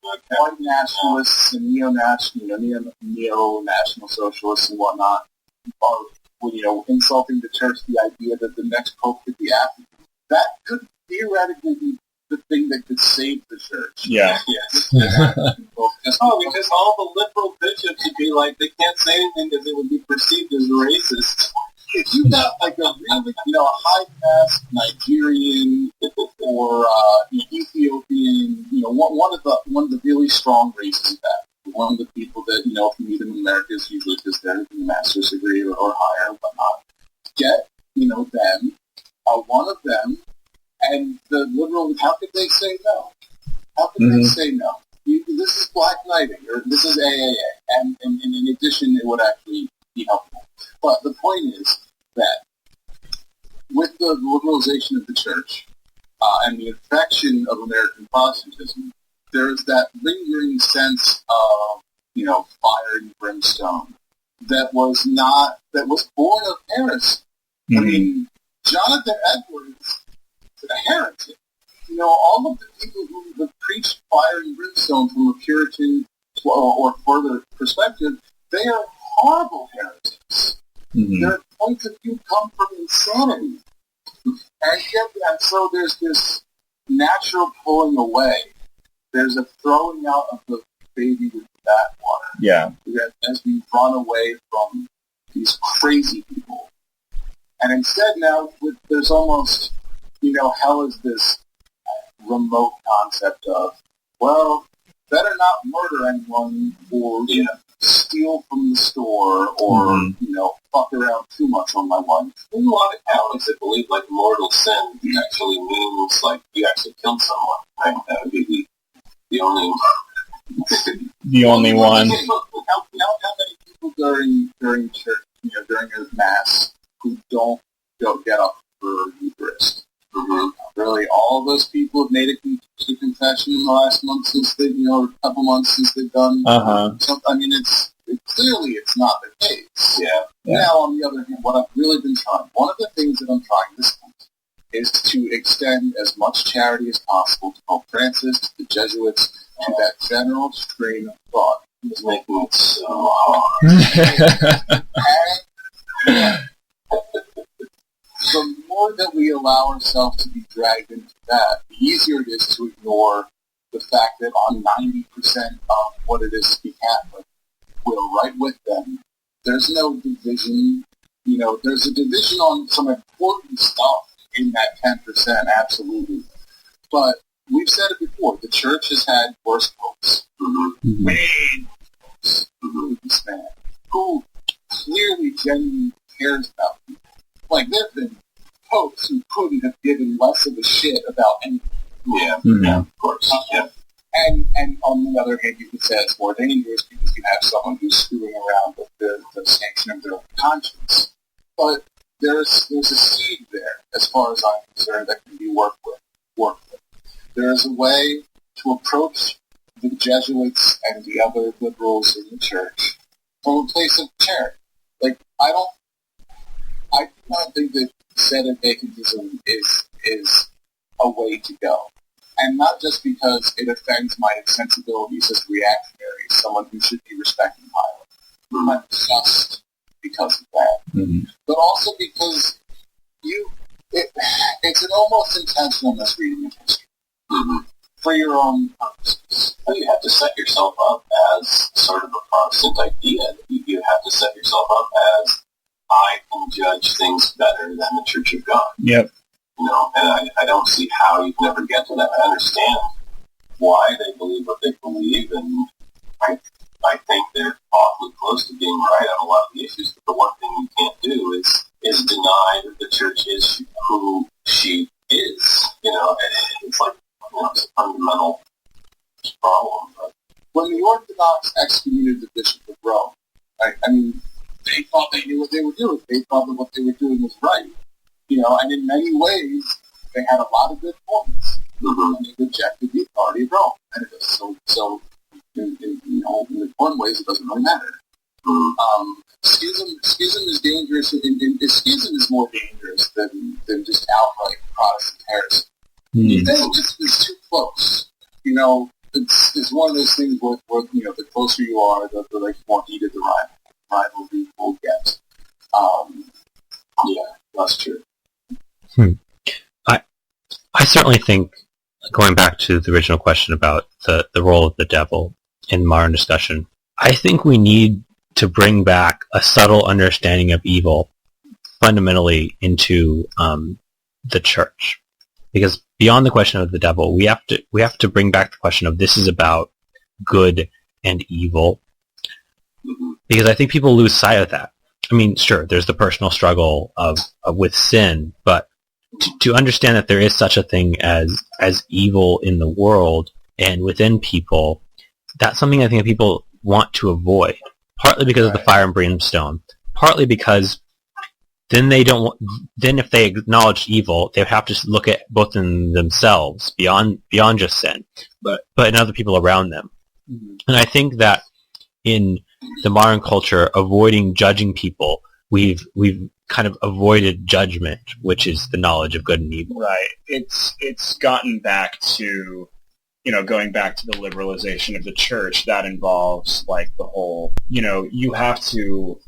white nationalists and neo-national socialists and whatnot are, you know, insulting the church, the idea that the next pope could be African, that could theoretically be the thing that could save the church. Yeah. Yes. Because all the liberal bishops would be like, they can't say anything because it would be perceived as racist. If you got like a really, you know, a high-class Nigerian or Ethiopian, you know, one of the really strong races of that, one of the people that, you know, if you meet them in America is usually because they're in a master's degree or higher or whatnot. Get, you know, them, one of them, and the liberal, how could they say no? How could they say no? This is Black Knighting, or this is AAA, and in addition, it would actually be helpful. But the point is that with the liberalization of the church and the infection of American Protestantism, there is that lingering sense of, you know, fire and brimstone that was born of heresy. I mean, Jonathan Edwards is a heretic. You know, all of the people who have preached fire and brimstone from a Puritan or further perspective, they are horrible heretics. Their points of view come from insanity. And so there's this natural pulling away. There's a throwing out of the baby with the bathwater. Yeah. As we run away from these crazy people. And instead now, there's almost, you know, hell is this remote concept of, well, better not murder anyone or, you know, steal from the store or, you know, fuck around too much on my wife. There's a lot of Catholics that believe, like, mortal sin actually means, like, you actually killed someone, right? That would be the only the only one. How many people during church, you know, during a mass who don't go get up for Eucharist? Really, all of those people have made a confession in the last month since they, you know, a couple months since they've done. So, I mean, clearly it's not the case. Yeah. Now, on the other hand, what I've really been trying, one of the things that I'm trying this month is to extend as much charity as possible to Pope Francis, to the Jesuits, to that general stream of thought. It's making it so hard. And the more that we allow ourselves to be dragged into that, the easier it is to ignore the fact that on 90% of what it is to be Catholic, we're right with them. There's no division. You know, there's a division on some important stuff in that 10%, absolutely. But we've said it before, the church has had worse popes. Way worse. This man, who clearly genuinely cares about people. Like, there have been popes who couldn't have given less of a shit about anything. Yeah, of course. And on the other hand, you could say it's more dangerous because you have someone who's screwing around with the sanction of their own conscience. But there's a seed there, as far as I'm concerned, that can be worked with. There is a way to approach the Jesuits and the other liberals in the church from a place of charity. Like, I I do not think that sedevacantism is a way to go. And not just because it offends my sensibilities as reactionary, someone who should be respected highly, not just because of that, but also because it's an almost intentional misreading of history for your own purposes. Well, you have to set yourself up as sort of a Protestant idea. You have to set yourself up as, I can judge things better than the Church of God. Yep. And I don't see how you can ever get to that. I understand why they believe what they believe, and I think they're awfully close to being right on a lot of the issues. But the one thing you can't do is deny that the Church is who she is. It's like it's a fundamental problem. But when the Orthodox excommunicated the Bishop of Rome, I mean, they thought they knew what they were doing. They thought that what they were doing was right. And in many ways, they had a lot of good points. And they rejected the authority of Rome. And it was so in one ways, it doesn't really matter. Schism is dangerous. Schism is more dangerous than just outright Protestant heresy. It's too close. It's one of those things where the closer you are, the more heated the rivalry will get. Yeah, that's true. I certainly think, going back to the original question about the role of the devil in modern discussion, I think we need to bring back a subtle understanding of evil fundamentally into the church. Because beyond the question of the devil, we have to bring back the question of this is about good and evil. Because I think people lose sight of that. I mean, sure, there's the personal struggle of with sin, but to understand that there is such a thing as evil in the world and within people, that's something I think that people want to avoid. Partly because of the fire and brimstone, partly because then if they acknowledge evil, they have to look at both in themselves beyond just sin, but in other people around them. And I think that in the modern culture, avoiding judging people, we've kind of avoided judgment, which is the knowledge of good and evil. Right. It's gotten back to, going back to the liberalization of the church. That involves like the whole, you have to,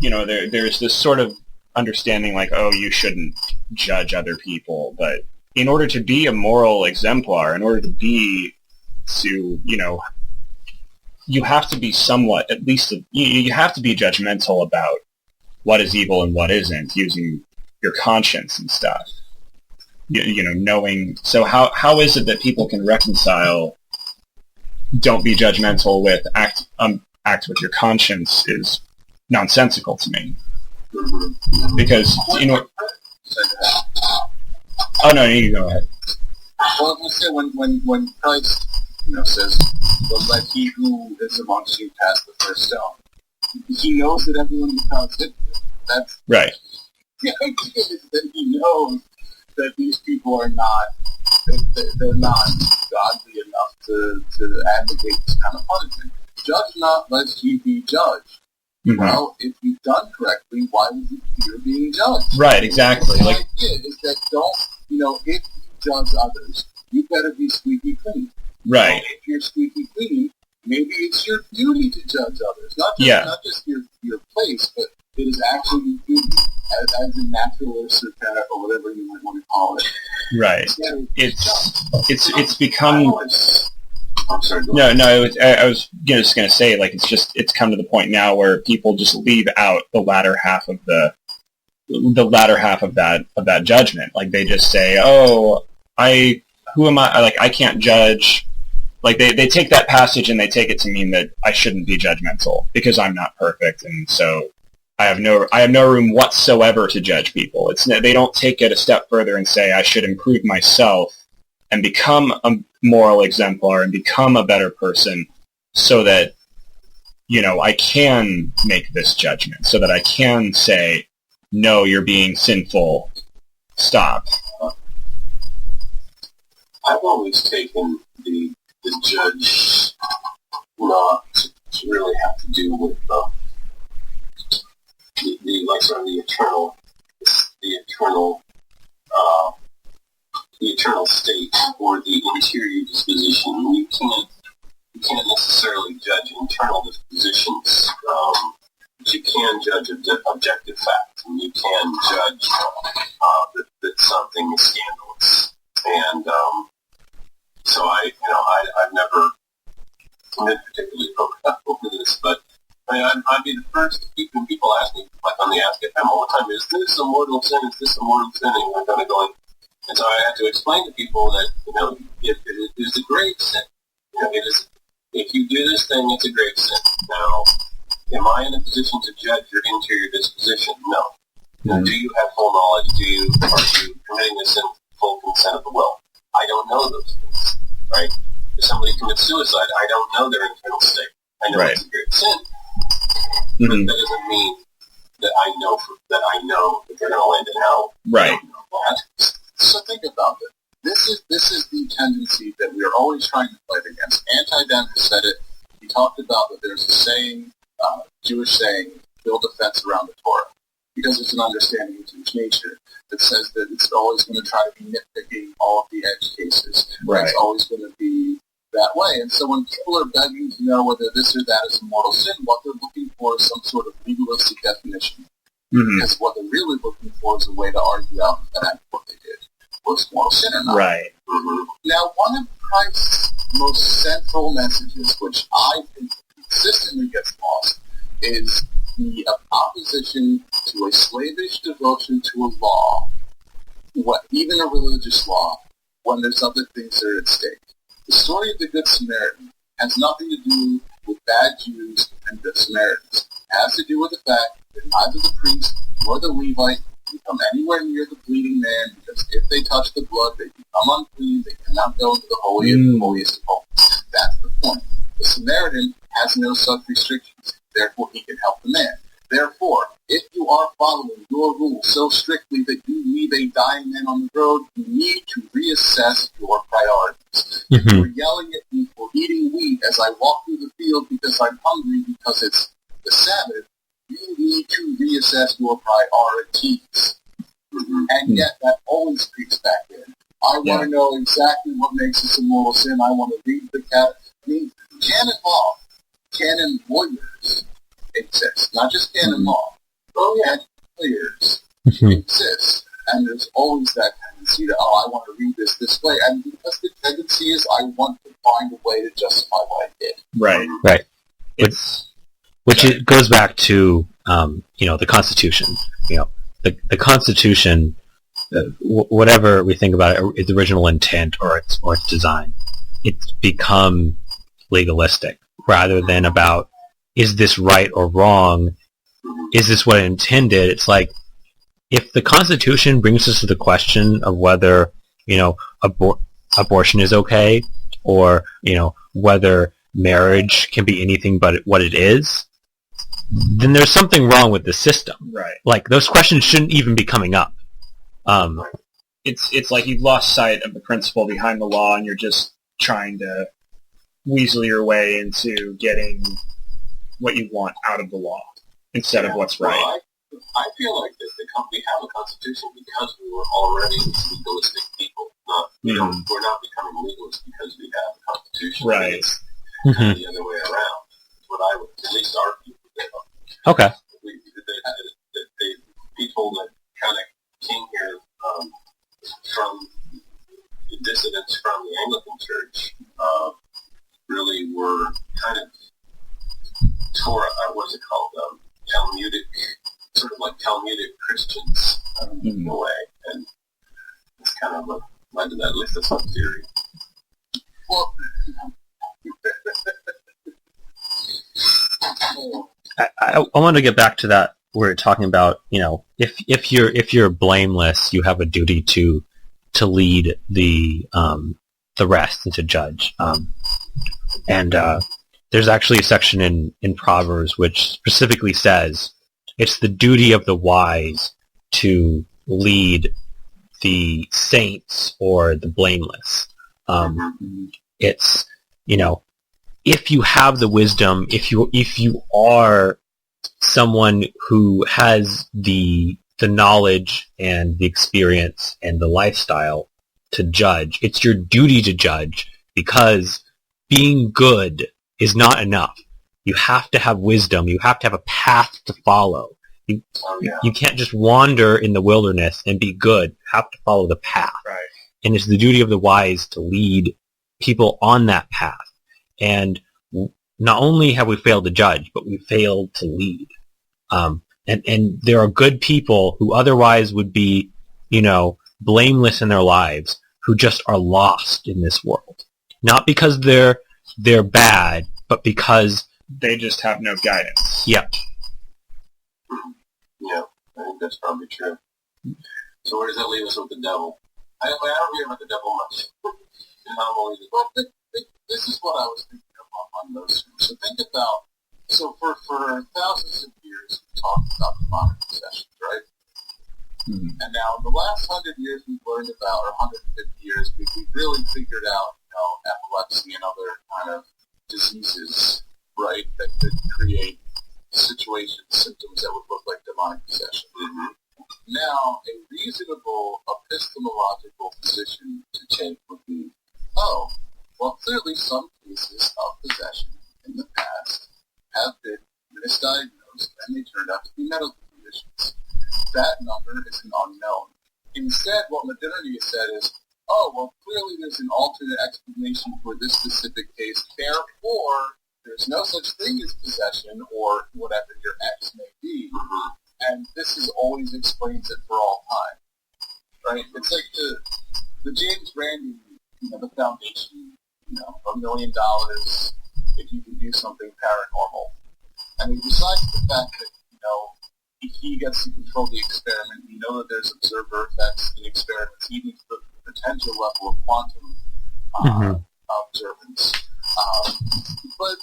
there's this sort of understanding like, oh, you shouldn't judge other people. But in order to be a moral exemplar, in order to you have to be somewhat, at least, you have to be judgmental about what is evil and what isn't, using your conscience and stuff. Knowing. So how is it that people can reconcile don't be judgmental with act with your conscience is nonsensical to me. Because, oh no, you go ahead. Well, let's say when Christ, says, "Well, let he who is amongst you cast the first stone," he knows that everyone becomes hypocrite. That's right. The idea is that he knows that these people are not, they're not godly enough to advocate this kind of punishment. Judge not, lest you be judged. Well, if you've done correctly, why would you fear being judged? Right, exactly. The idea is that if you judge others, you better be squeaky clean. Right. If you're squeaky clean, maybe it's your duty to judge others. Not just your place, but it is actually your duty as a naturalist or whatever you might want to call it. Right. So it's become. I'm sorry. I was just going to say, like, it's come to the point now where people just leave out the latter half of that judgment. Like, they just say, "Oh, who am I? Like, I can't judge." Like, they take that passage and they take it to mean that I shouldn't be judgmental because I'm not perfect, and so I have no room whatsoever to judge people. They don't take it a step further and say I should improve myself and become a moral exemplar and become a better person so that, I can make this judgment, so that I can say, no, you're being sinful, stop. I've always taken the judge not to really have to do with the sort of the eternal state or the interior disposition. You can't necessarily judge internal dispositions, but you can judge objective facts, and you can judge that something is scandalous. And so I've never been particularly over this, but I'd be the first when people ask me, like on the Ask FM all the time, is this a mortal sin? Is this a mortal sin? And I'm kind of going, and so I have to explain to people that, it is a grave sin. It is, if you do this thing, it's a grave sin. Now, am I in a position to judge your interior disposition? No. Mm-hmm. Do you have full knowledge? Are you committing this in full consent of the will? I don't know those things, right? If somebody commits suicide, I don't know their internal state. I know it's a grave sin. Mm-hmm. But that doesn't mean that I know that they're going to land in hell. Right. I don't know that. So think about it. This is the tendency that we are always trying to fight against. Anti-Dan has said it. He talked about that there's a saying, Jewish saying, build a fence around the Torah. Because it's an understanding of Jewish nature that says that it's always going to try to be nitpicking all of the edge cases. Right. It's always going to be that way. And so when people are begging to know whether this or that is a mortal sin, what they're looking for is some sort of legalistic definition. Mm-hmm. Because what they're really looking for is a way to argue out that what they did was mortal sin or not. Right. Mm-hmm. Now, one of Christ's most central messages, which I think consistently gets lost, is the opposition to a slavish devotion to a law, even a religious law, when there's other things that are at stake. The story of the Good Samaritan has nothing to do with bad Jews and Good Samaritans. It has to do with the fact that neither the priest nor the Levite can come anywhere near the bleeding man, because if they touch the blood, they become unclean. They cannot go into the holiest of holies. That's the point. The Samaritan has no such restrictions. Therefore, he can help the man. Therefore, if you are following your rules so strictly that you leave a dying man on the road, you need to reassess your priorities. Mm-hmm. If you're yelling at me for eating wheat as I walk through the field because I'm hungry because it's the Sabbath, you need to reassess your priorities. Mm-hmm. And yet, that always creeps back in. I want to know exactly what makes this a mortal sin. I want to read the canon law. Canon lawyers exist, not just canon law. Canon lawyers exist, and there's always that tendency to, I want to read this way, and because the tendency is, I want to find a way to justify what I did. Right. It goes back to the Constitution. The Constitution, whatever we think about it, its original intent or its design, it's become legalistic rather than about, is this right or wrong? Is this what I intended? It's like, if the Constitution brings us to the question of whether, abortion is okay, or, whether marriage can be anything but what it is, then there's something wrong with the system. Right. Like, those questions shouldn't even be coming up. It's like you've lost sight of the principle behind the law, and you're just trying to weasel your way into getting what you want out of the law instead of what's right. Well, I feel like that we have a constitution because we were already legalistic people. We're not becoming legalists because we have a constitution. Right. It's kind of the other way around. What I would, at least our people did. Okay. The people that kind of came here from dissidents from the Anglican Church really were kind of Torah, what is it called? Talmudic, sort of like Talmudic Christians in a way, and it's kind of led to that. At least that's my theory. Well, I want to get back to that. We're talking about, if you're blameless, you have a duty to lead the rest and to judge. And there's actually a section in Proverbs which specifically says it's the duty of the wise to lead the saints or the blameless. It's, if you have the wisdom, if you are someone who has the knowledge and the experience and the lifestyle to judge. It's your duty to judge, because being good is not enough. You have to have wisdom. You have to have a path to follow. You can't just wander in the wilderness and be good. You have to follow the path. Right. And it's the duty of the wise to lead people on that path. And not only have we failed to judge, but we failed to lead. And there are good people who otherwise would be, blameless in their lives, who just are lost in this world. Not because they're bad, but because they just have no guidance. Yep. Yeah, I think that's probably true. So where does that leave us with the devil? I don't hear about the devil much. But this is what I was thinking of on those things. So think about, for thousands of years we've talked about demonic possessions, right? Mm-hmm. And now in the last 100 years we've learned about, or 150 years, we've really figured out, epilepsy and other kind of diseases, right, that could create situations, symptoms that would look like demonic possession. Mm-hmm. Now, a reasonable epistemological position to take would be, clearly some cases of possession in the past have been misdiagnosed and they turned out to be medical conditions. That number is an unknown. Instead, what modernity has said is, clearly there's an alternate explanation for this specific case, therefore there's no such thing as possession or whatever your X may be, and this always explains it for all time, right? It's like the James Randi, the foundation, $1 million if you can do something paranormal. I mean, besides the fact that, if he gets to control the experiment, we know that there's observer effects in experiments, even to the potential level of quantum observance. But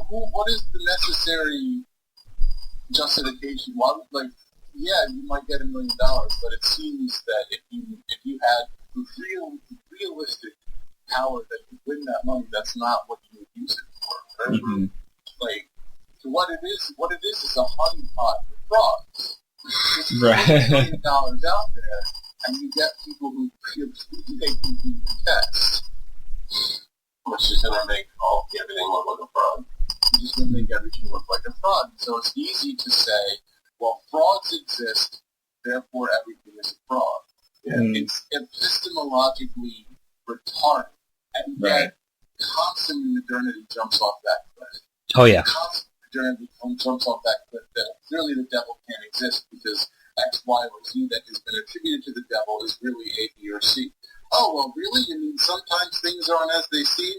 what is the necessary justification? You might get $1 million, but it seems that if you had realistic power that could win that money, that's not what you would use it for. Right? Mm-hmm. What it is a honeypot for frauds. There's $1 million out there, and you get people who they can beat the test. Which is going to make everything look like a fraud. It's just going to make everything look like a fraud. So it's easy to say, frauds exist, therefore everything is a fraud. Yeah. It's epistemologically retarded, and yet constant modernity jumps off that cliff. Oh, yeah. Constant modernity jumps off that cliff that clearly the devil can't exist because X, Y, or Z that has been attributed to the devil is really A, B, or C. Really? You mean sometimes things aren't as they seem?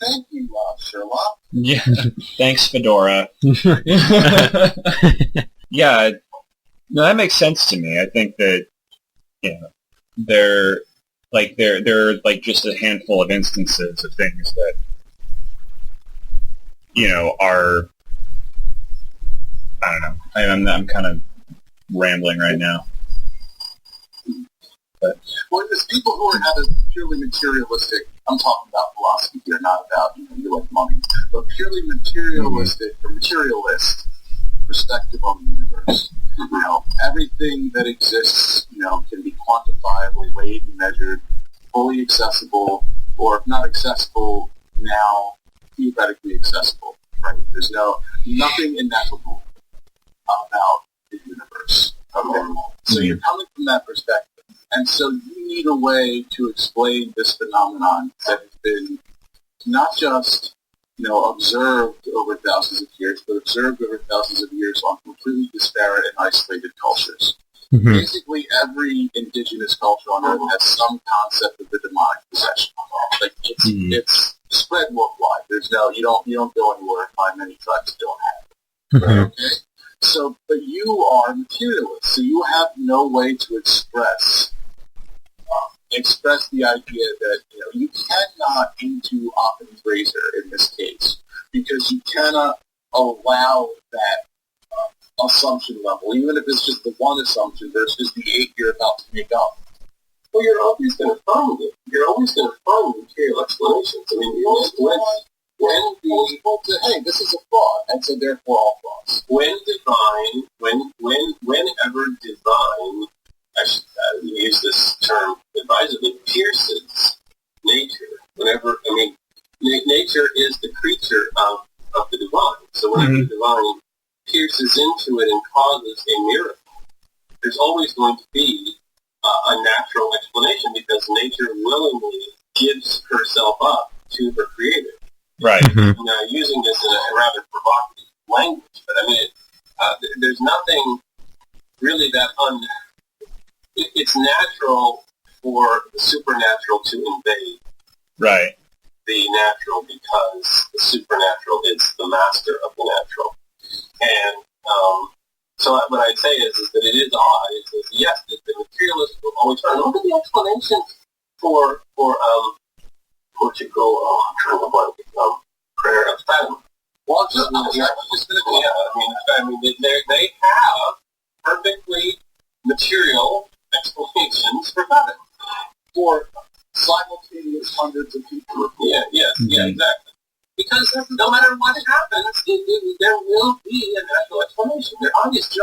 Thank you, Sherlock. Yeah, thanks, Fedora. Yeah, no, that makes sense to me. I think that, there are just a handful of instances of things that, are, I don't know. I'm kind of rambling right now. But there's people who have a purely materialistic, I'm talking about philosophy here, not about, you like money, but purely materialistic or materialist perspective on the universe. Everything that exists, can be quantifiable, weighed and measured, fully accessible, or if not accessible now, theoretically accessible, right? There's nothing ineffable about the universe. Okay? So you're coming from that perspective. And so you need a way to explain this phenomenon that has been not just, observed over thousands of years, but observed over thousands of years on completely disparate and isolated cultures. Mm-hmm. Basically, every indigenous culture on Earth has some concept of the demonic possession. It's spread worldwide. There's you don't go anywhere and find many tribes that don't have it. Mm-hmm. Right? Okay? So, but you are materialist, so you have no way to express the idea that you cannot into Occam's razor in this case because you cannot allow that assumption level, even if it's just the one assumption versus the 8 you're about to make up. Well, you're always going to find it. You're always going to find material explanations. I mean, when hey, this is a fraud, and so therefore all frauds. Whenever divine, I should use this term advisedly, pierces nature. Nature is the creature of the divine. So whenever the divine pierces into it and causes a miracle, there's always going to be a natural explanation because nature willingly gives herself up to her creator. Right. Now, using this in a rather provocative language, but there's nothing really that it's natural for the supernatural to invade the natural because the supernatural is the master of the natural. And so what I'd say is that it is odd. It's yes, the materialist will always try. Look at the explanations for Portugal. I'm trying to blank. Prayer of Fatima. Well, they have perfectly material explanations for that. For simultaneous hundreds of people. Yeah, exactly. Because no matter what happens, there will be a natural explanation. There obviously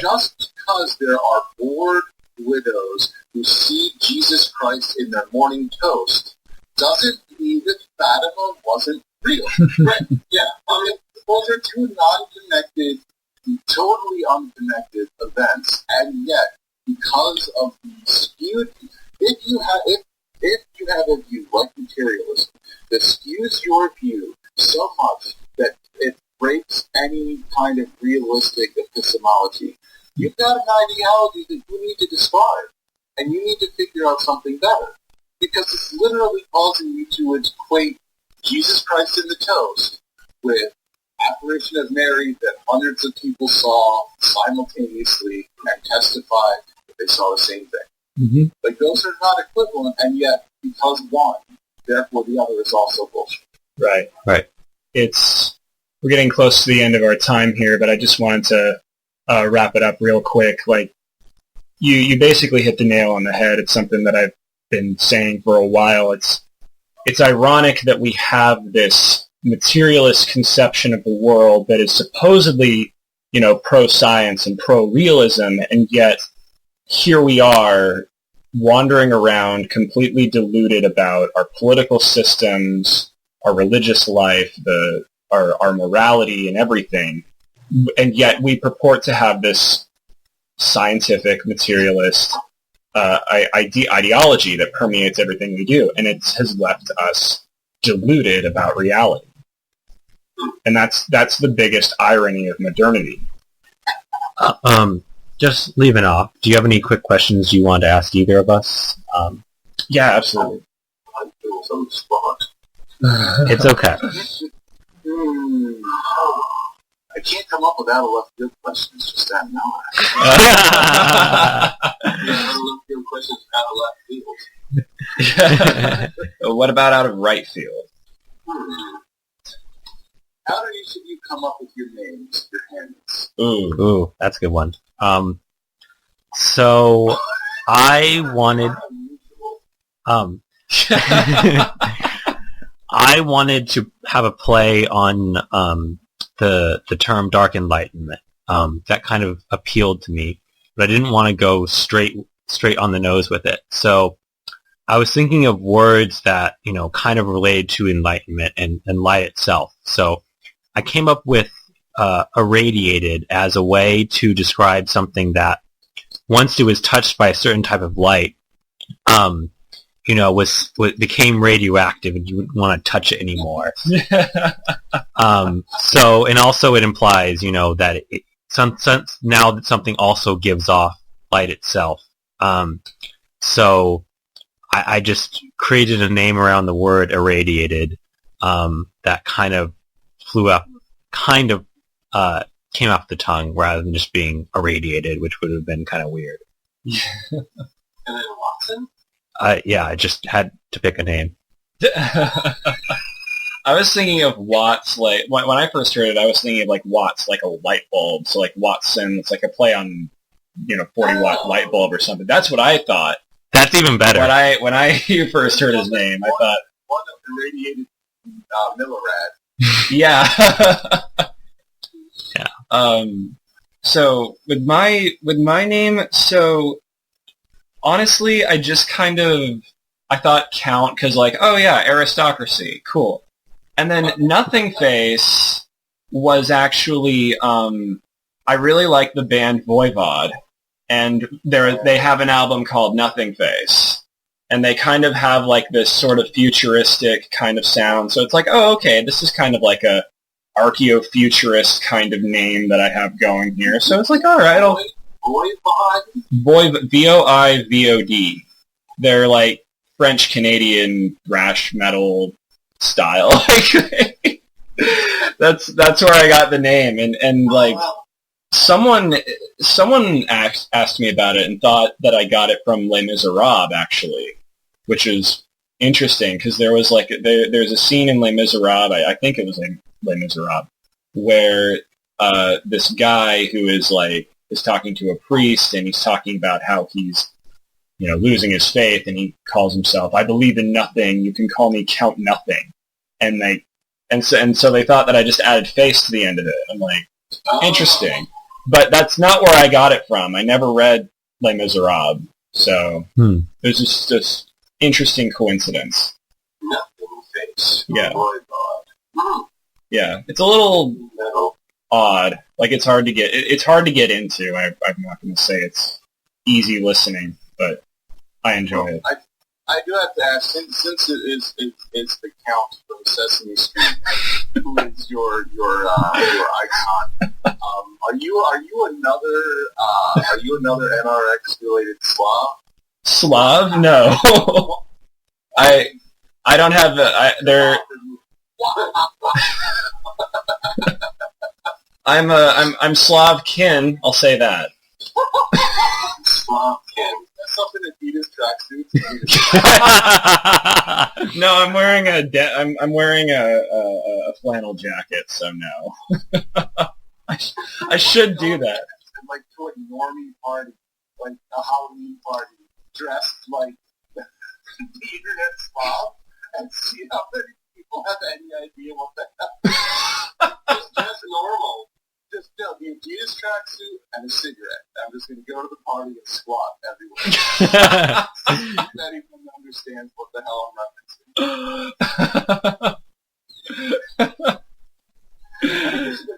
just because there are bored widows who see Jesus Christ in their morning toast doesn't mean that Fatima wasn't real. Right? Yeah. Those are two non-connected, totally unconnected events, and yet because of the skewed, if you have a view like materialism that skews your view so much that it breaks any kind of realistic epistemology, you've got an ideology that you need to discard, and you need to figure out something better, because it's literally causing you to equate Jesus Christ in the toast with apparition of Mary that hundreds of people saw simultaneously and testified that they saw the same thing. Mm-hmm. Like, those are not equivalent, and yet, because one, therefore the other is also bullshit. Right. Right. We're getting close to the end of our time here, but I just wanted to wrap it up real quick. Like, you basically hit the nail on the head. It's something that I've been saying for a while. It's ironic that we have this materialist conception of the world that is supposedly, pro-science and pro-realism, and yet here we are wandering around completely deluded about our political systems, our religious life, our morality and everything, and yet we purport to have this scientific materialist ideology that permeates everything we do, and it has left us deluded about reality. And that's the biggest irony of modernity. Just leaving off, do you have any quick questions you want to ask either of us? Yeah, absolutely. I'm doing some spot. It's okay. I can't come up with out of left field questions just out of nowhere. Out of left field questions out of left field. What about out of right field? How do you come up with your names, your handles? Ooh, that's a good one. So I wanted, I wanted to have a play on the term dark enlightenment. That kind of appealed to me, but I didn't want to go straight on the nose with it. So I was thinking of words that, kind of related to enlightenment and light itself. So I came up with irradiated as a way to describe something that once it was touched by a certain type of light, became radioactive and you wouldn't want to touch it anymore. So, and also it implies, that now that something also gives off light itself. So I just created a name around the word irradiated, that kind of flew up, came off the tongue rather than just being irradiated, which would have been kind of weird. And then Watson? Yeah, I just had to pick a name. I was thinking of Watts, like, when I first heard it, I was thinking of, like, Watts, like a light bulb. So, like, Watson, it's like a play on, 40-watt light bulb or something. That's what I thought. That's even better. When I first heard his name, I thought... One of irradiated Millerad. Yeah. Yeah. So with my name, so honestly, I just I thought Count because like, oh yeah, aristocracy, cool. And then Nothing Face was actually, I really like the band Voivod, and they have an album called Nothing Face, and they kind of have like this sort of futuristic kind of sound. So it's like, oh, okay, this is kind of like a archaeo-futurist kind of name that I have going here. So it's like, all right, Voivod, Voivod. They're like French-Canadian thrash metal style. That's where I got the name, and like someone asked me about it and thought that I got it from Les Miserables actually, which is interesting because there was like there's a scene in Les Miserables, I think it was in Les Miserables, where this guy who is talking to a priest, and he's talking about how he's losing his faith, and he calls himself, I believe in nothing, you can call me Count Nothing. And so they thought that I just added face to the end of it. I'm like, interesting. But that's not where I got it from. I never read Les Miserables. So it was just this interesting coincidence. Nothing Face. Yeah. Oh my God. Yeah. It's a little odd. Like it's hard to get into. I'm not going to say it's easy listening, but I enjoy it. I do have to ask, since it's the Count from Sesame Street, who is your icon? Are you another NRX related Slav? Slav? No. I don't have there. I'm Slav kin. I'll say that. Slav kin. That's something Adidas tracksuits. No, I'm wearing I'm wearing a flannel jacket, so no. I should do that. Like to a normie party, like a Halloween party, dressed like the internet Slav, and see how many people have any idea what the hell. Just dress normal. Just the Adidas tracksuit and a cigarette. I'm just going to go to the party and squat everywhere. Not even understands what the hell I'm referencing.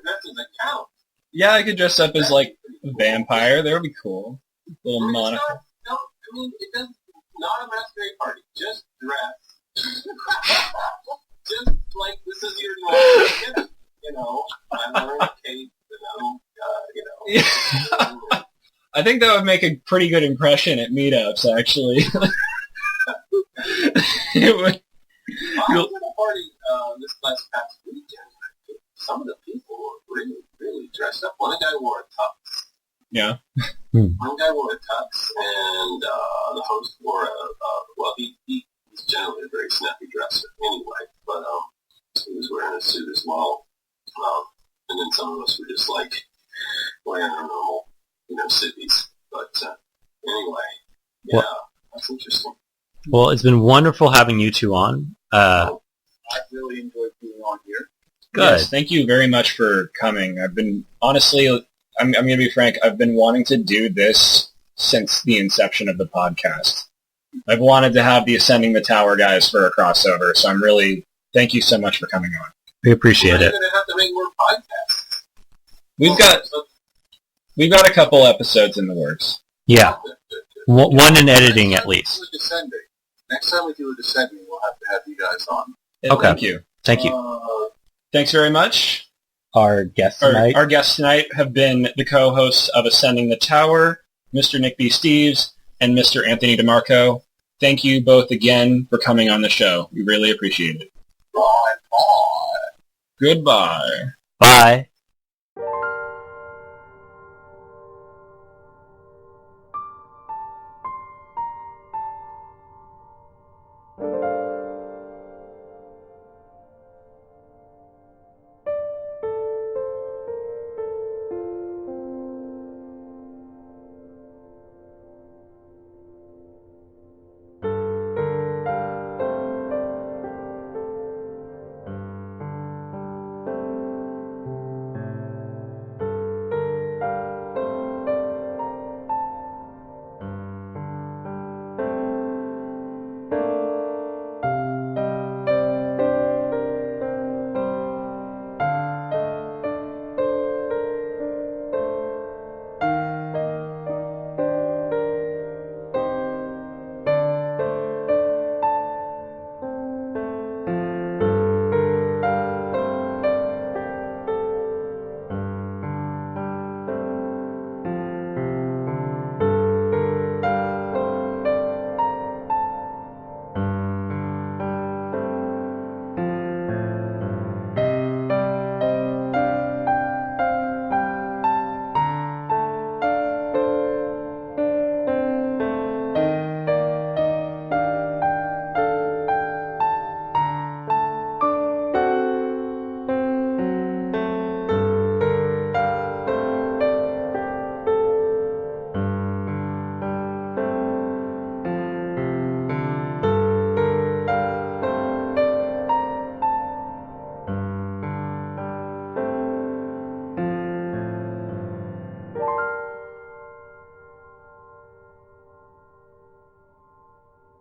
That's an account. Yeah, I could dress up as like a vampire. That would be cool. Little monocle. No, I mean it doesn't. Not a masquerade party. Just dress. Just like this is your normal. I'm wearing a cape. I think that would make a pretty good impression at meetups, actually. It would. I was at a party this past weekend. Some of the people were really, really dressed up. One guy wore a tux. Yeah. One guy wore a tux, and the host wore he's generally a very snappy dresser anyway, but he was wearing a suit as well. And then some of us were just like wearing our normal, civvies. But anyway, yeah, that's interesting. Well, it's been wonderful having you two on. I really enjoyed being on here. Good. Yes, thank you very much for coming. I've been, honestly, I'm going to be frank, I've been wanting to do this since the inception of the podcast. I've wanted to have the Ascending the Tower guys for a crossover, so thank you so much for coming on. We appreciate it. We're going to have to make more podcasts. We've got a couple episodes in the works. Yeah. One in editing, at least. Next time we do a Descending, we'll have to have you guys on. Yeah, okay. Thank you. Thanks very much. Our guests tonight have been the co-hosts of Ascending the Tower, Mr. Nick B. Steves and Mr. Anthony DeMarco. Thank you both again for coming on the show. We really appreciate it. Bye. Goodbye. Bye.